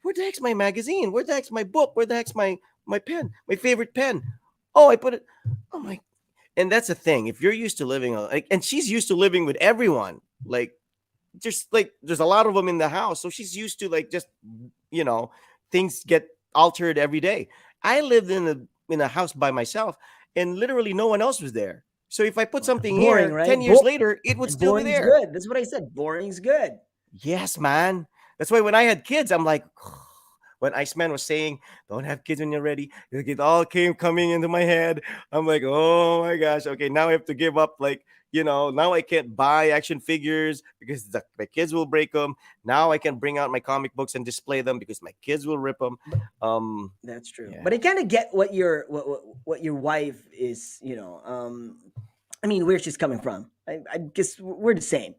where the heck's my magazine? Where the heck's my book? Where the heck's my pen? My favorite pen? Oh, I put it. Oh my! And that's the thing. If you're used to living, like, and she's used to living with everyone, like just like there's a lot of them in the house, so she's used to like just you know things get altered every day. I lived in a house by myself, and literally no one else was there. So if I put something Boring, here right? 10 years later, it would And still be boring's there. good. That's what I said. Boring's good. Yes, man. That's why when I had kids, I'm like, when Iceman was saying, "Don't have kids when you're ready," it all came coming into my head. I'm like, oh my gosh, okay, now I have to give up. Like, now I can't buy action figures because my kids will break them. Now I can bring out my comic books and display them because my kids will rip them. But that's true. Yeah, But I kind of get what your wife is. I mean, where she's coming from. I guess we're the same,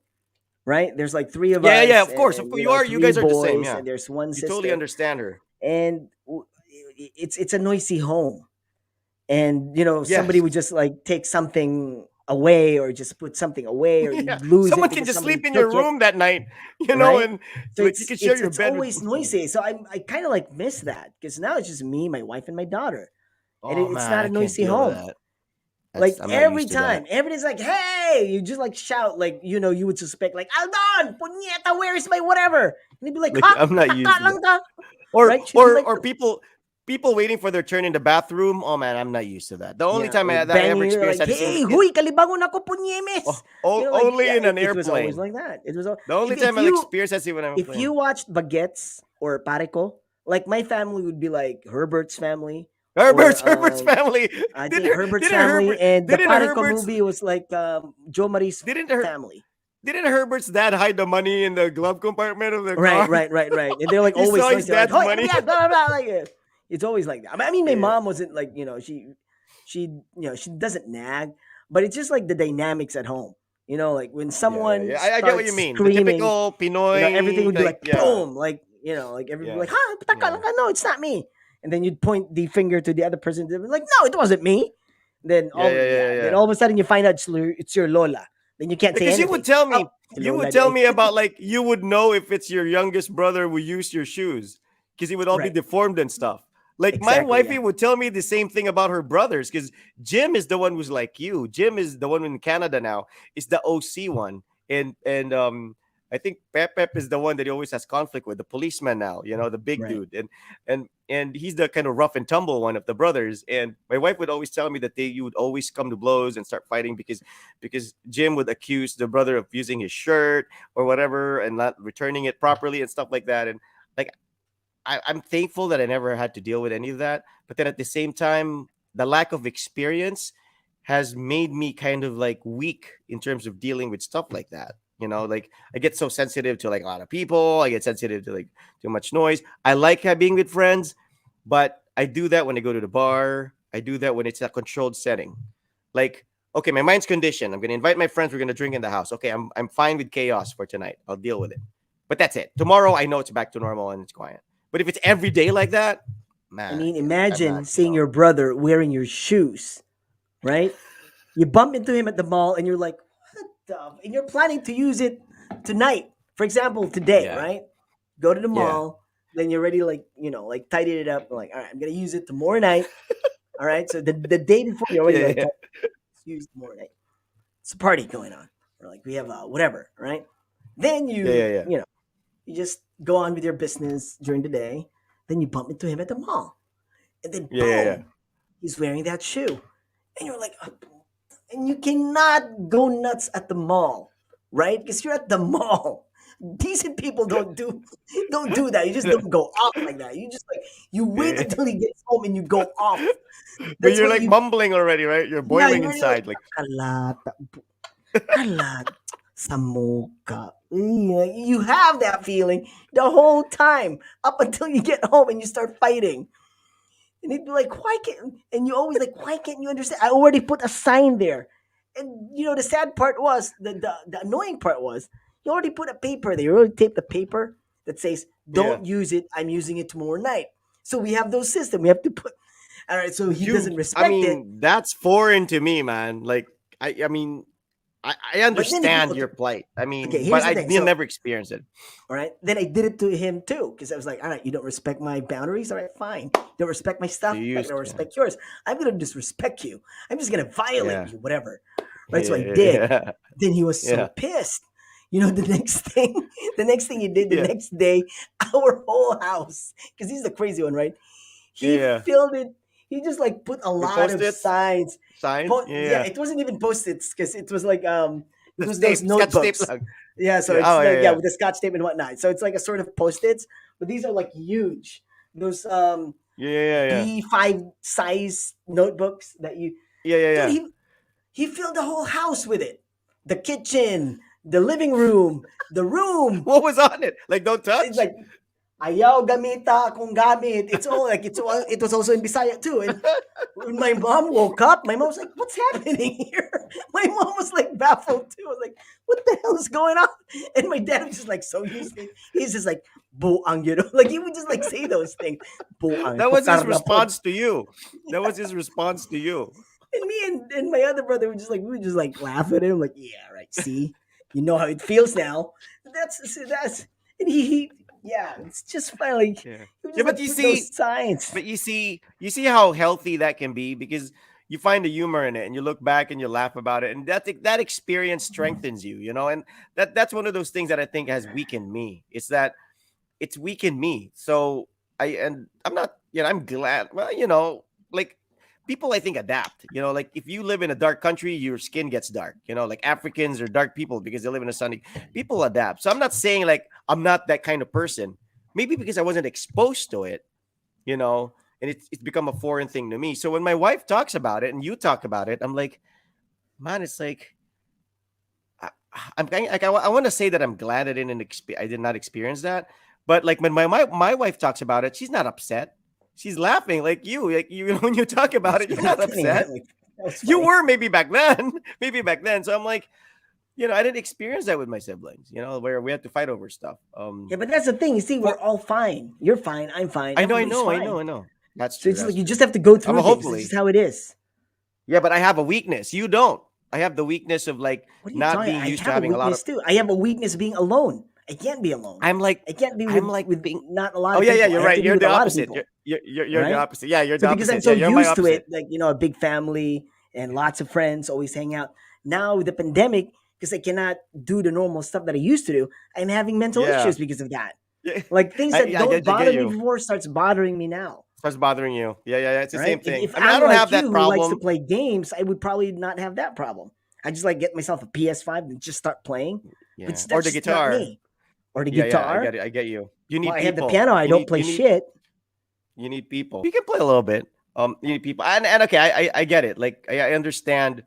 right? There's like three of yeah, yeah. us, Of course, and you are. You three guys are the same. boys, Yeah, and there's one you totally sister, understand her. and it's a noisy home, and somebody Yes. would just like take something away, or just put something away, or Yeah, you'd lose it someone can because just somebody sleep in your took it, room that night, right? and So like you it's can share it's your it's bed with. always noisy. So I kind of like miss that because now it's just me, my wife, and my daughter, and Oh it's man, not a I can't noisy deal with home. that. Like I'm not every used to that. time, everybody's like, "Hey!" You just like shout, like you would suspect, like, "Aldon, punyeta, where is my whatever?" And he'd be like, Like "Ha, I'm not used taka to lang that. ka," Or right? She'd be or like, or people waiting for their turn in the bathroom. Oh man, I'm not used to that. The only yeah, time or that I ever banging you, experienced like, that is "Hey, in huy, kalibangon ako, punyemes." Like, only yeah, in an it was always airplane. like that. It was The only if time I'll you experience that is when I'm on a if plane. you watched Baguettes or Pareco, like my family would be like Herbert's family, or Herbert's family. I think Didn't Herbert's didn't family, Herbert and the didn't Pareco Herbert's movie was like Joe Marie's didn't her family. didn't Herbert's dad hide the money in the glove compartment of the Right, car? right, right, right. And they're like He always saw his noisy, like, dad's "Hoy, money. ano yan?" Blah, blah, blah, like it's always like that. I mean, my Yeah. mom wasn't like, she doesn't nag, but it's just like the dynamics at home. Like when Yeah, yeah, someone yeah. I get what you starts mean. The screaming, typical everything Pinoy, would be like, like yeah, boom, like like everybody would be yeah, like, "Ha, taka yeah, lang ka, no, it's not me." And then you'd point the finger to the other person, they'd be like, "No, it wasn't me." yeah, yeah, yeah, Then yeah. all of a sudden you find out it's your lola. Then you can't say Because anything. Oh, si you would lola tell day. me about, like, you would know if it's your youngest brother who used your shoes because he would all be Right. deformed and stuff. Like my Exactly. Yeah. wifey would tell me the same thing about her brothers because Jim is the one who's like you. Jim is the one in Canada now. Is the OC one, and I think Pep is the one that he always has conflict with, the policeman now. The big Right. dude, and he's the kind of rough and tumble one of the brothers. And my wife would always tell me that you would always come to blows and start fighting because Jim would accuse the brother of using his shirt or whatever and not returning it properly and stuff like that. And like I'm thankful that I never had to deal with any of that. But then at the same time, the lack of experience has made me kind of like weak in terms of dealing with stuff like that. Like I get so sensitive to like a lot of people. I get sensitive to like too much noise. I like being with friends, but I do that when I go to the bar. I do that when it's a controlled setting. Like, okay, my mind's conditioned. I'm gonna invite my friends. We're gonna drink in the house. Okay, I'm fine with chaos for tonight. I'll deal with it. But that's it. Tomorrow, I know it's back to normal and it's quiet. But if it's every day like that, I man, I mean, can't. I'm imagine not. seeing your brother wearing your shoes, right? You bump into him at the mall and you're like, what the? And you're planning to use it tonight. For example, today, Yeah, right? Go to the yeah, mall, then you're ready, like, like tidied it up. Like, all right, I'm going to use it tomorrow night. All right. So the day before, you're already yeah, like, yeah, let's use tomorrow night. It's a party going on. Or like, we have whatever, right? Then yeah, yeah, yeah, you just go on with your business during the day. Then you bump into him at the mall. And then yeah, yeah, yeah. boom, he's wearing that shoe. And you're like, and you cannot go nuts at the mall, right? Because you're at the mall. Decent people don't do that. You just don't go off like that. You just like you wait Yeah. until he gets home and you go off. But That's you're what like you mumbling already, right? You're yeah, boiling you're really like inside. Like, kalata kalat sa muka. Like, you have that feeling the whole time up until you get home and you start fighting. And he'd be like, why can't, and you always like, why can't you understand? I already put a sign there. And the sad part was, the annoying part was, you already put a paper there. You already taped the paper that says, yeah, don't use it. I'm using it tomorrow night. So we have those system. We have to put, all right, so he you. doesn't I respect it. mean, that's foreign to me, man. Like, I mean, I But then again, understand okay, your plight. I okay, mean, but here's the thing. you'll So, never experience it. all right, then I did it to him too. Because I was like, all right, you don't respect my boundaries. All right, fine. You don't respect my So stuff. you I'm not going used, to yeah, respect yours. I'm going to disrespect you. I'm just going to violate yeah, you, whatever. Right. So I yeah, did. yeah, Then he was so yeah, pissed. The next thing, the next thing he did the yeah, next day, our whole house, because he's the crazy one, right? yeah, He yeah. filled it. He just like put a Your lot of post-its, signs. signs, Yeah, yeah. it wasn't even post-its because it was like it That's was those tape, scotch tape, notebooks. lang. Yeah, so Yeah. it's Oh, like, yeah, yeah, yeah, with the scotch tape and whatnot. So it's like a sort of post-its, but these are like huge. Those yeah, yeah, yeah, yeah, B5 size notebooks that you yeah, yeah, dude, yeah. he filled the whole house with it. The kitchen, the living room, the room. What was on it? Like, don't It's touch. like ayaw gamita kung gamit. It was also in Bisaya too. And when my mom woke up, my mom was like, "What's happening here?" My mom was like baffled too. I was like, "What the hell is going on?" And my dad was just like so used to it. He's just like buang, like he would just like say those things. Buang, That was his tukar na po. response to you. That was his response to you. And me and my other brother we would just like laugh at him, like, yeah, right. See, you know how it feels now. That's and yeah, it's just fine. Like Yeah. he would Yeah, just but like put those signs. you see how healthy that can be because you find the humor in it and you look back and you laugh about it and that experience strengthens you, and that's one of those things that I think has weakened me. It's that it's weakened me. So I'm not, I'm glad. Well, like people I think adapt. Like if you live in a dark country, your skin gets dark. Like Africans are dark people because they live in a sunny. People adapt. So I'm not saying like I'm not that kind of person. Maybe because I wasn't exposed to it, and it's become a foreign thing to me. So when my wife talks about it and you talk about it, I'm like, man, it's like I, I'm kind like I want to say that I'm glad I did not experience that. But like when my wife talks about it, she's not upset. she's laughing like you when you talk about That's it, you're pretty not funny, right? upset. Like that was You funny. were maybe back then, maybe back then. So I'm like, I didn't experience that with my siblings. Where we had to fight over stuff. Yeah, but that's the thing. You see, For we're all fine. You're fine. I'm fine. I know, I Everybody's know, I fine. know, I know. That's So true. it's That's like you true. just have to go through things. That's just Hopefully, how it is. yeah. But I have a weakness. You don't. I have the weakness of like What are you not talking? being I used to have a having a lot of. weakness too. I have a weakness being alone. I can't be alone. I'm like, I can't be I'm with like being. not a lot Oh of yeah, yeah. people. I You're have right. to be You're with the a lot of opposite. You're people, you're you're, you're the right? opposite. Yeah, you're So the because I'm opposite. so Yeah, you're my used to it, opposite. like a big family and lots of friends, always hang out. Now with the pandemic, because I cannot do the normal stuff that I used to do, I'm having mental Yeah. issues because of that. Yeah. Like things that don't I get bother me you. before starts bothering me now. Starts bothering you. Yeah, yeah, yeah. It's the Right? same If, thing. if I mean, I I'm don't like have you that who likes to problem. play games, I would probably not have that problem. I just like get myself a PS5 and just start playing. But Yeah. Or that's the just not guitar. me. Or the Yeah, yeah. I guitar. get it. I get you. You Well, need I have the people. piano. I don't play shit. You need people. You can play a little bit. You need people. And okay, I get it. Like I understand.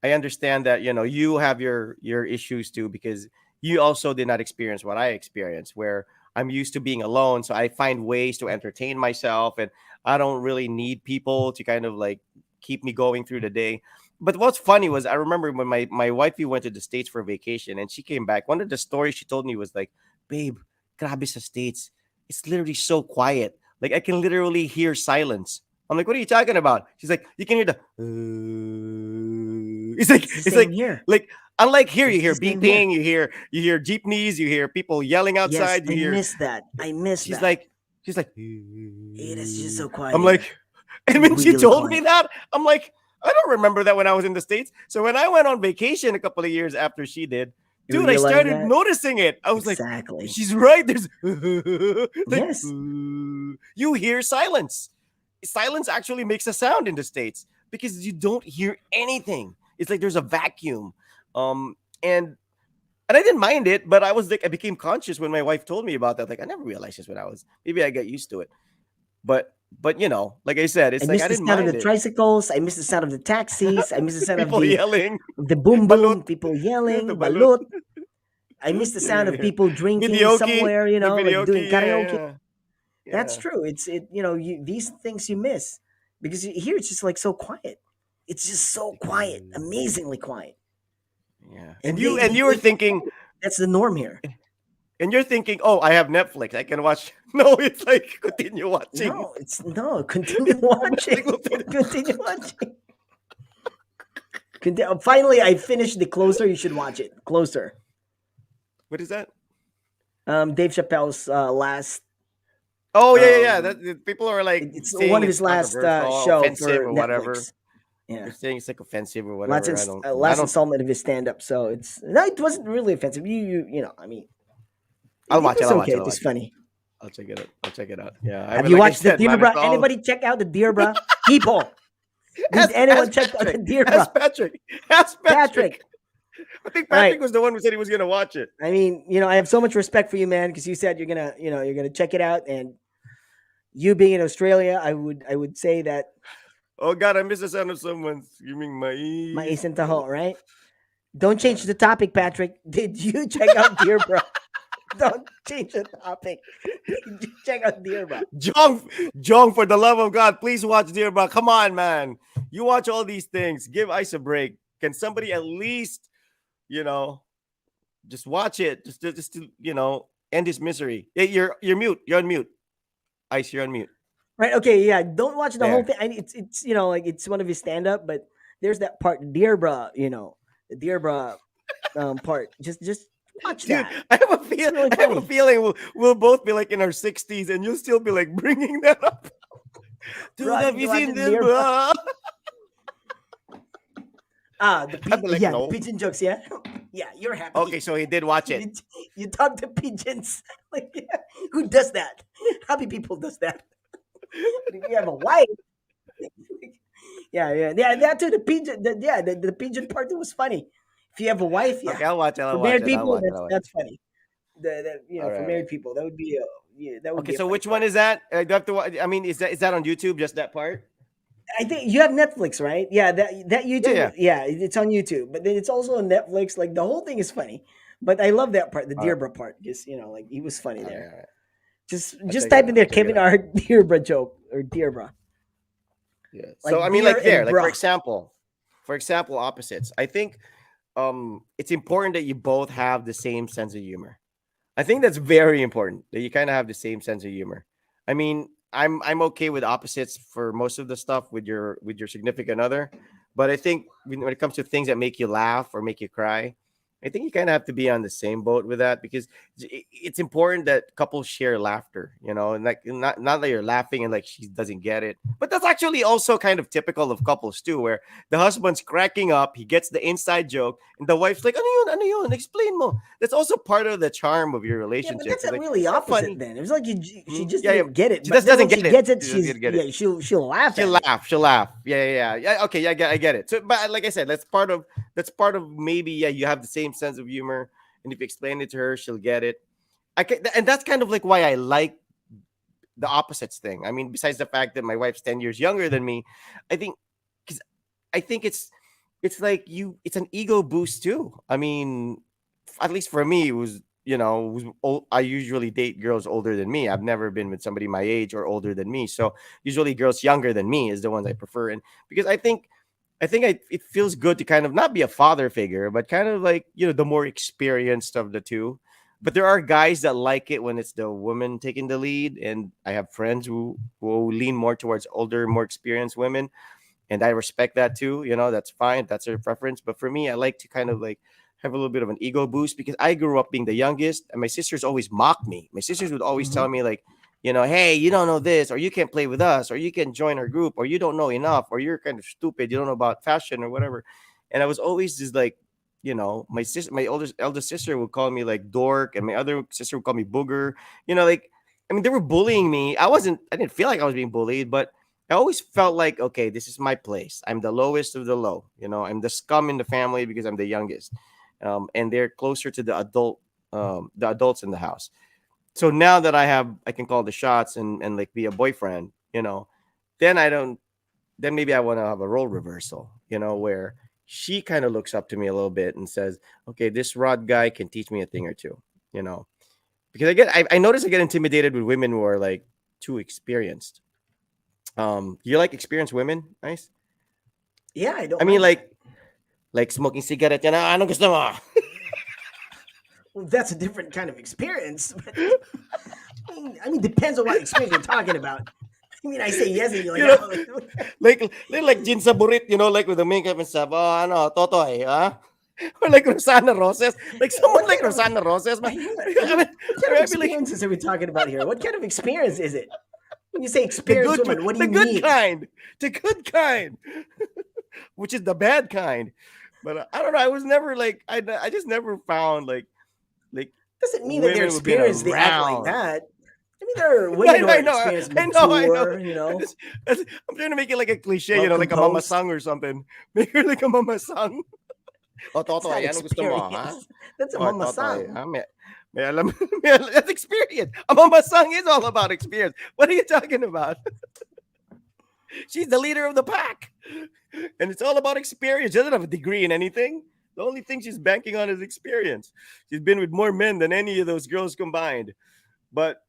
I understand that you have your issues too because you also did not experience what I experienced, where I'm used to being alone, so I find ways to entertain myself, and I don't really need people to kind of like keep me going through the day. But what's funny was I remember when my wifey went to the States for vacation and she came back. One of the stories she told me was like, "Babe, grabe sa States. It's literally so quiet. Like I can literally hear silence." I'm like, "What are you talking about?" She's like, "You can hear the." It's like It's the it's same like here. like unlike here, you It's the hear same here. beeping, you hear jeepneys, you hear people yelling Yes, outside, you I hear. miss that. I miss She's that. like, she's like, It is just so quiet I'm here. like, and when she Really told me quiet. that, I'm like, I don't remember that when I was in the States. So when I went on vacation a couple of years after she did, You dude, I realize started that? noticing it. I was like, Exactly. she's right. There's like Yes. you hear silence. Silence actually makes a sound in the States because you don't hear anything. It's like there's a vacuum. Um, and I didn't mind it, but I was like, I became conscious when my wife told me about that. Like, I never realized this when I was. Maybe I got used to it, but like I said, I it's like miss I the didn't sound of the mind it. tricycles. I miss the sound of the taxis. I miss the sound People yelling, of the boom balut, boom, people the yelling, balut. balut. I miss the Yeah, sound yeah, of yeah. people drinking Videoke, somewhere, the like doing videoke. Yeah, karaoke. yeah, That's yeah, true. These things you miss because here it's just like so quiet. It's just so quiet, amazingly quiet. yeah. And And you and you were thinking, that's the norm here. and you're thinking, oh, I have Netflix, I can watch. No, it's like continue watching. No, it's no. Continue watching. Netflix will finish. Continue watching. Finally, I finished the Closer. You should watch it. Closer. What is that? Dave Chappelle's last. Oh yeah, yeah, yeah. Um, People are like it's one saying of it's his last controversial, show offensive, for or whatever. Netflix. Yeah, They're saying it's like offensive or whatever. I last don't. installment of his stand up. So it's no, it wasn't really offensive. I mean, I'll it watch it. was I'll watch okay. it. It I'll was watch it. funny. I'll check it out. I'll check it out. Yeah, I Have mean, you like I watched the said, Dear man, it's Bra? all. Anybody check out the Dear Bra? People, did Ask anyone check out the Patrick. Dear Bra? Ask Patrick. Ask Patrick. Patrick. I think All right. Patrick was the one who said he was gonna watch it. I mean, I have so much respect for you, man, because you said you're gonna check it out, and you being in Australia, I would say that Oh God, I miss the sound of someone screaming mais. mais in taho, right? Don't change the topic, Patrick. Did you check out Dear Bra? Don't change the topic. Did you check out Dear Bra? Jong, for the love of God, please watch Dear Bra. Come on, man. You watch all these things. Give Ice a break. Can somebody at least, you know, just watch it? Just to, end his misery. Hey, you're mute. You're on mute. Ice, you're on mute. Right? Okay, yeah. Don't watch the whole There. thing. It's like it's one of his stand up, but there's that part, Dear Bra. The Dear Bra part. Just watch Dude, that. I have a It's feel. really I have a funny. feeling we'll both be like in our 60s, and you'll still be like bringing that up. Dude, Bro, have did you you watch seen the this, Dear Bra? bro? I'd be like, Yeah, the no. pigeon jokes. Yeah, yeah. You're Okay, happy. so he did watch it. You, you talk to pigeons. Like, who does that? Happy people does that. If you have a wife, yeah. That too. The pigeon, the pigeon part was funny. If you have a wife, yeah. Okay, I'll watch it. I'll For watch married it. I'll people, watch it. that's I'll watch it. that's funny. All right, For all right. married people, that would be that would Okay, be a so funny which one part. is that? Do I have to watch? I mean, is that on YouTube? Just that part? I think you have Netflix, right? Yeah, that Yeah, YouTube. yeah. Yeah, it's on YouTube, but then it's also on Netflix. Like the whole thing is funny. But I love that part, the All right, Deirdre part. Just like he was funny all right, there. all right. Just I'll just check it type out. in I'll there check it Kevin out. Hart Deirdre joke. or dear bruh. Yeah. So I Like mean, dear like and there, like bruh. for example, opposites. I think it's important that you both have the same sense of humor. I think that's very important that you kind of have the same sense of humor. I mean, I'm okay with opposites for most of the stuff with your significant other, but I think when it comes to things that make you laugh or make you cry, I think you kind of have to be on the same boat with that because it's important that couples share laughter, you know, and like not that you're laughing and like she doesn't get it, but that's actually also kind of typical of couples too, where the husband's cracking up, he gets the inside joke, and the wife's like, ano yun, explain mo. That's also part of the charm of your Yeah, but relationship. that's It's not like, really isn't that opposite. funny? Then it's like she just Yeah, yeah. didn't get it, She but just then doesn't when she get it. gets it, She doesn't get it. she'll laugh at it. She'll laugh. Yeah, yeah, yeah. Yeah, okay, yeah, I get it. So, but like I said, that's part of maybe yeah, you have the same sense of humor, and if you explain it to her, she'll get it. And that's kind of like why I like the opposites thing. I mean, besides the fact that my wife's 10 years younger than me, I think because I think it's like it's an ego boost too. I mean, at least for me, it was I usually date girls older than me. I've never been with somebody my age or older than me. So usually girls younger than me is the ones I prefer. And because it feels good to kind of not be a father figure, but kind of like, the more experienced of the two. But there are guys that like it when it's the woman taking the lead. And I have friends who lean more towards older, more experienced women, and I respect that too. That's fine. That's their preference. But for me, I like to kind of like have a little bit of an ego boost because I grew up being the youngest, and my sisters always mocked me. My sisters would always Hmm. tell me like, hey, you don't know this, or you can't play with us, or you can join our group, or you don't know enough, or you're kind of stupid, you don't know about fashion or whatever. And I was always just like, my eldest sister would call me like dork, and my other sister would call me booger. Like, I mean, they were bullying me. I didn't feel like I was being bullied, but I always felt like, okay, this is my place. I'm the lowest of the low. I'm the scum in the family because I'm the youngest, and they're closer to the adults in the house. So now that I can call the shots and like be a boyfriend. Then I don't. Then maybe I want to have a role reversal. Where she kind of looks up to me a little bit and says, okay, this Rod guy can teach me a thing or two. You know, because I notice I get intimidated with women who are like too experienced. You like experienced women? Nice. Yeah, I don't I mean, mind that. like smoking cigarette. Yan ang anong gusto mo? Well, that's a different kind of experience. But I mean, depends on what experience you're talking about. I mean, I say yes, and you're you like, know, oh, like Jin Saburit, like with the makeup and stuff. Oh, ano, Totoy, huh? Or like Rosana Roses, like someone what like kind of Rosana Roses. I Man. mean, I mean, what kind of I'd be like experiences are we talking about here? What kind of experience is it? When you say experienced woman, what do the you good mean? kind, the good kind, which is the bad kind. But I don't know. I was never like I just never found like Doesn't mean that they're women who've been experienced. They act like around. that. I mean, there are women who are I know, experienced, I know. mature. I'm just, I'm trying to make it like a cliche, Well like a mama composed. sang or something. Make her like a mama sang. O That's not Totoy, ano gusto mo, ha? experience. That's a O mama Totoy, sang. ha? May alam, that's experience. A mama sang is all about experience. What are you talking about? She's the leader of the pack. And it's all about experience. She doesn't have a degree in anything. The only thing she's banking on is experience. She's been with more men than any of those girls combined. But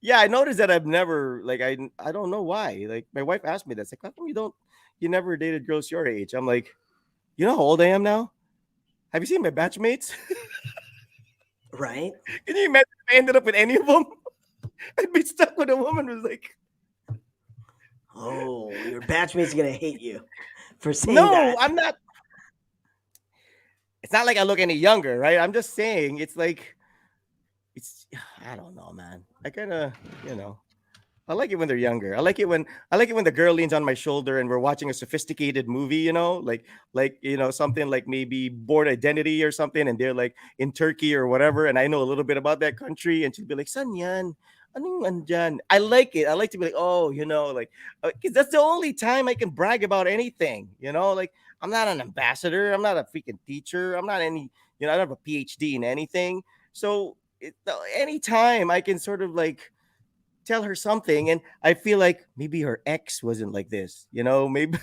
yeah, I noticed that I've never like I don't know why. Like my wife asked me this, like, how come you never dated girls your age? I'm like, you know how old I am now? Have you seen my batchmates? Right? Can you imagine if I ended up with any of them? I'd be stuck with a woman who's like, Oh, your batchmates are gonna hate you for saying no, that. I'm not. It's not like I look any younger, right? I'm just saying it's like it's I don't know, man. I kind of, you know, I like it when they're younger. I like it when the girl leans on my shoulder and we're watching a sophisticated movie, like something like maybe Bored Identity or something, and they're like in Turkey or whatever, and I know a little bit about that country, and she'd be like, "San yan? Anong andyan?" I like it. I like to be like, "Oh, like," because that's the only time I can brag about anything. Like I'm not an ambassador. I'm not a freaking teacher. I'm not any. I don't have a PhD in anything. So anytime I can sort of like tell her something, and I feel like maybe her ex wasn't like this, maybe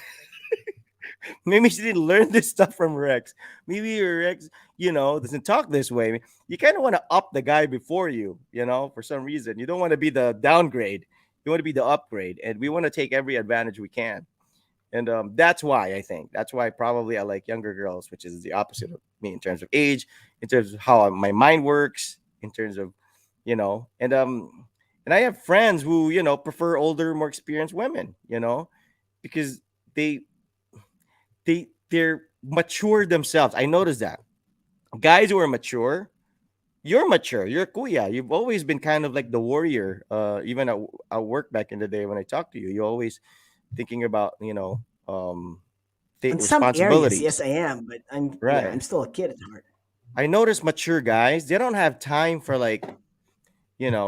maybe she didn't learn this stuff from her ex. Maybe her ex, doesn't talk this way. You kind of want to up the guy before you, for some reason. You don't want to be the downgrade. You want to be the upgrade, and we want to take every advantage we can. And that's why I think that's why probably I like younger girls, which is the opposite of me in terms of age, in terms of how my mind works, in terms of, and I have friends who prefer older, more experienced women, because they they're mature themselves. I noticed that guys who are mature, you're mature, you're kuya. You've always been kind of like the warrior. Even at work back in the day when I talked to you, you always thinking about In some areas, responsibilities, yes, I am, but I'm right? still a kid at heart. I notice mature guys, they don't have time for like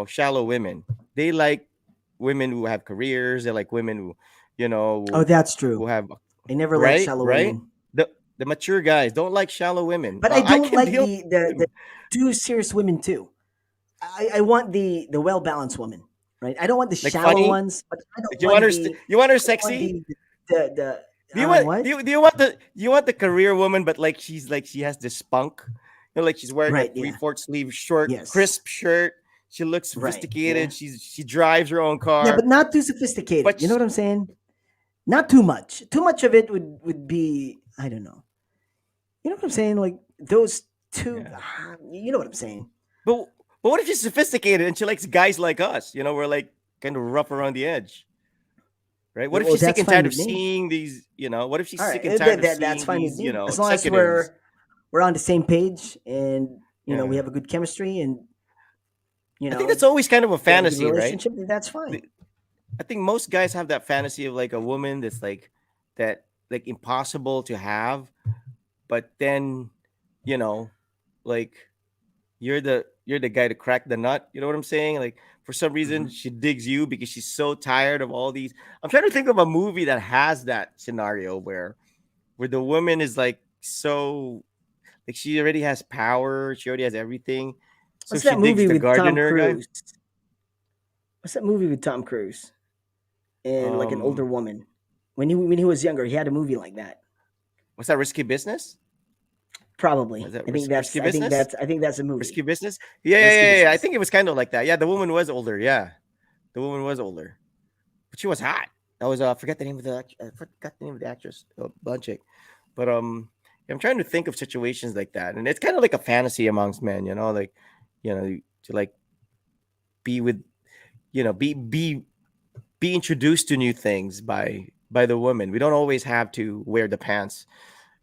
shallow women. They like women who have careers. They like women who Oh, that's true. who have, I never liked right, shallow right. women, The mature guys don't like shallow women. but I I don't can like deal the with them. too serious women too. I want the well balanced woman, right? I don't want the Like shallow funny. ones, but I don't Like, you want want her the you want her I don't want sexy. the what? Do you want the career woman, but like she has this spunk, like she's wearing a Right, three yeah, fourth sleeve short yes, crisp shirt. She looks right, yeah, sophisticated. She drives her own yeah, but car, not too sophisticated. but You know what I'm saying? Not too much. Too much of it would be, I don't know. You know what I'm saying? Like those two. yeah. You know what I'm saying? But but what if she's sophisticated and she likes guys like us? We're like kind of rough around the edge, right? What if Well, she's sick that's and fine tired with of me. seeing these? What if she's All right, sick and tired of that's seeing fine with these, me. As long as executives? we're on the same page and we Yeah, have a good chemistry and I think that's always kind of a we have a good fantasy, right? relationship, then that's fine. I think most guys have that fantasy of like a woman that's like that, like impossible to have, but then, you know, like you're the guy to crack the nut. You know what I'm saying? Like for some reason Mhm. she digs you because she's so tired of all these. I'm trying to think of a movie that has that scenario where the woman is like so like she already has power, she already has everything, so What's she that digs movie the with Tom gardener guy. Cruise? What's that movie with Tom Cruise and like an older Um, woman? When he was younger, he had a movie like that. what's that? Risky Business? Probably. Was that I think that's Risky I think Business? that's I think that's a Risky movie. Business? Yeah, yeah, Risky yeah, yeah. I Business. think it was kind of like that. Yeah, the woman was older. Yeah, the woman was older, but she was hot. I was forget the name of I forgot the name of the actress, Bunchik. But I'm trying to think of situations like that, and it's kind of like a fantasy amongst men, like to like be with, be introduced to new things by the woman. We don't always have to wear the pants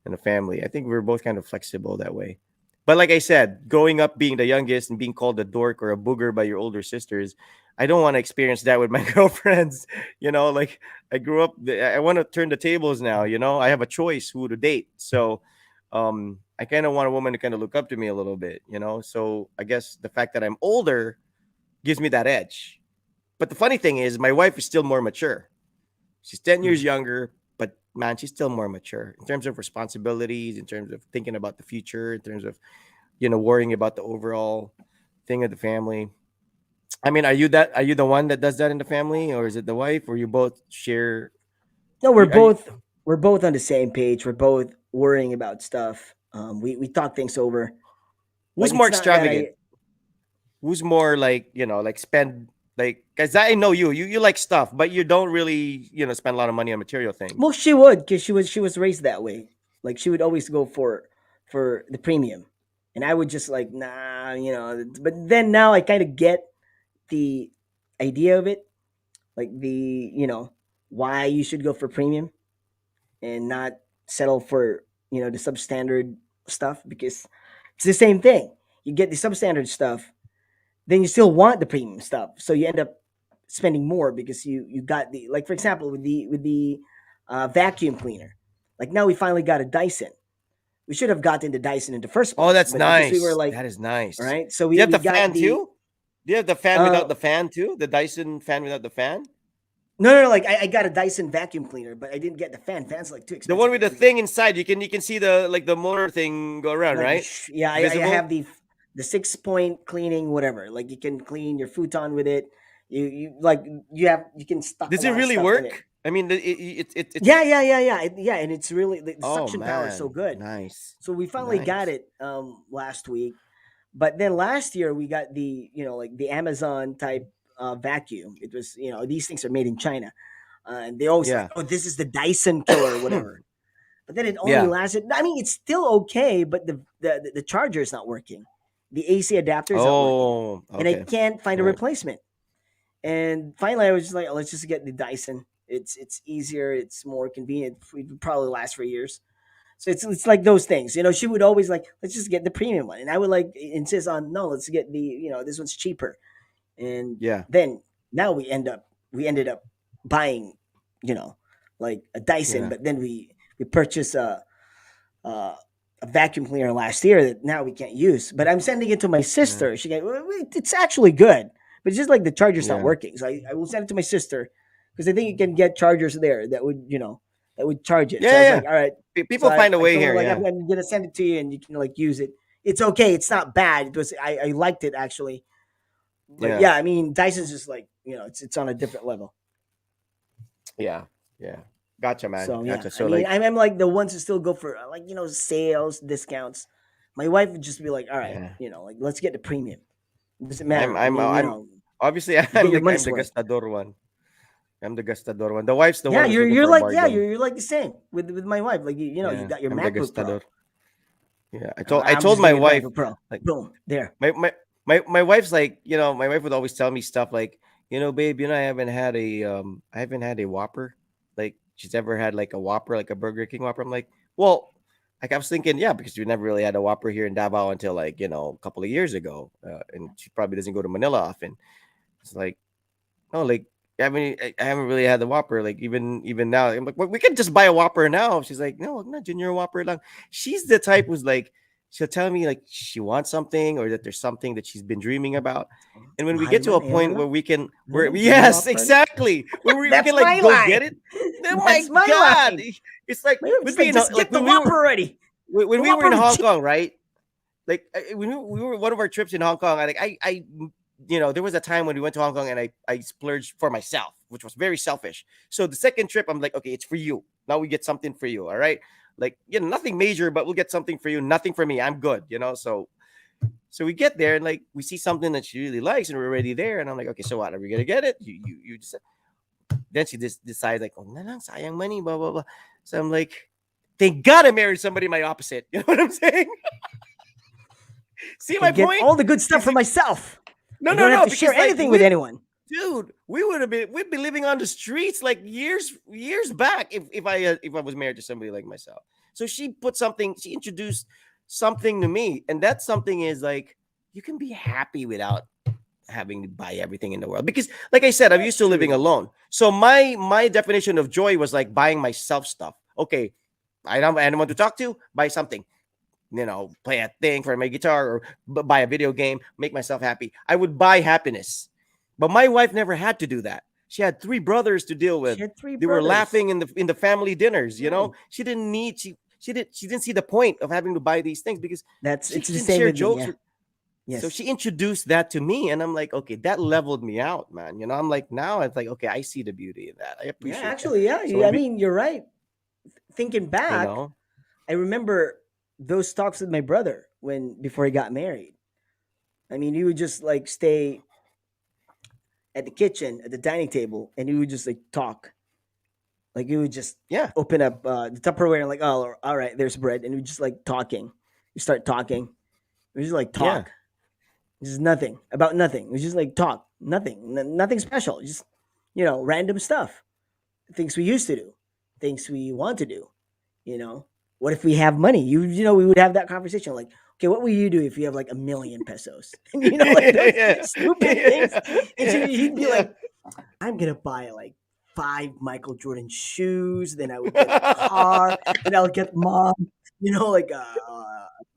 in the family. I think we're both kind of flexible that way. But like I said, growing up being the youngest and being called a dork or a booger by your older sisters, I don't want to experience that with my girlfriends. Like I grew up, I want to turn the tables now. I have a choice who to date. So I kind of want a woman to kind of look up to me a little bit. So I guess the fact that I'm older gives me that edge. But the funny thing is, my wife is still more mature. She's 10 years Mhm. younger, but man, she's still more mature in terms of responsibilities, in terms of thinking about the future, in terms of, worrying about the overall thing of the family. I mean, are you the one that does that in the family, or is it the wife, or you both share? No, Are you, we're both on the same page. We're both worrying about stuff. We talk things over. who's Like more it's not that extravagant? I Who's more like, like spend like, because I know you like stuff, but you don't really, spend a lot of money on material things. well she would because she was raised that way. Like she would always go for the premium, and I would just like nah. But then now I kind of get the idea of it, like the why you should go for premium and not settle for the substandard stuff because it's the same thing. You get the substandard stuff, then you still want the premium stuff, so you end up spending more because you got the, like for example with the vacuum cleaner. Like now we finally got a Dyson. We should have gotten the Dyson in the first Oh, place, that's but because we were nice. like, That is all nice. right, so Do you have we the got fan the too? Do you have the fan uh without the fan too? The Dyson fan without the fan? no, like I got a Dyson vacuum cleaner, but I didn't get the fan. Fan's like too The one expensive with to the begin thing with. inside. You can see the like the motor thing go around, Like right? yeah, It's I have visible. the 6 point cleaning whatever. Like you can clean your futon with it. You like you can stuff a Does it lot of really stuff in it. work? I mean, it's. Yeah, and it's really the Oh suction power is so man, good. nice, So we finally got nice. it last week. But then last year we got the like the Amazon type vacuum. It was, these things are made in China, and they always like, Yeah. oh, this is the Dyson killer or whatever. But then it only Yeah. lasted. I mean, it's still okay, but the charger is not working. The AC adapter is not working, Oh, and I okay. can't find a Right. replacement. And finally, I was just like, oh, let's just get the Dyson. It's easier. It's more convenient. It would probably last for years. So it's like those things. She would always like, let's just get the premium one, and I would like insist on, no, let's get the, this one's cheaper. And Yeah. then now we ended up buying, you know, like a Dyson, Yeah. but then we purchased uh, a vacuum cleaner last year that now we can't use. But I'm sending it to my Yeah. sister. She goes, "Well, it's actually good, but it's just like the charger's not Yeah. working." So I will send it to my sister because I think you can get chargers there that would charge it. Yeah. So I was Yeah. like, all right. So People I, find a I way told her here. like, Yeah. I'm gonna send it to you and you can like use it. It's okay. It's not bad. It was I liked it actually. But Yeah. yeah, I mean Dyson's just like it's on a different level. Yeah. Yeah. Gotcha, man. So yeah, Gotcha. I So mean, like, I'm like the ones who still go for like sales discounts. My wife would just be like, "All right, yeah. like let's get the premium. It doesn't I'm matter. I I'm mean, I'm obviously you get I'm your the I'm money's the worth." gastador one. I'm the gastador one. The wife's the Yeah, one who's you're looking you're for a like yeah, bargain. you're like the same with my wife. Like you Yeah. got your I'm the MacBook Pro. gastador. Yeah. I I'm told just my getting a wife MacBook Pro. like Boom, there. my wife's like, my wife would always tell me stuff like, babe, I haven't had a Whopper. Like she's ever had like a Whopper, like a Burger King Whopper. I'm like, well, like I was thinking, yeah, because we never really had a Whopper here in Davao until like, a couple of years ago. And she probably doesn't go to Manila often. It's like, oh, like I haven't really had the Whopper. Like even now, I'm like, well, we can just buy a Whopper now. She's like, no, I'm not Junior Whopper lang. She's the type who's like, she'll tell me like she wants something or that there's something that she's been dreaming about. And when we Mahal get to a man, ayaw mo point lang. where we can, where Ano, Junior yes, Whopper. exactly, where we That's can like my go get line. it. Oh my That's my god, line. it's like My wife's we'd be like, in just like get the Whopper already. when The we were in Whopper with Hong cheese. Kong, right? Like when we were one of our trips in Hong Kong, there was a time when we went to Hong Kong and I splurged for myself, which was very selfish. So the second trip, I'm like, okay, it's for you. Now we get something for you, all right? Like, nothing major, but we'll get something for you. Nothing for me. I'm good. So we get there and like we see something that she really likes and we're already there. And I'm like, okay, so what? Are we gonna get it? You just then she just decides like, oh, na lang, sayang money, blah blah blah. So I'm like, thank God I married somebody my opposite. You know what I'm saying? I See my can get point? all the good stuff Is for it, myself. no, I no, don't have no, to share because like anything with anyone. dude, we'd be living on the streets like years back if I was married to somebody like myself. So she introduced something to me, and that something is like you can be happy without having to buy everything in the world because like I said, I'm That's used to living true. alone. So my definition of joy was like buying myself stuff. Okay, I don't have anyone to talk to, buy something, play a thing for my guitar or buy a video game, make myself happy. I would buy happiness. But my wife never had to do that. She had three brothers to deal She with. had three They were brothers. laughing in the family dinners, Right. she didn't see the point of having to buy these things because she It's the can same share with me. jokes Yeah. with. So Yes. she introduced that to me and I'm like, okay, that leveled me out, man. I'm like, now it's like, okay, I see the beauty in that. I Yeah. appreciate that. Actually, yeah. So when I mean, you're right. Thinking you back, know, I remember those talks with my brother before he got married. I mean, he would just like stay at the kitchen at the dining table, and he would just like talk. Like he would just yeah, open up the Tupperware and like, oh, all right, there's bread, and we just like talking. We start talking. We just like yeah, talk. Just nothing about nothing. We just like talk. Nothing. Nothing special. Just random stuff. Things we used to do. Things we want to do. You know, what if we have money? We would have that conversation like, okay, what will you do if you have like 1,000,000 pesos? And like those yeah, stupid things. yeah, And yeah, he'd be yeah. like, I'm gonna buy like 5 Michael Jordan shoes. Then I would get a car. Then I'll get mom, like a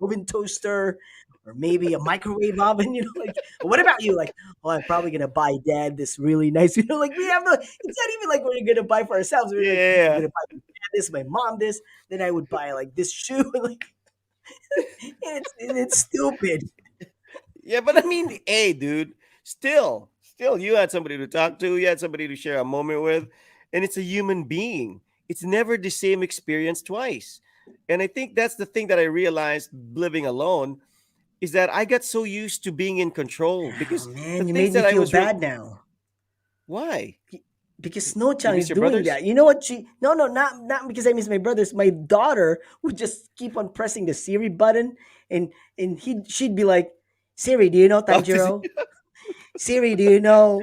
oven toaster or maybe a microwave oven. Like what about you? Like, oh, I'm probably gonna buy dad this really nice. Like we have no. It's not even like we're gonna buy for ourselves. We're like, I'm Yeah. gonna buy my dad this, my mom this. Then I would buy like this shoe. Like it's stupid. Yeah, but I mean, hey, dude, still, you had somebody to talk to, you had somebody to share a moment with, and it's a human being. It's never the same experience twice. And I think that's the thing that I realized living alone is that I got so used to being in control Oh because the man, you things made me that I feel was real bad now. Why? Be- because Snow You Chang miss is your doing brothers? that. You know what she? No, no, not because I miss my brothers. My daughter would just keep on pressing the Siri button, and she'd be like, Siri, do you know Oh, Tanjiro? Siri, do you know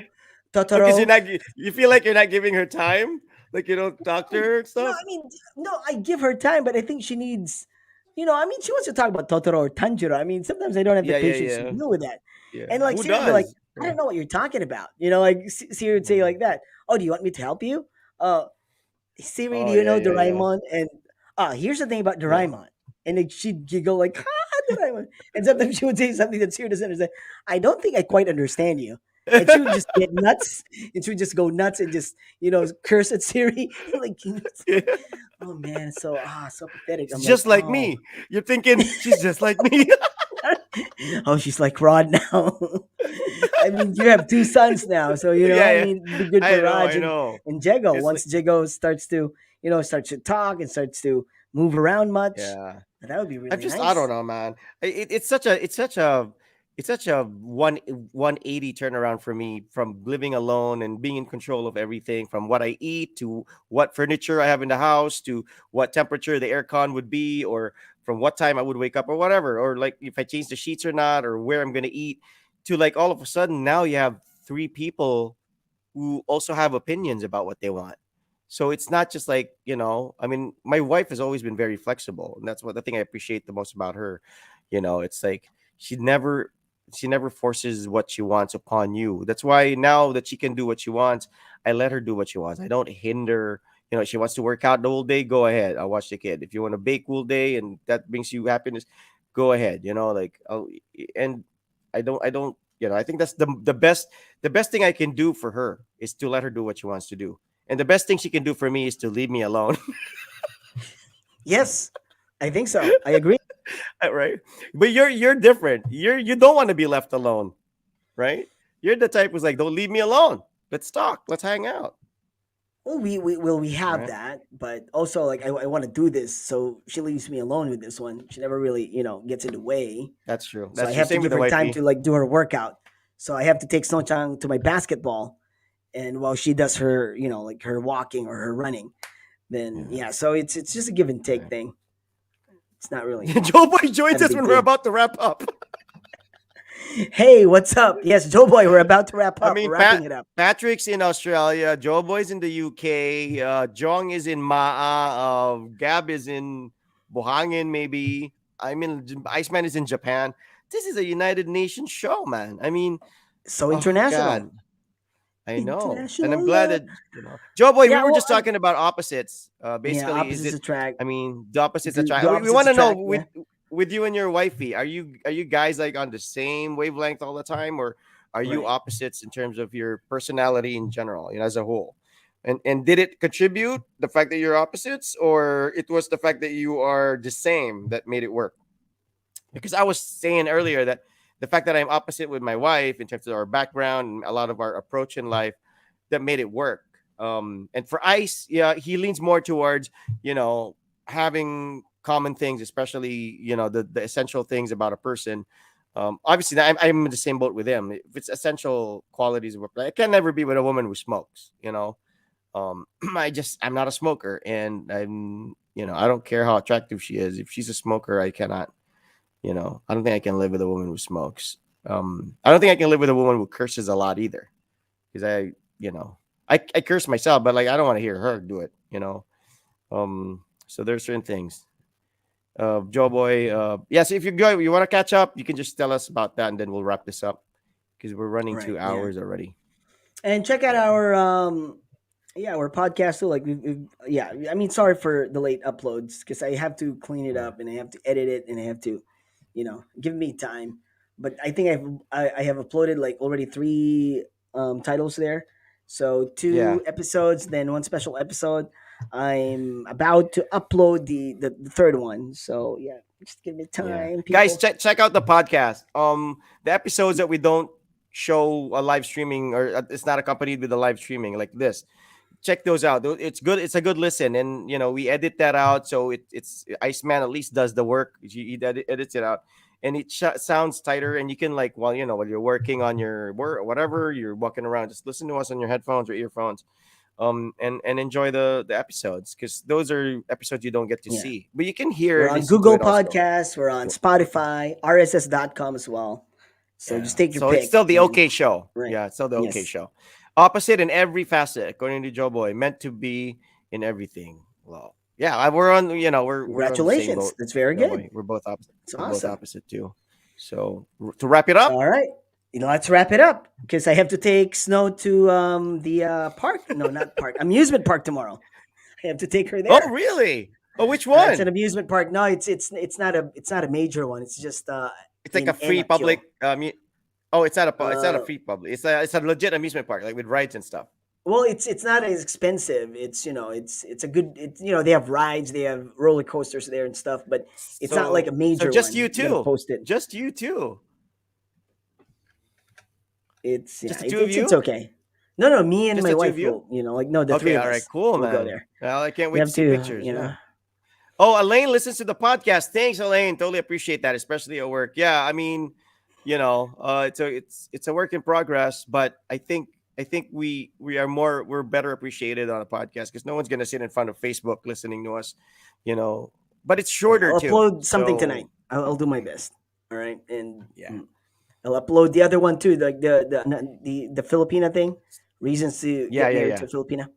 because Totoro? you feel like you're not giving her time, like you don't talk to No, her and no, stuff. I mean, no, I give her time, but I think she needs, I mean, she wants to talk about Totoro or Tanjiro. I mean, sometimes I don't have the Yeah, yeah, patience to yeah, deal with that. yeah. And like Who Siri would be like, does? I Yeah. don't know what you're talking about. Like Siri would say Mhm. like that. Oh, do you want me to help you? Uh, Siri, do Oh you yeah, know yeah, yeah, Doraemon? And here's the thing about yeah. Doraemon. And then she'd giggle like, ha, Doraemon. And sometimes she would say something that Siri doesn't understand. I don't think I quite understand you. And she would just get nuts, and she would just go nuts and just, curse at Siri. Like, Yeah. oh man, so so pathetic. It's I'm like, just like oh, me. You're thinking she's just like me. oh, she's like Rod now. I mean, you have two sons now, so Yeah, I yeah. mean, it'd be good for I know, Raj I and know. Jago. It's like, Once Jago starts to talk and starts to move around much, yeah. that would be I'm really just I don't nice. know, man. It's such a 180 turnaround for me from living alone and being in control of everything from what I eat to what furniture I have in the house to what temperature the aircon would be or from what time I would wake up or whatever or like if I change the sheets or not or where I'm going to eat to like all of a sudden now you have three people who also have opinions about what they want. So it's not just like, I mean, my wife has always been very flexible, and that's what the thing I appreciate the most about her. It's like she never she never forces what she wants upon you. That's why now that she can do what she wants, I let her do what she wants. I don't hinder. She wants to work out the whole day, go ahead. I'll watch the kid. If you want to bake all day and that brings you happiness, go ahead. And I don't I think that's the best thing I can do for her is to let her do what she wants to do. And the best thing she can do for me is to leave me alone. Yes, I think so. I agree. Right? But you're different. You don't want to be left alone, right? You're the type who's like, don't leave me alone. Let's talk. Let's hang out. Well, we have Right? that, but also like I want to do this, so she leaves me alone with this one. She never really gets in the way, That's true. so I That's true. have to Same with give the her time wifey. to like do her workout. So I have to take Snow-chan to my basketball, and while she does her like her walking or her running, then Yeah. yeah, so it's just a give and take Right. thing. It's not really Joe Boy joins not a us big when we're deal. about to wrap up. Hey, what's up? Yes, Joe Boy, we're about to wrap I up. mean, We're wrapping it up. Patrick's in Australia. Joe Boy's in the UK. Jong is in Maa. Gab is in Bohangin, maybe. I mean, Iceman is in Japan. This is a United Nations show, man. I mean, So oh international, God, I know, and I'm international glad love. that Joe Boy. We Yeah, were well, just talking about opposites. yeah, Basically, is opposites it? attract. I mean, the opposites Do attract. do We opposites want to know attract? Yeah. with you and your wifey. Are you guys like on the same wavelength all the time, or are you Right. opposites in terms of your personality in general, as a whole? And did it contribute the fact that you're opposites, or it was the fact that you are the same that made it work? Because I was saying earlier that the fact that I'm opposite with my wife in terms of our background and a lot of our approach in life that made it work. And for Ice, yeah, he leans more towards you know having common things, especially the essential things about a person. Obviously, I'm in the same boat with him. If it's essential qualities of I can never be with a woman who smokes. I'm not a smoker, and I don't care how attractive she is. If she's a smoker, I cannot. I don't think I can live with a woman who smokes. I don't think I can live with a woman who curses a lot either, because I curse myself, but like I don't want to hear her do it. So there's certain things. Joe Boy, yes, if you want to catch up, you can just tell us about that, and then we'll wrap this up because we're running Right. two Yeah. hours already. And check out Yeah, our yeah, our podcast too. Like yeah, I mean, sorry for the late uploads because I have to clean it yeah, up and I have to edit it and I have to, give me time. But I think I have uploaded like already three titles there. So yeah, two episodes, then one special episode. I'm about to upload the third one. So yeah, just give me yeah. time, Guys, people. check out the podcast. The episodes that we don't show a live streaming or it's not accompanied with a live streaming like this, check those out. It's good. It's a good listen, and we edit that out. So it's Iceman at least does the work. He edits it out, and it sounds tighter, and you can like while while you're working on your work, whatever you're walking around, just listen to us on your headphones or earphones, and enjoy the episodes, because those are episodes you don't get to Yeah. see, but you can hear We're and on listen to Google it also. Podcasts. We're on Spotify, RSS.com as well. So Yeah. just take your So it's pick. still the And okay show. right. Yeah, it's still the okay Yes. show. Opposite in every facet, according to Joe Boy, meant to be in everything. Well, yeah, we're on. We're on the same Congratulations. boat, That's very Joe good. Boy. We're both opposite. It's We're both awesome. opposite too. So to wrap it up. All right. Let's wrap it up because I have to take Snow to the park. No, not park. Amusement park tomorrow. I have to take her Oh, there. really? Oh, which It's an one? amusement park. No, it's not a major one. It's just It's like a in free Enakyo. public. Oh, it's not a Uh, free public. It's a legit amusement park, like with rides and stuff. well, it's not as expensive. It's it's a good. They have rides, they have roller coasters there and stuff, but it's not like a So major just one. you You got to two, post it. just you two, It's just yeah, the two of it's you, okay. No, no, me and just my the two of wife you. will. Like no, the three Okay, of all right, us cool, will go man. there. Well, I can't We wait to have see to, pictures. Yeah. Oh, Elaine listens to the podcast. Thanks, Elaine. Totally appreciate that, especially at work. Yeah, I mean, it's a work in progress, but I think we're better appreciated on a podcast because no one's gonna sit in front of Facebook listening to us, you know. But it's Yeah, shorter I'll too. upload something tonight. So I'll do my best. All right, and yeah. I'll upload the other one too, like the Filipina thing, reasons to Yeah, get yeah, married yeah. to a Filipina.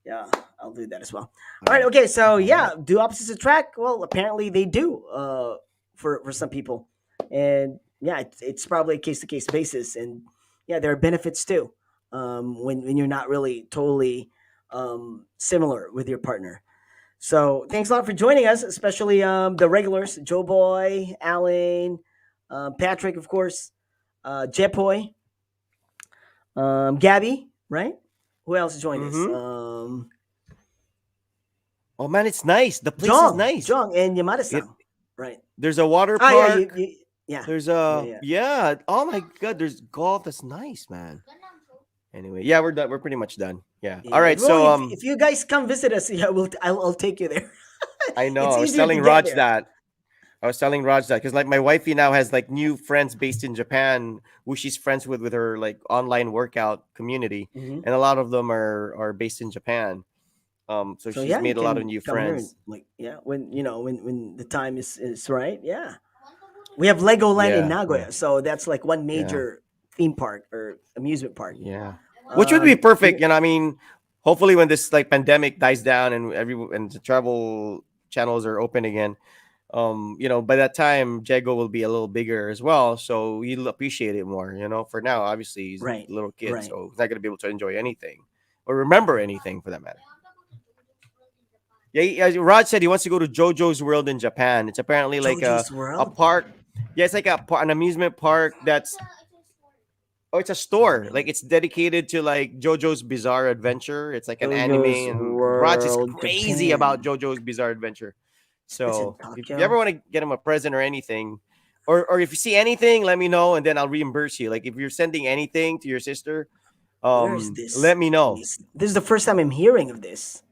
Yeah, I'll do that as well. All All right, right. okay. So All right. yeah, do opposites attract? Well, apparently they do. For some people, and yeah, it's probably a case to case basis, and yeah, there are benefits too. When you're not really totally similar with your partner. So thanks a lot for joining us, especially the regulars, Joe Boy, Alan, Patrick, of course, Jepoy, Gabby, right? Who else joined us? Mm-hmm. Oh man, it's nice. The place is nice. Jong, and It Yamada-san, right? There's a water Ah, yeah, park. yeah, There's yeah, a yeah. yeah. Oh my god, there's golf. That's nice, man. Anyway, yeah, we're done. We're pretty much done. Yeah. All Yeah. right. Well, So if you guys come visit us, yeah, I'll take you there. I know It's I was easier to telling get Raj there. that. I was telling Raj that because like my wifey now has like new friends based in Japan who she's friends with her like online workout community, Hmm. and a lot of them are based in Japan. So So she's yeah, you made a lot of can new come here and friends. like yeah, when when the time is right. Yeah, we have Legoland in Yeah, yeah, Nagoya, so that's like one yeah, major theme park or amusement park. yeah. Which would be We perfect. I mean, hopefully when this like pandemic dies down and and the travel channels are open again, by that time Jago will be a little bigger as well, so he'll appreciate it more. For now, obviously he's right, a little kid, right. so he's not gonna be able to enjoy anything or remember anything for that matter. Yeah, Rod said he wants to go to JoJo's World in Japan. It's apparently like JoJo's a World. park. Yeah, it's like an amusement park that's it's a store. Like it's dedicated to like JoJo's Bizarre Adventure. It's like an anime, JoJo's and Raj is World, crazy about Japan. JoJo's Bizarre Adventure. That's in So if you ever Tokyo. want to get him a present or anything, or if you see anything, let me know and then I'll reimburse you. Like if you're sending anything to your sister, Where is this? let me know. This is the first time I'm hearing of this.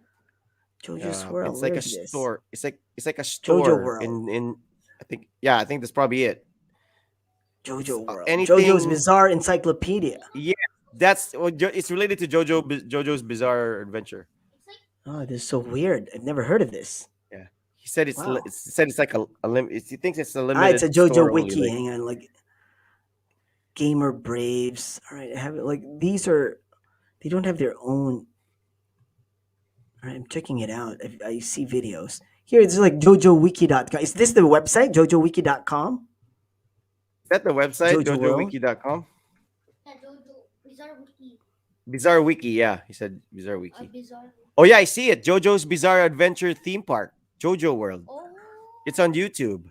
JoJo's World. It's Where like a is this? store. It's like a JoJo store World. in I think that's probably it. JoJo World. JoJo's Anything. Bizarre Encyclopedia. Yeah, that's it's related to JoJo's Bizarre Adventure. Oh, this is so weird. I've never heard of this. Yeah, he said Wow. it's like a limit. He thinks it's a Ah, it's a limited JoJo store only. wiki. Like Hang on, like Gamer Braves. All right, I have it. Like these are, they don't have their own. All right, I'm checking it out. I see videos here. It's like JoJoWiki.com. Is this the website? JoJoWiki.com. is that the website JoJo World. JoJoWiki.com? Bizarre Wiki, yeah. He said Bizarre Wiki. Oh yeah, I see it. JoJo's Bizarre Adventure Theme Park, JoJo World. It's on YouTube.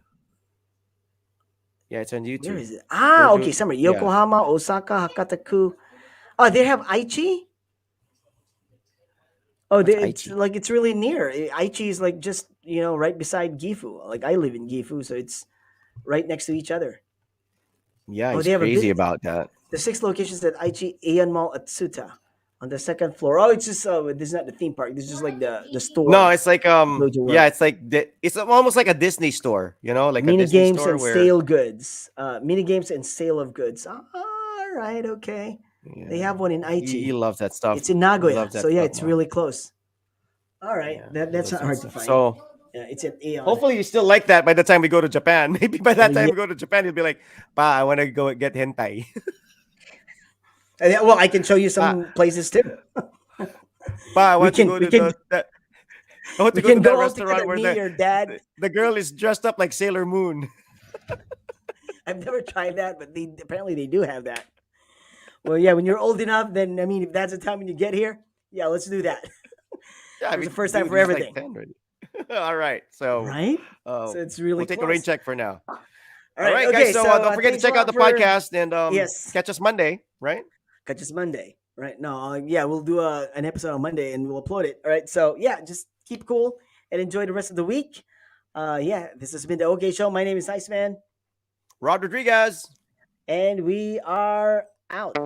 Yeah, it's on Where YouTube. is it? Ah, JoJo, okay. Somewhere yeah, Yokohama, Osaka, Hakataku. Oh, they have Aichi. Oh, what's it's Aichi? like it's really near. Aichi is like just right beside Gifu. Like I live in Gifu, so it's right next to each other. Yeah, Oh, he's they have a crazy bit. about that. The 6 locations at Aichi Aeon Mall Atsuta On the second floor. Oh, it's just this is not the theme park. This is just like the No, store. it's like Go to yeah, work. it's like it's almost like a Disney store, like a Mini Disney games store and where sale goods. Mini games and sale of goods. All right, okay. They yeah, have one in he Aichi. loves that stuff. It's in He loves Nagoya, so that yeah, stuff, it's Mo. really close. All right, Yeah, he that's loves not that hard to stuff. find. So Yeah, it's an Aeon. hopefully you still like that by the time we go to Japan. Maybe by that time Yeah. we go to Japan, you'll be like, "Pa, I want to go get hentai." Yeah, well, I can show you pa, some places too. pa, I We want to can go we to can I want to we go to can that go all restaurant together. where Me, your dad. the girl is dressed up like Sailor Moon. I've never tried that, but they apparently they do have that. Well, yeah, when you're old enough, then I mean, if that's the time when you get here, yeah, let's do that. Yeah, I There's a mean, first time dude, for he's like everything, 10 already. All right. So right? uh, So it's really we'll take a rain close. check for now. All All right, right, guys. okay. So So don't forget to thanks, check out Rob, the for podcast and yes, catch us Monday, right? catch us Monday. Right? No, yeah, we'll do an episode on Monday and we'll upload it. All right. So yeah, just keep cool and enjoy the rest of the week. Yeah, this has been the OK Show. My name is Iceman, Rod Rodriguez. and we are out.